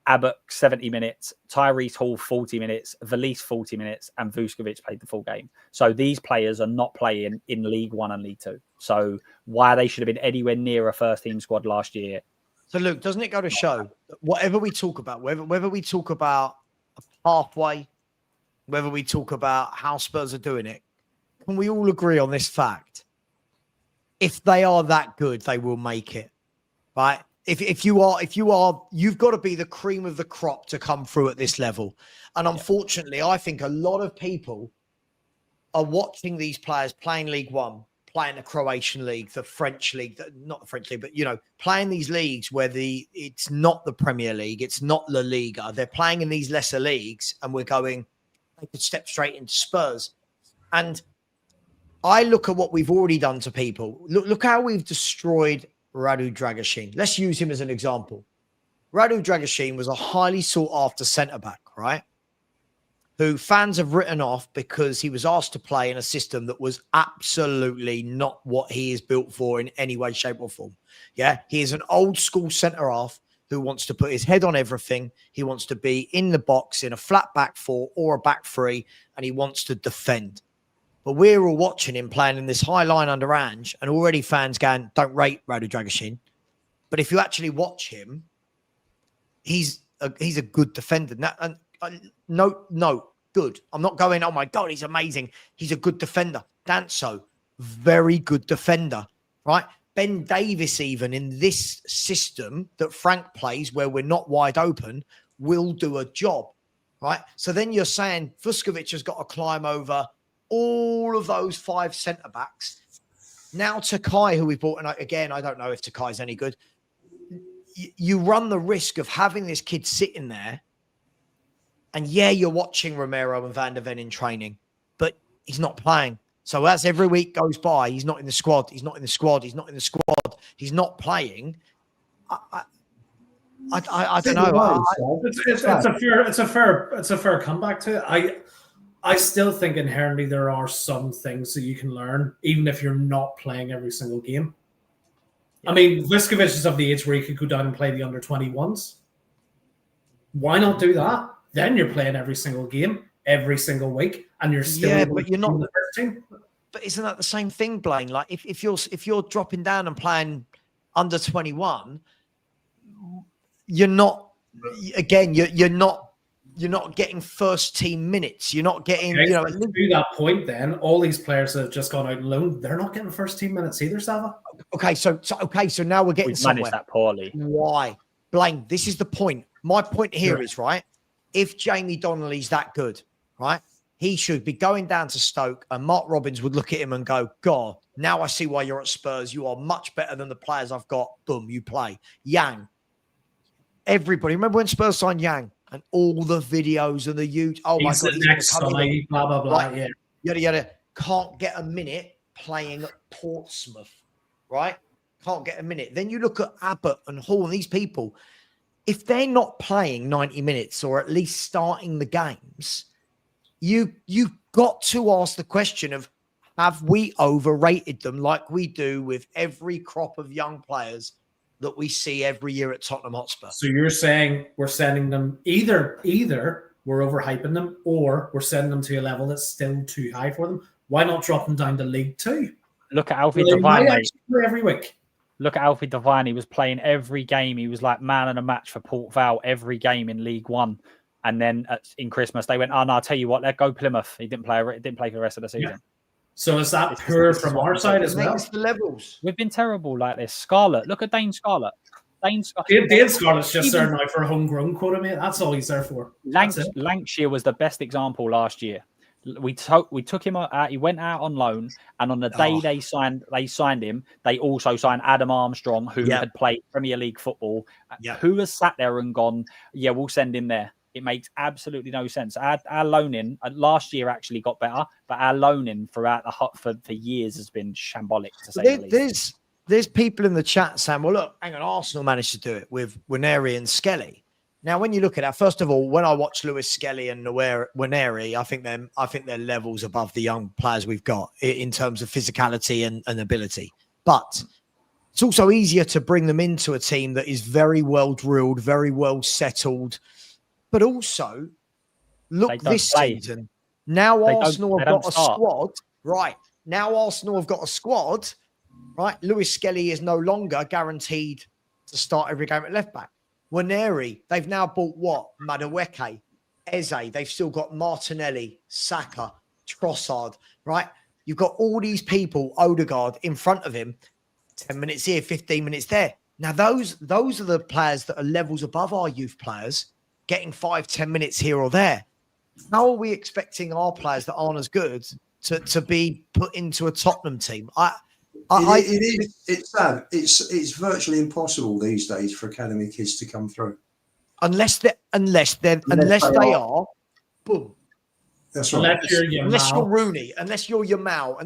Speaker 3: Abbott 70 minutes, Tyrese Hall 40 minutes, Valise 40 minutes, and Vuskovic played the full game. So these players are not playing in League One and League Two. So why they should have been anywhere near a first team squad last year.
Speaker 1: So Luke, doesn't it go to show that whatever we talk about, whether we talk about a pathway, whether we talk about how Spurs are doing it, can we all agree on this fact? If they are that good, they will make it, right? If you are, you've got to be the cream of the crop to come through at this level. And unfortunately, I think a lot of people are watching these players playing League One, playing the Croatian league, the French league, not the French league, but, playing these leagues where it's not the Premier League, it's not La Liga. They're playing in these lesser leagues, and we're going, they could step straight into Spurs. And I look at what we've already done to people. Look how we've destroyed Radu Dragusin. Let's use him as an example. Radu Dragusin was a highly sought-after centre-back, right? Who fans have written off because he was asked to play in a system that was absolutely not what he is built for in any way, shape, or form. Yeah, he is an old-school centre-half who wants to put his head on everything. He wants to be in the box in a flat back four or a back three, and he wants to defend. But we're all watching him playing in this high line under Ange, and already fans going, don't rate Radu Dragusin. But if you actually watch him, he's a good defender. No, good. I'm not going, oh my God, he's amazing. He's a good defender. Danso, very good defender, right? Ben Davis, even in this system that Frank plays, where we're not wide open, will do a job, right? So then you're saying Vuskovic has got to climb over all of those five centre-backs. Now Takai, who we bought, and again, I don't know if Takai's any good. You run the risk of having this kid sitting there, and you're watching Romero and Van der Ven in training, but he's not playing. So as every week goes by, he's not in the squad. He's not in the squad. He's not in the squad. He's not playing. I don't know.
Speaker 4: It's a fair comeback to it. I still think inherently there are some things that you can learn, even if you're not playing every single game. Yeah. I mean, Vuskovic is of the age where he could go down and play the under-21s. Why not do that? Then you're playing every single game, every single week, and you're still
Speaker 1: but you're not
Speaker 4: in the first team.
Speaker 1: But isn't that the same thing, Blaine? Like if you're dropping down and playing under 21, you're not. Again, you're not you're not getting first team minutes. You're not getting,
Speaker 4: Okay,
Speaker 1: you know.
Speaker 4: To that point, then all these players that have just gone out on loan, they're not getting first team minutes either, Sava.
Speaker 1: Okay, so now we're getting
Speaker 3: We've
Speaker 1: somewhere.
Speaker 3: managed that poorly.
Speaker 1: Why? Blaine, this is the point. My point here is, right, if Jamie Donnelly's that good, right, he should be going down to Stoke and Mark Robbins would look at him and go, God, now I see why you're at Spurs. You are much better than the players I've got. Boom, you play. Yang. Everybody. Remember when Spurs signed Yang and all the videos and the huge, oh my God,
Speaker 4: he's next Sonny, blah, blah, blah.
Speaker 1: Like,
Speaker 4: yeah.
Speaker 1: Yada, yada. Can't get a minute playing at Portsmouth, right? Can't get a minute. Then you look at Abbott and Hall and these people. If they're not playing 90 minutes or at least starting the games, you've got to ask the question of, have we overrated them like we do with every crop of young players that we see every year at Tottenham Hotspur?
Speaker 4: So you're saying we're sending them either we're overhyping them or we're sending them to a level that's still too high for them. Why not drop them down to League Two?
Speaker 3: Look at Alfie Devine, mate.
Speaker 4: Every week.
Speaker 3: Look at Alfie Devine. He was playing every game. He was like man of the match for Port Vale every game in League One. And then in Christmas, they went, oh, no, I'll tell you what, let go Plymouth. He didn't play for the rest of the season.
Speaker 4: Yeah. So is that poor from our side as well?
Speaker 1: It's the levels.
Speaker 3: We've been terrible like this. Scarlett, look at Dane Scarlett. Dane
Speaker 4: Scarlett's just there now for a homegrown quota, mate. That's all he's there for.
Speaker 3: Lancashire was the best example last year. We took him out. He went out on loan, and on the day they signed him. They also signed Adam Armstrong, who had played Premier League football. Who has sat there and gone, yeah, we'll send him there. It makes absolutely no sense. Our loaning last year actually got better, but our loaning throughout for years has been shambolic, to say the least.
Speaker 1: There's people in the chat saying, well, look, hang on, Arsenal managed to do it with Nwaneri and Skelly. Now, when you look at that, first of all, when I watch Lewis Skelly and Nwaneri, I think they're levels above the young players we've got in terms of physicality and ability. But it's also easier to bring them into a team that is very well drilled, very well settled. But also, look this season. Now Arsenal have got a squad. Right. Now Arsenal have got a squad. Right. Lewis Skelly is no longer guaranteed to start every game at left back. Nwaneri, they've now bought what? Madueke, Eze. They've still got Martinelli, Saka, Trossard. Right. You've got all these people, Odegaard, in front of him. 10 minutes here, 15 minutes there. Now, those are the players that are levels above our youth players, getting 5-10 minutes here or there. How are we expecting our players that aren't as good to be put into a Tottenham team? It's
Speaker 7: sad. It's virtually impossible these days for academy kids to come through.
Speaker 1: Unless they are, boom.
Speaker 7: That's right.
Speaker 1: Unless you're Rooney, unless you're Yamal,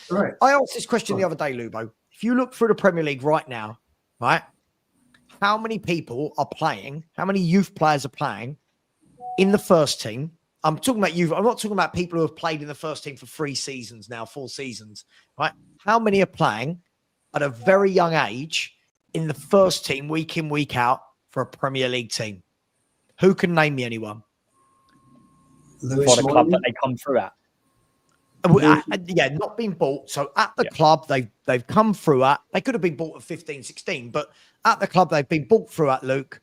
Speaker 1: right. I asked this question the other day, Lubo. If you look through the Premier League right now, right? How many people are playing? How many youth players are playing in the first team? I'm talking about youth. I'm not talking about people who have played in the first team for 4 seasons, right? How many are playing at a very young age in the first team, week in, week out for a Premier League team? Who can name me anyone?
Speaker 3: For the club that they come through at.
Speaker 1: Not being bought. So at the club they've come through at. They could have been bought at 15, 16, but at the club they've been bought through at, Luke.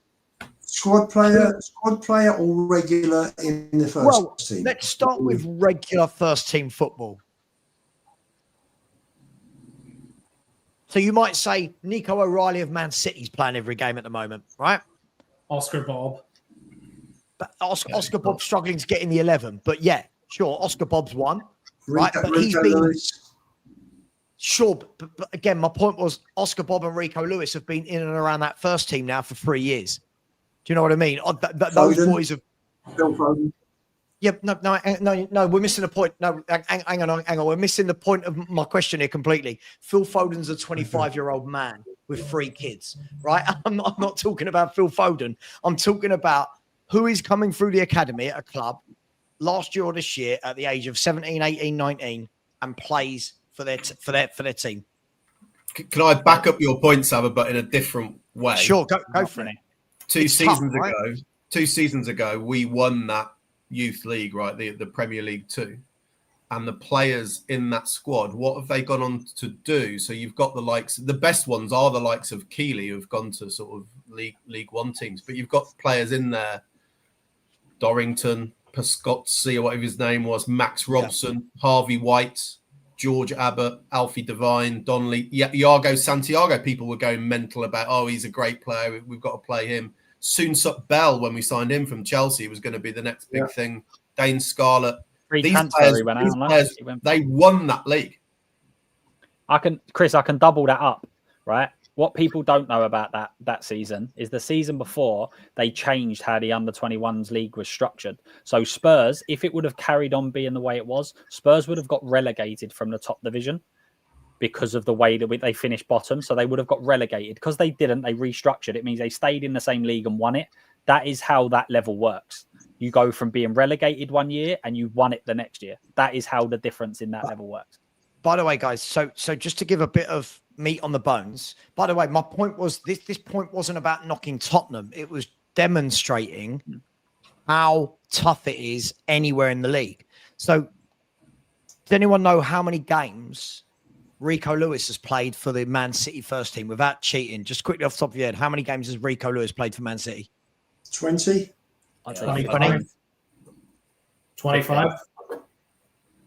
Speaker 7: Squad player or regular in the first team?
Speaker 1: Let's start with regular first team football. So you might say Nico O'Reilly of Man City's playing every game at the moment, right?
Speaker 4: Oscar Bob.
Speaker 1: But Oscar Bob's struggling to get in the 11. But yeah, sure, Oscar Bob's one. Right, but he's been sure. But again, my point was Oscar Bob and Rico Lewis have been in and around that first team now for 3 years. Do you know what I mean? Those boys have.
Speaker 7: Phil Foden.
Speaker 1: Yeah, no. We're missing the point. No, hang on. We're missing the point of my question here completely. Phil Foden's a 25-year-old man with 3 kids, right? I'm not talking about Phil Foden. I'm talking about who is coming through the academy at a club last year or this year at the age of 17, 18, 19 and plays for their team.
Speaker 2: Can I back up your point, Saba, but in a different way?
Speaker 1: Sure, go for it.
Speaker 2: Two seasons ago, we won that youth league, right? The Premier League 2. And the players in that squad, what have they gone on to do? So you've got the best ones are the likes of Keeley, who've gone to sort of League 1 teams, but you've got players in there Dorrington, Pascozzi, or whatever his name was, Max Robson, Harvey White, George Abbott, Alfie Devine, Donnelly, Iago Santiago. People were going mental about, oh, he's a great player. We've got to play him. Soonsup Bell, when we signed him from Chelsea, was going to be the next big thing. Dane Scarlett. These players, they won that league.
Speaker 3: Chris, I can double that up, right? What people don't know about that season is the season before they changed how the under-21s league was structured. So Spurs, if it would have carried on being the way it was, Spurs would have got relegated from the top division because of the way that they finished bottom. So they would have got relegated. Because they didn't, they restructured. It means they stayed in the same league and won it. That is how that level works. You go from being relegated one year and you won it the next year. That is how the difference in that level works.
Speaker 1: By the way, guys, so just to give a bit of meat on the bones, by the way, my point was this point wasn't about knocking Tottenham. It was demonstrating how tough it is anywhere in the league. So does anyone know how many games Rico Lewis has played for the Man City first team without cheating? Just quickly off the top of your head, how many games has Rico Lewis played for Man City?
Speaker 7: 20?
Speaker 3: I'd say
Speaker 4: 25. 25.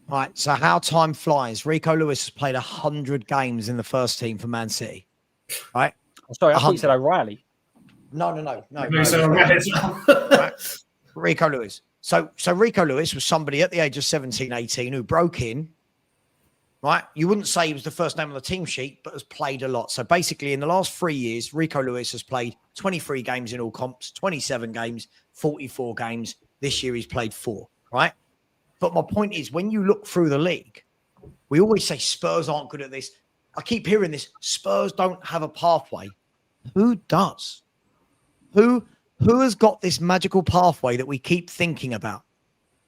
Speaker 1: Right, so how time flies. Rico Lewis has played 100 games in the first team for Man City. Right?
Speaker 3: Sorry, I thought you said O'Reilly.
Speaker 1: No.
Speaker 4: Right.
Speaker 1: Rico Lewis. So Rico Lewis was somebody at the age of 17, 18 who broke in, right? You wouldn't say he was the first name on the team sheet, but has played a lot. So basically in the last 3 years, Rico Lewis has played 23 games in all comps, 27 games, 44 games. This year he's played 4, right? But my point is, when you look through the league, we always say Spurs aren't good at this. I keep hearing this. Spurs don't have a pathway. Who does? Who has got this magical pathway that we keep thinking about?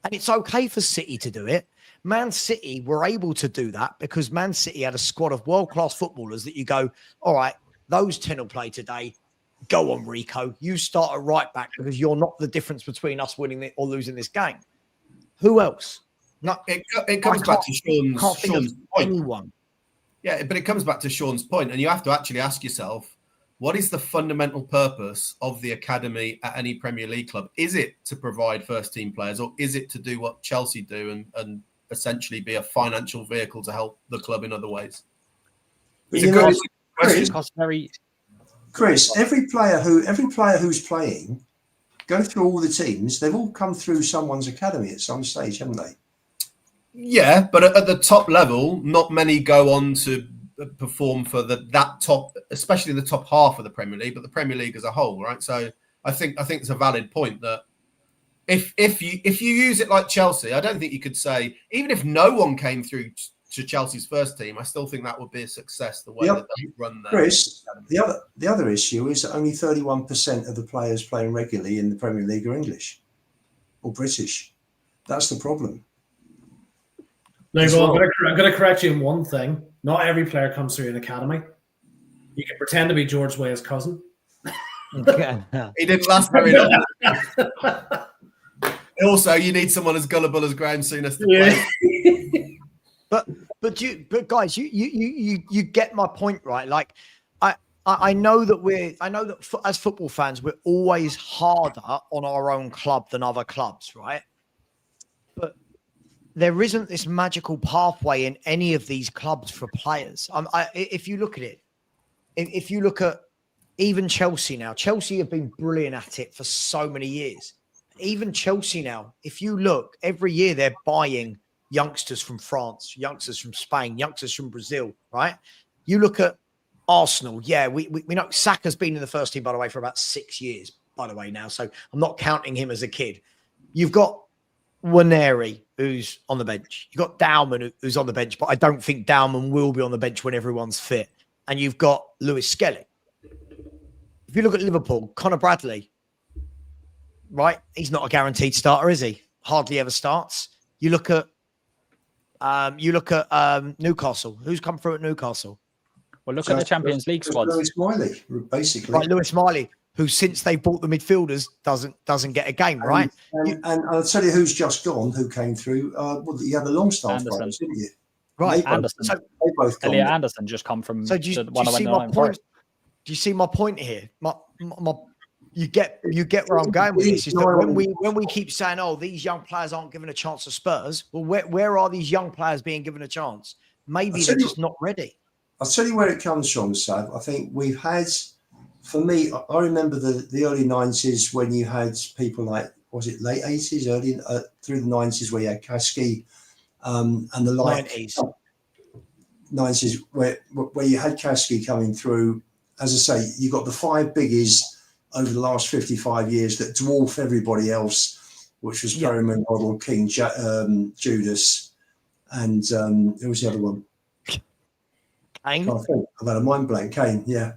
Speaker 1: And it's okay for City to do it. Man City were able to do that because Man City had a squad of world-class footballers that you go, all right, those 10 will play today. Go on, Rico. You start a right back because you're not the difference between us winning or losing this game. Who else?
Speaker 2: No, it comes back to Sean's point.
Speaker 1: Anyone.
Speaker 2: Yeah, but it comes back to Sean's point, and you have to actually ask yourself, what is the fundamental purpose of the academy at any Premier League club? Is it to provide first-team players, or is it to do what Chelsea do and essentially be a financial vehicle to help the club in other ways? It's a good question.
Speaker 7: Chris, every player who's playing, go through all the teams, they've all come through someone's academy at some stage, haven't they?
Speaker 2: Yeah, but at the top level, not many go on to perform for that top, especially the top half of the Premier League, but the Premier League as a whole, right? So I think it's a valid point that if you use it like Chelsea, I don't think you could say, even if no one came through to Chelsea's first team, I still think that would be a success the way that they run that.
Speaker 7: Chris, the other issue is that only 31% of the players playing regularly in the Premier League are English or British. That's the problem.
Speaker 4: No, well, I'm going to correct you in one thing. Not every player comes through an academy. You can pretend to be George Weah's cousin.
Speaker 2: He didn't last very long. Also, you need someone as gullible as Graham Souness to play.
Speaker 1: But guys, you get my point, right? Like, I know that as football fans, we're always harder on our own club than other clubs, right? But there isn't this magical pathway in any of these clubs for players. If you look at it, if you look at even Chelsea now, Chelsea have been brilliant at it for so many years. Even Chelsea now, if you look, every year they're buying youngsters from France, youngsters from Spain, youngsters from Brazil, right? You look at Arsenal. Yeah, we know Saka's been in the first team, by the way, for about 6 years, by the way, now. So I'm not counting him as a kid. You've got Waneri, who's on the bench. You've got Dowman, who's on the bench, but I don't think Dowman will be on the bench when everyone's fit. And you've got Lewis Skelly. If you look at Liverpool, Conor Bradley, right? He's not a guaranteed starter, is he? Hardly ever starts. You look at Newcastle. Who's come through at Newcastle?
Speaker 3: Well, look at the Champions League squads.
Speaker 7: Lewis Miley, basically.
Speaker 1: Right, Lewis Miley, who since they bought the midfielders doesn't get a game, right?
Speaker 7: And I'll tell you who's just gone, who came through. You had the Longstaff brothers, didn't you?
Speaker 1: Right,
Speaker 3: Anderson.
Speaker 7: They both gone.
Speaker 3: Elliot Anderson just come from.
Speaker 1: So do you see my point? Do you see my point here? you get where I'm going with this. Is that when we keep saying, "Oh, these young players aren't given a chance to Spurs," well, where are these young players being given a chance? Maybe they're just not ready.
Speaker 7: I'll tell you where it comes from, Sav. I think we've had, for me, I remember the early 90s when you had people like, was it late 80s, early through the 90s where you had Kasky and the like. 90s where you had Kasky coming through. As I say, you got the 5 biggies over the last 55 years that dwarf everybody else, which was Perryman, Hoddle, King, Judas, and who was the other one?
Speaker 1: Kane.
Speaker 7: I've had a mind blank. Kane, yeah.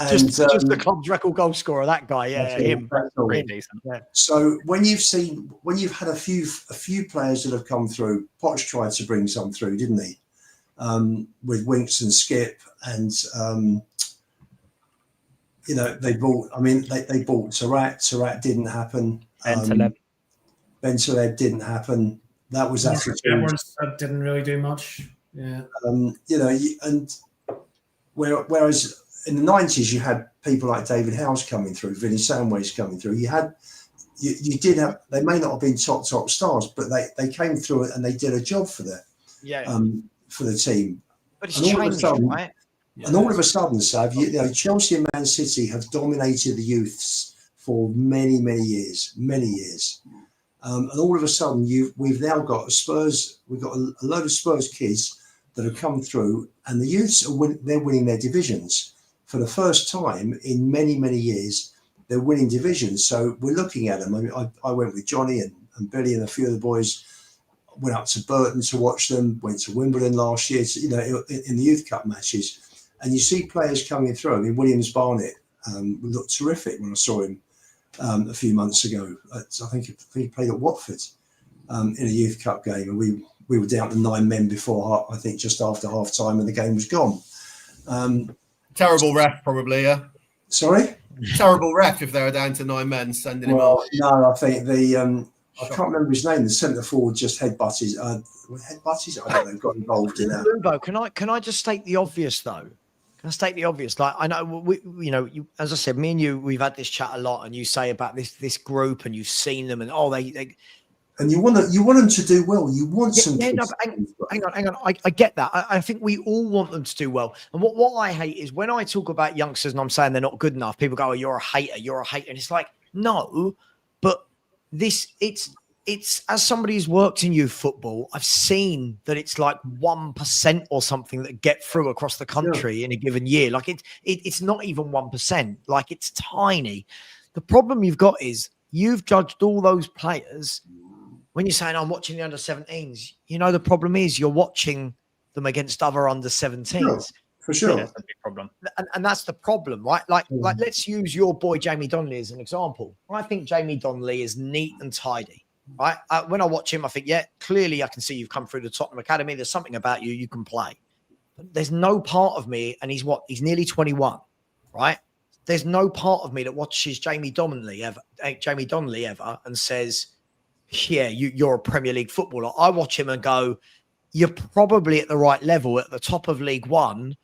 Speaker 1: Just the club's record goal scorer, that guy, him.
Speaker 3: Pretty decent.
Speaker 7: Yeah. So when you've had a few players that have come through, Poch tried to bring some through, didn't he? With Winks and Skip, and they bought. I mean, they bought Tarat. Tarat didn't happen. Bentaleb didn't happen. That was
Speaker 4: Edwards didn't really do much. Yeah.
Speaker 7: And whereas in the 90s you had people like David Howes coming through, Vinnie Samways coming through. You did have. They may not have been top stars, but they came through it and they did a job for the team.
Speaker 1: But it's changed, right?
Speaker 7: And all of a sudden, Sav, Chelsea and Man City have dominated the youths for many years. And all of a sudden, we've now got Spurs. We've got a load of Spurs kids that have come through, and the youths they're winning their divisions for the first time in many years. They're winning divisions, so we're looking at them. I mean, I went with Johnny and Billy and a few of the boys. Went up to Burton to watch them. Went to Wimbledon last year, in the Youth Cup matches, and you see players coming through. I mean, Williams Barnett looked terrific when I saw him a few months ago. I think he played at Watford in a Youth Cup game, and we were down to 9 men before, I think, just after half time, and the game was gone.
Speaker 2: Terrible ref, probably, yeah.
Speaker 7: Sorry?
Speaker 2: Terrible ref if they were down to 9 men sending him off.
Speaker 7: No, I think I can't remember his name. The centre forward just headbutted. I don't know. Got involved in that.
Speaker 1: Lubo, can I just state the obvious though? Can I state the obvious? Like I know as I said, me and you, we've had this chat a lot, and you say about this group, and you've seen them, and they
Speaker 7: and you want them to do well. You want some.
Speaker 1: Yeah, no, hang on. I get that. I think we all want them to do well. And what I hate is when I talk about youngsters and I'm saying they're not good enough. People go, "Oh, you're a hater. You're a hater," and it's like, no, but. It's as somebody who's worked in youth football, I've seen that it's like 1% or something that get through across the country in a given year. Like it's not even 1%. Like it's tiny. The problem you've got is you've judged all those players when you're saying I'm watching the under 17s. The problem is you're watching them against other under 17s.
Speaker 7: For sure.
Speaker 3: That's a big problem.
Speaker 1: And that's the problem, right? Like let's use your boy Jamie Donnelly as an example. I think Jamie Donnelly is neat and tidy, right? When I watch him, I think, clearly I can see you've come through the Tottenham Academy. There's something about you can play. But there's no part of me, and he's nearly 21, right? There's no part of me that watches Jamie Donnelly ever and says, yeah, you're a Premier League footballer. I watch him and go, you're probably at the right level at the top of League One,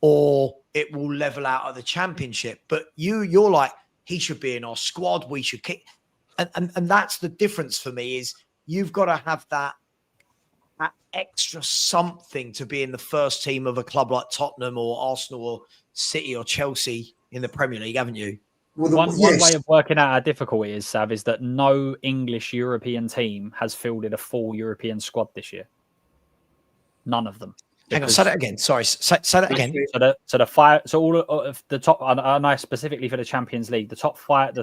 Speaker 1: or it will level out at the Championship. But you're like, he should be in our squad. We should kick. And that's the difference for me is you've got to have that extra something to be in the first team of a club like Tottenham or Arsenal or City or Chelsea in the Premier League, haven't you?
Speaker 3: Well, one way of working out our difficulty is, Sav, is that no English European team has fielded a full European squad this year. None of them.
Speaker 1: Hang on, say that again. Sorry, say that again.
Speaker 3: So all of the top, and I specifically for the Champions League, the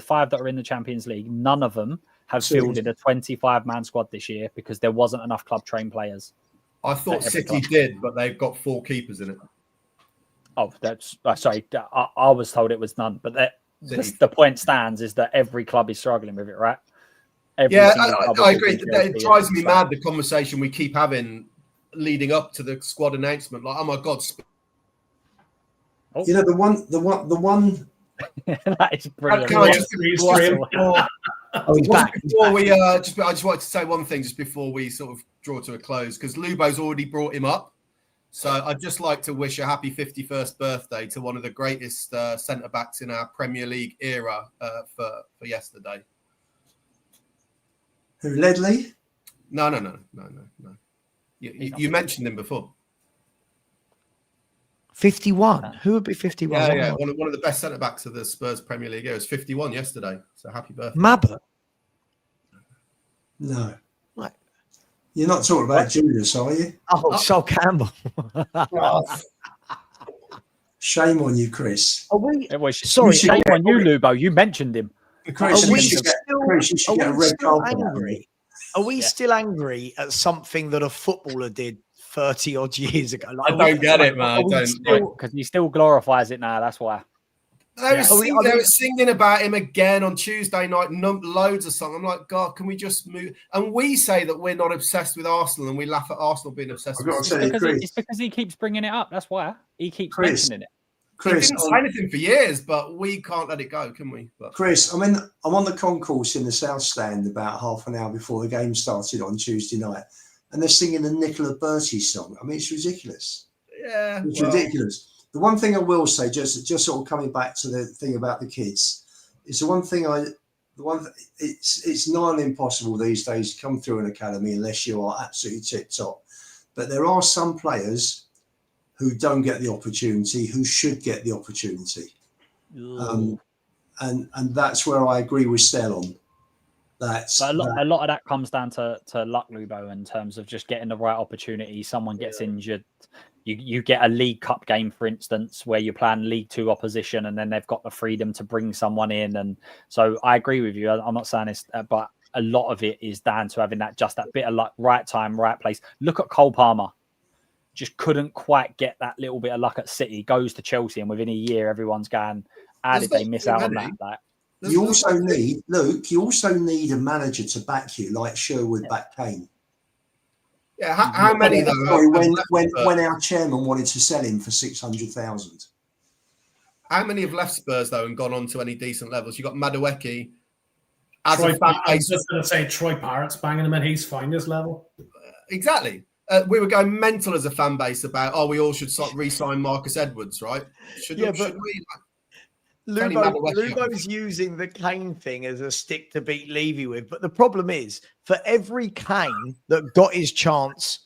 Speaker 3: five that are in the Champions League, none of them have fielded a 25-man squad this year because there wasn't enough club-trained players.
Speaker 2: I thought City did, but they've got 4 keepers in it.
Speaker 3: Oh, that's sorry. I was told it was none, but the point stands is that every club is struggling with it, right? I
Speaker 2: agree. It drives me mad, the conversation we keep having leading up to the squad announcement, like, oh my god,
Speaker 7: the one
Speaker 3: that is brilliant.
Speaker 2: I just wanted to say one thing just before we sort of draw to a close, because Lubo's already brought him up, So I'd just like to wish a happy 51st birthday to one of the greatest centre backs in our Premier League era for yesterday.
Speaker 7: Who, Ledley?
Speaker 2: No. You mentioned him before.
Speaker 1: 51. Who would be 51?
Speaker 2: Yeah. One of the best centre backs of the Spurs Premier League. It was 51 yesterday. So happy birthday.
Speaker 1: Mabba?
Speaker 7: No.
Speaker 1: What?
Speaker 7: You're not talking about Julius, are you?
Speaker 1: Oh, Sol Campbell.
Speaker 7: Shame on you, Chris.
Speaker 1: Are we?
Speaker 3: Sorry, shame on you, Lubo. You mentioned him.
Speaker 7: Chris,
Speaker 1: Are we
Speaker 7: you should get a red
Speaker 1: still
Speaker 7: card.
Speaker 1: angry? Are we still angry at something that a footballer did 30 odd years ago? Like,
Speaker 2: I don't get it, man.
Speaker 3: Because he still glorifies it now. That's why.
Speaker 2: They were singing about him again on Tuesday night, loads of songs. I'm like, God, can we just move? And we say that we're not obsessed with Arsenal, and we laugh at Arsenal being obsessed with Arsenal.
Speaker 3: It's because he keeps bringing it up. That's why he keeps mentioning it.
Speaker 7: Chris,
Speaker 2: he didn't say anything for years, but we can't let it go, can we? But...
Speaker 7: Chris, I'm on the concourse in the South Stand about half an hour before the game started on Tuesday night, and they're singing the Nicola Bertie song. I mean, it's ridiculous.
Speaker 2: Yeah,
Speaker 7: it's ridiculous. The one thing I will say, just sort of coming back to the thing about the kids, is it's nigh impossible these days to come through an academy unless you are absolutely tip top. But there are some players who don't get the opportunity, who should get the opportunity. And that's where I agree with Stell on.
Speaker 3: But a lot of that comes down to luck, Lubo, in terms of just getting the right opportunity. Someone gets injured. You get a League Cup game, for instance, where you're playing League Two opposition, and then they've got the freedom to bring someone in. And so I agree with you. I'm not saying this, but a lot of it is down to having that bit of luck, right time, right place. Look at Cole Palmer. Just couldn't quite get that little bit of luck at City. Goes to Chelsea, and within a year, everyone's going, how did they miss out on that? Like,
Speaker 7: you also need, Luke, a manager to back you, like Sherwood backed Kane.
Speaker 2: Yeah, how many of them?
Speaker 7: When our chairman wanted to sell him for 600,000.
Speaker 2: How many have left Spurs though and gone on to any decent levels? You got Madueke.
Speaker 4: I was just going to say Troy Parrott's banging him, and he's fine this level.
Speaker 2: Exactly. We were going mental as a fan base about, we all should re-sign Marcus Edwards, right? Should we?
Speaker 1: Lubo's using the Kane thing as a stick to beat Levy with. But the problem is, for every Kane that got his chance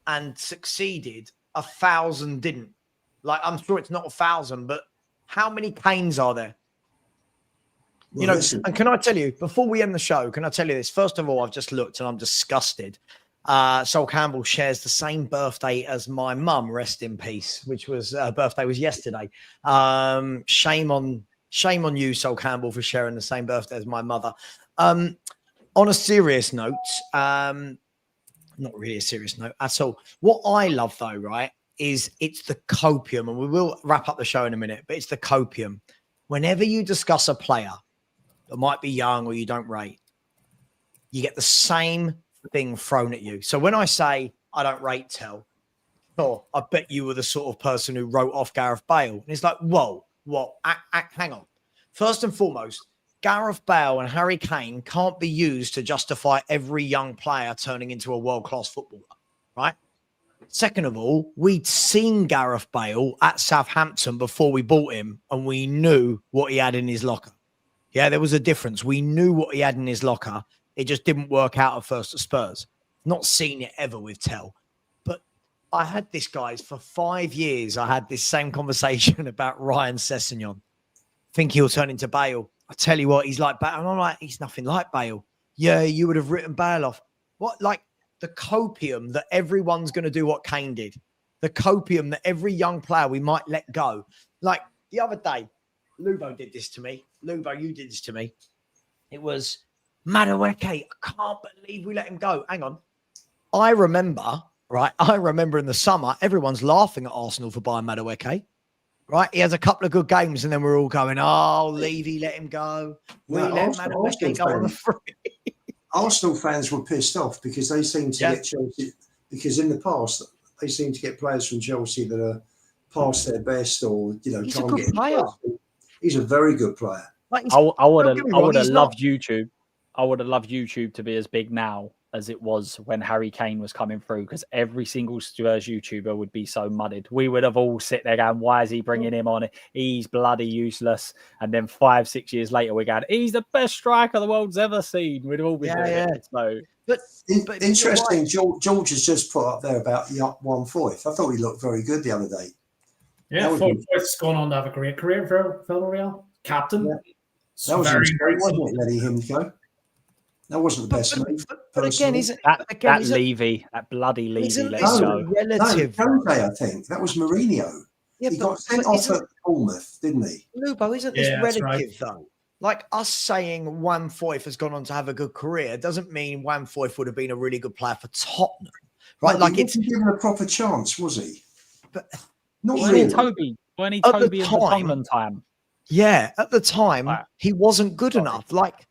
Speaker 1: and succeeded, 1,000 didn't. Like, I'm sure it's not 1,000, but how many Kanes are there? Well, listen. And can I tell you, before we end the show, can I tell you this? First of all, I've just looked and I'm disgusted. Sol Campbell shares the same birthday as my mum, rest in peace, which was birthday was yesterday. Shame on you, Sol Campbell, for sharing the same birthday as my mother. On a serious note, not really a serious note at all. What I love though, right, is it's the copium, and we will wrap up the show in a minute, but it's the copium. Whenever you discuss a player that might be young or you don't rate, you get the same thing thrown at you. So when I say I don't rate Tell, I bet you were the sort of person who wrote off Gareth Bale. And it's like, whoa, hang on. First and foremost, Gareth Bale and Harry Kane can't be used to justify every young player turning into a world-class footballer, right? Second of all, we'd seen Gareth Bale at Southampton before we bought him, and we knew what he had in his locker. Yeah, there was a difference. We knew what he had in his locker. It just didn't work out at first at Spurs. Not seen it ever with Tell. But I had this, guys, for 5 years. I had this same conversation about Ryan Sessegnon. Think he'll turn into Bale. I tell you what, he's like Bale. And I'm like, he's nothing like Bale. Yeah, you would have written Bale off. What, like the copium that everyone's going to do what Kane did. The copium that every young player we might let go. Like the other day, Lubo did this to me. Lubo, you did this to me. It was Madueke. I can't believe we let him go. Hang on. I remember in the summer, everyone's laughing at Arsenal for buying Madueke. Right? He has a couple of good games and then we're all going, oh, Levy, let him go. We let Madueke go on the free.
Speaker 7: Arsenal fans were pissed off because they seem to get Chelsea, because in the past, they seem to get players from Chelsea that are past their best or,
Speaker 1: he's a good player.
Speaker 7: He's a very good player.
Speaker 3: I would have loved YouTube. I would have loved YouTube to be as big now as it was when Harry Kane was coming through, because every single Spurs YouTuber would be so mudded. We would have all sit there going, why is he bringing him on? He's bloody useless. And then 5-6 years later, we're going, he's the best striker the world's ever seen. We'd all be doing it. So,
Speaker 7: but interesting, right. George has just put up there about the up 1/4. I thought he looked very good the other day.
Speaker 4: Yeah, Foyth's gone on to have a great career for Villarreal. Captain.
Speaker 7: Yeah. That was wasn't it, letting him go? That wasn't the best move.
Speaker 1: But again, isn't
Speaker 3: that Levy, that bloody Levy? Let's go.
Speaker 1: Relative.
Speaker 7: No, I think that was Mourinho. Yeah, he got sent off at Bournemouth, didn't he?
Speaker 1: Lubo, isn't this relative though? Like us saying 1/4 has gone on to have a good career doesn't mean 1/4 would have been a really good player for Tottenham, right?
Speaker 7: No,
Speaker 1: like
Speaker 7: he wasn't given a proper chance, was he?
Speaker 1: But
Speaker 7: not
Speaker 3: when
Speaker 7: really.
Speaker 3: he Toby in the Tottenham time.
Speaker 1: Yeah, at the time he wasn't good enough. Like,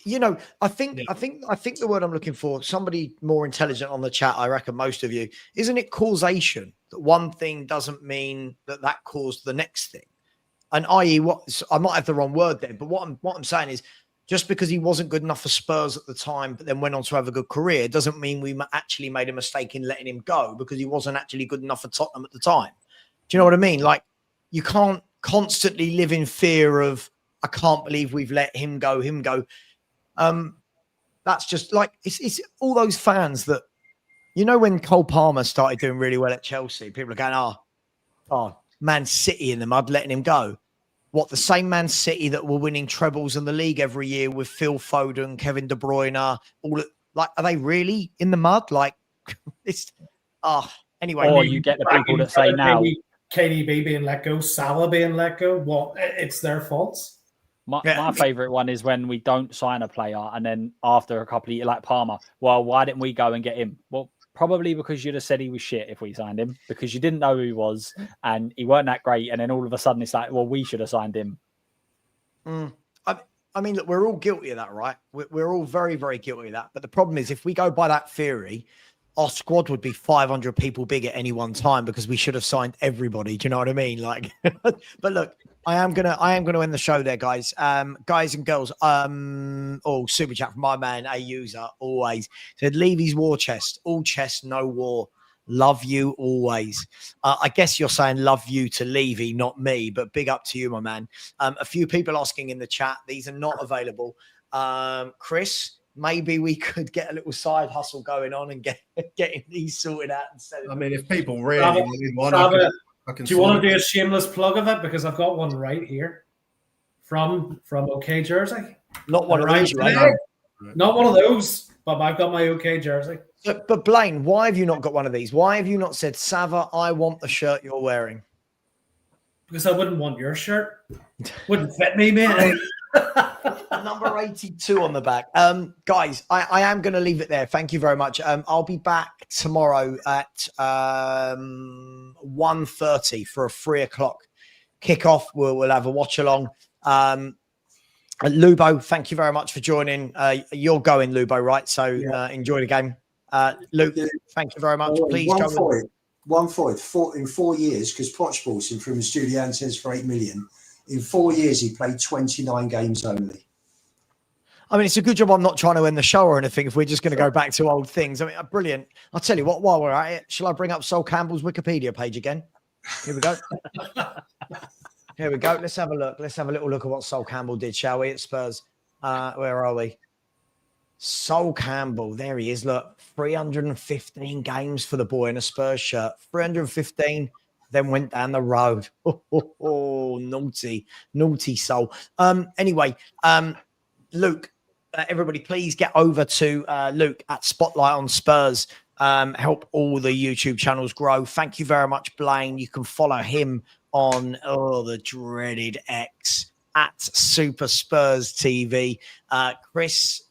Speaker 1: you know, I think the word I'm looking for, somebody more intelligent on the chat, I reckon most of you, isn't it causation? That one thing doesn't mean that caused the next thing. And i.e., what I might have the wrong word there, but what I'm saying is, just because he wasn't good enough for Spurs at the time, but then went on to have a good career, doesn't mean we actually made a mistake in letting him go because he wasn't actually good enough for Tottenham at the time. Do you know what I mean? Like, you can't constantly live in fear of, I can't believe we've let him go. That's just like, it's all those fans that, you know, when Cole Palmer started doing really well at Chelsea, people are going, oh, Man City in the mud, letting him go. What, the same Man City that were winning trebles in the league every year with Phil Foden, Kevin De Bruyne, like, are they really in the mud? Like, it's, anyway.
Speaker 3: Or you get the people that say now,
Speaker 4: KDB being let go, Salah being let go, what, it's their faults.
Speaker 3: My favourite one is when we don't sign a player and then after a couple of years, like Palmer, well, why didn't we go and get him? Well, probably because you'd have said he was shit if we signed him, because you didn't know who he was and he weren't that great. And then all of a sudden it's like, well, we should have signed him.
Speaker 1: I mean, look, we're all guilty of that, right? We're all very, very guilty of that. But the problem is, if we go by that theory, our squad would be 500 people big at any one time because we should have signed everybody. Do you know what I mean? Like, but look, I am gonna end the show there, guys. Guys and girls. Super chat from my man, a user always said, Levy's war chest, all chest, no war. Love you always. I guess you're saying love you to Levy, not me, but big up to you, my man. A few people asking in the chat, these are not available. Chris, maybe we could get a little side hustle going on and getting these sorted out and selling.
Speaker 2: I mean, if people really need one, I can.
Speaker 4: Do you want to do a shameless plug of it? Because I've got one right here from OK Jersey.
Speaker 1: Not one of these,
Speaker 4: right? Not one of those, but I've got my OK Jersey.
Speaker 1: But Blaine, why have you not got one of these? Why have you not said, Sava, I want the shirt you're wearing?
Speaker 4: Because I wouldn't want your shirt. Wouldn't fit me, man.
Speaker 1: Number 82 on the back. Guys, I am going to leave it there. Thank you very much. I'll be back tomorrow at 1:30 for a 3:00 kickoff. We'll have a watch along. Lubo, thank you very much for joining. You're going, Lubo, right? So enjoy the game. Luke, thank you very much. Please go.
Speaker 7: 1/4 in 4 years, because Poch bought him from Estudiantes for 8 million. In 4 years, he played 29 games only.
Speaker 1: I mean, it's a good job I'm not trying to end the show or anything if we're just going to go back to old things. I mean, brilliant. I'll tell you what, while we're at it, shall I bring up Sol Campbell's Wikipedia page again? Here we go. Here we go. Let's have a look. Let's have a little look at what Sol Campbell did, shall we, at Spurs? Where are we? Sol Campbell. There he is. Look, 315 games for the boy in a Spurs shirt. 315. Then went down the road. Naughty Sol. Anyway, Luke, everybody, please get over to Luke at Spotlight on Spurs. Help all the YouTube channels grow. Thank you very much, Blaine. You can follow him on the dreaded X at Super Spurs TV. Chris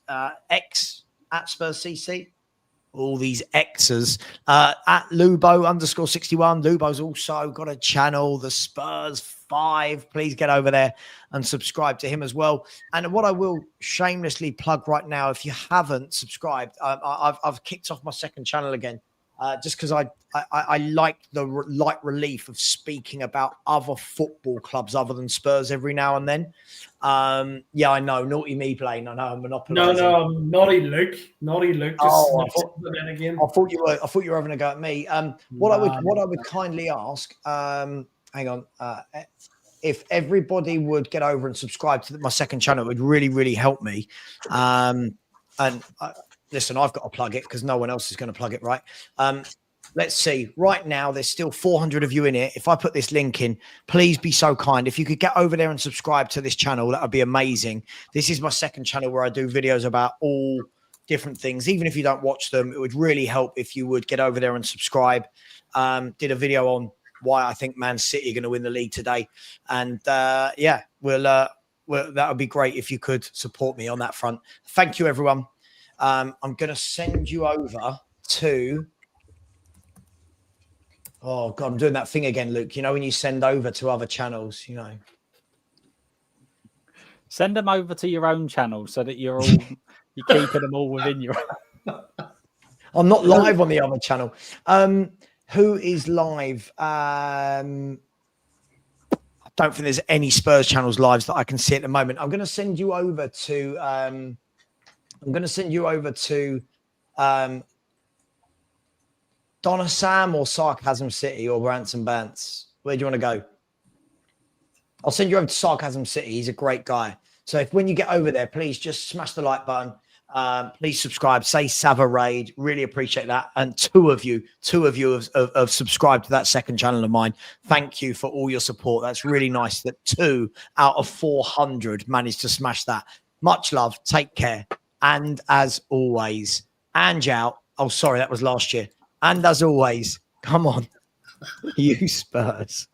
Speaker 1: X at Spurs CC. All these X's at Lubo_61. Lubo's also got a channel, the Spurs 5. Please get over there and subscribe to him as well. And what I will shamelessly plug right now, if you haven't subscribed, I've kicked off my second channel again. just because I like the light relief of speaking about other football clubs other than Spurs every now and then. Yeah, I know. Naughty me, Blaine. I know I'm monopolising.
Speaker 4: No, naughty Luke. Naughty Luke.
Speaker 1: Oh,
Speaker 4: again.
Speaker 1: I thought you were having a go at me. What I would kindly ask, hang on, if everybody would get over and subscribe to my second channel, it would really, really help me. Listen, I've got to plug it because no one else is going to plug it, right? Let's see. Right now, there's still 400 of you in it. If I put this link in, please be so kind. If you could get over there and subscribe to this channel, that would be amazing. This is my second channel where I do videos about all different things. Even if you don't watch them, it would really help if you would get over there and subscribe. Did a video on why I think Man City are going to win the league today. And yeah, that would be great if you could support me on that front. Thank you, everyone. I'm going to send you over to... Oh, God, I'm doing that thing again, Luke. You know, when you send over to other channels, you know.
Speaker 3: Send them over to your own channel so that you're keeping them all within your...
Speaker 1: I'm not live on the other channel. Who is live? I don't think there's any Spurs channels live that I can see at the moment. I'm going to send you over to... Donna Sam or Sarcasm City or Ransom Bants? Where do you want to go? I'll send you over to Sarcasm City. He's a great guy. So if when you get over there, please just smash the like button. Please subscribe. Say Sava Raid. Really appreciate that. And two of you have subscribed to that second channel of mine. Thank you for all your support. That's really nice that 2 out of 400 managed to smash that. Much love. Take care. And as always, Ange out. Oh, sorry, that was last year. And as always, come on, you Spurs.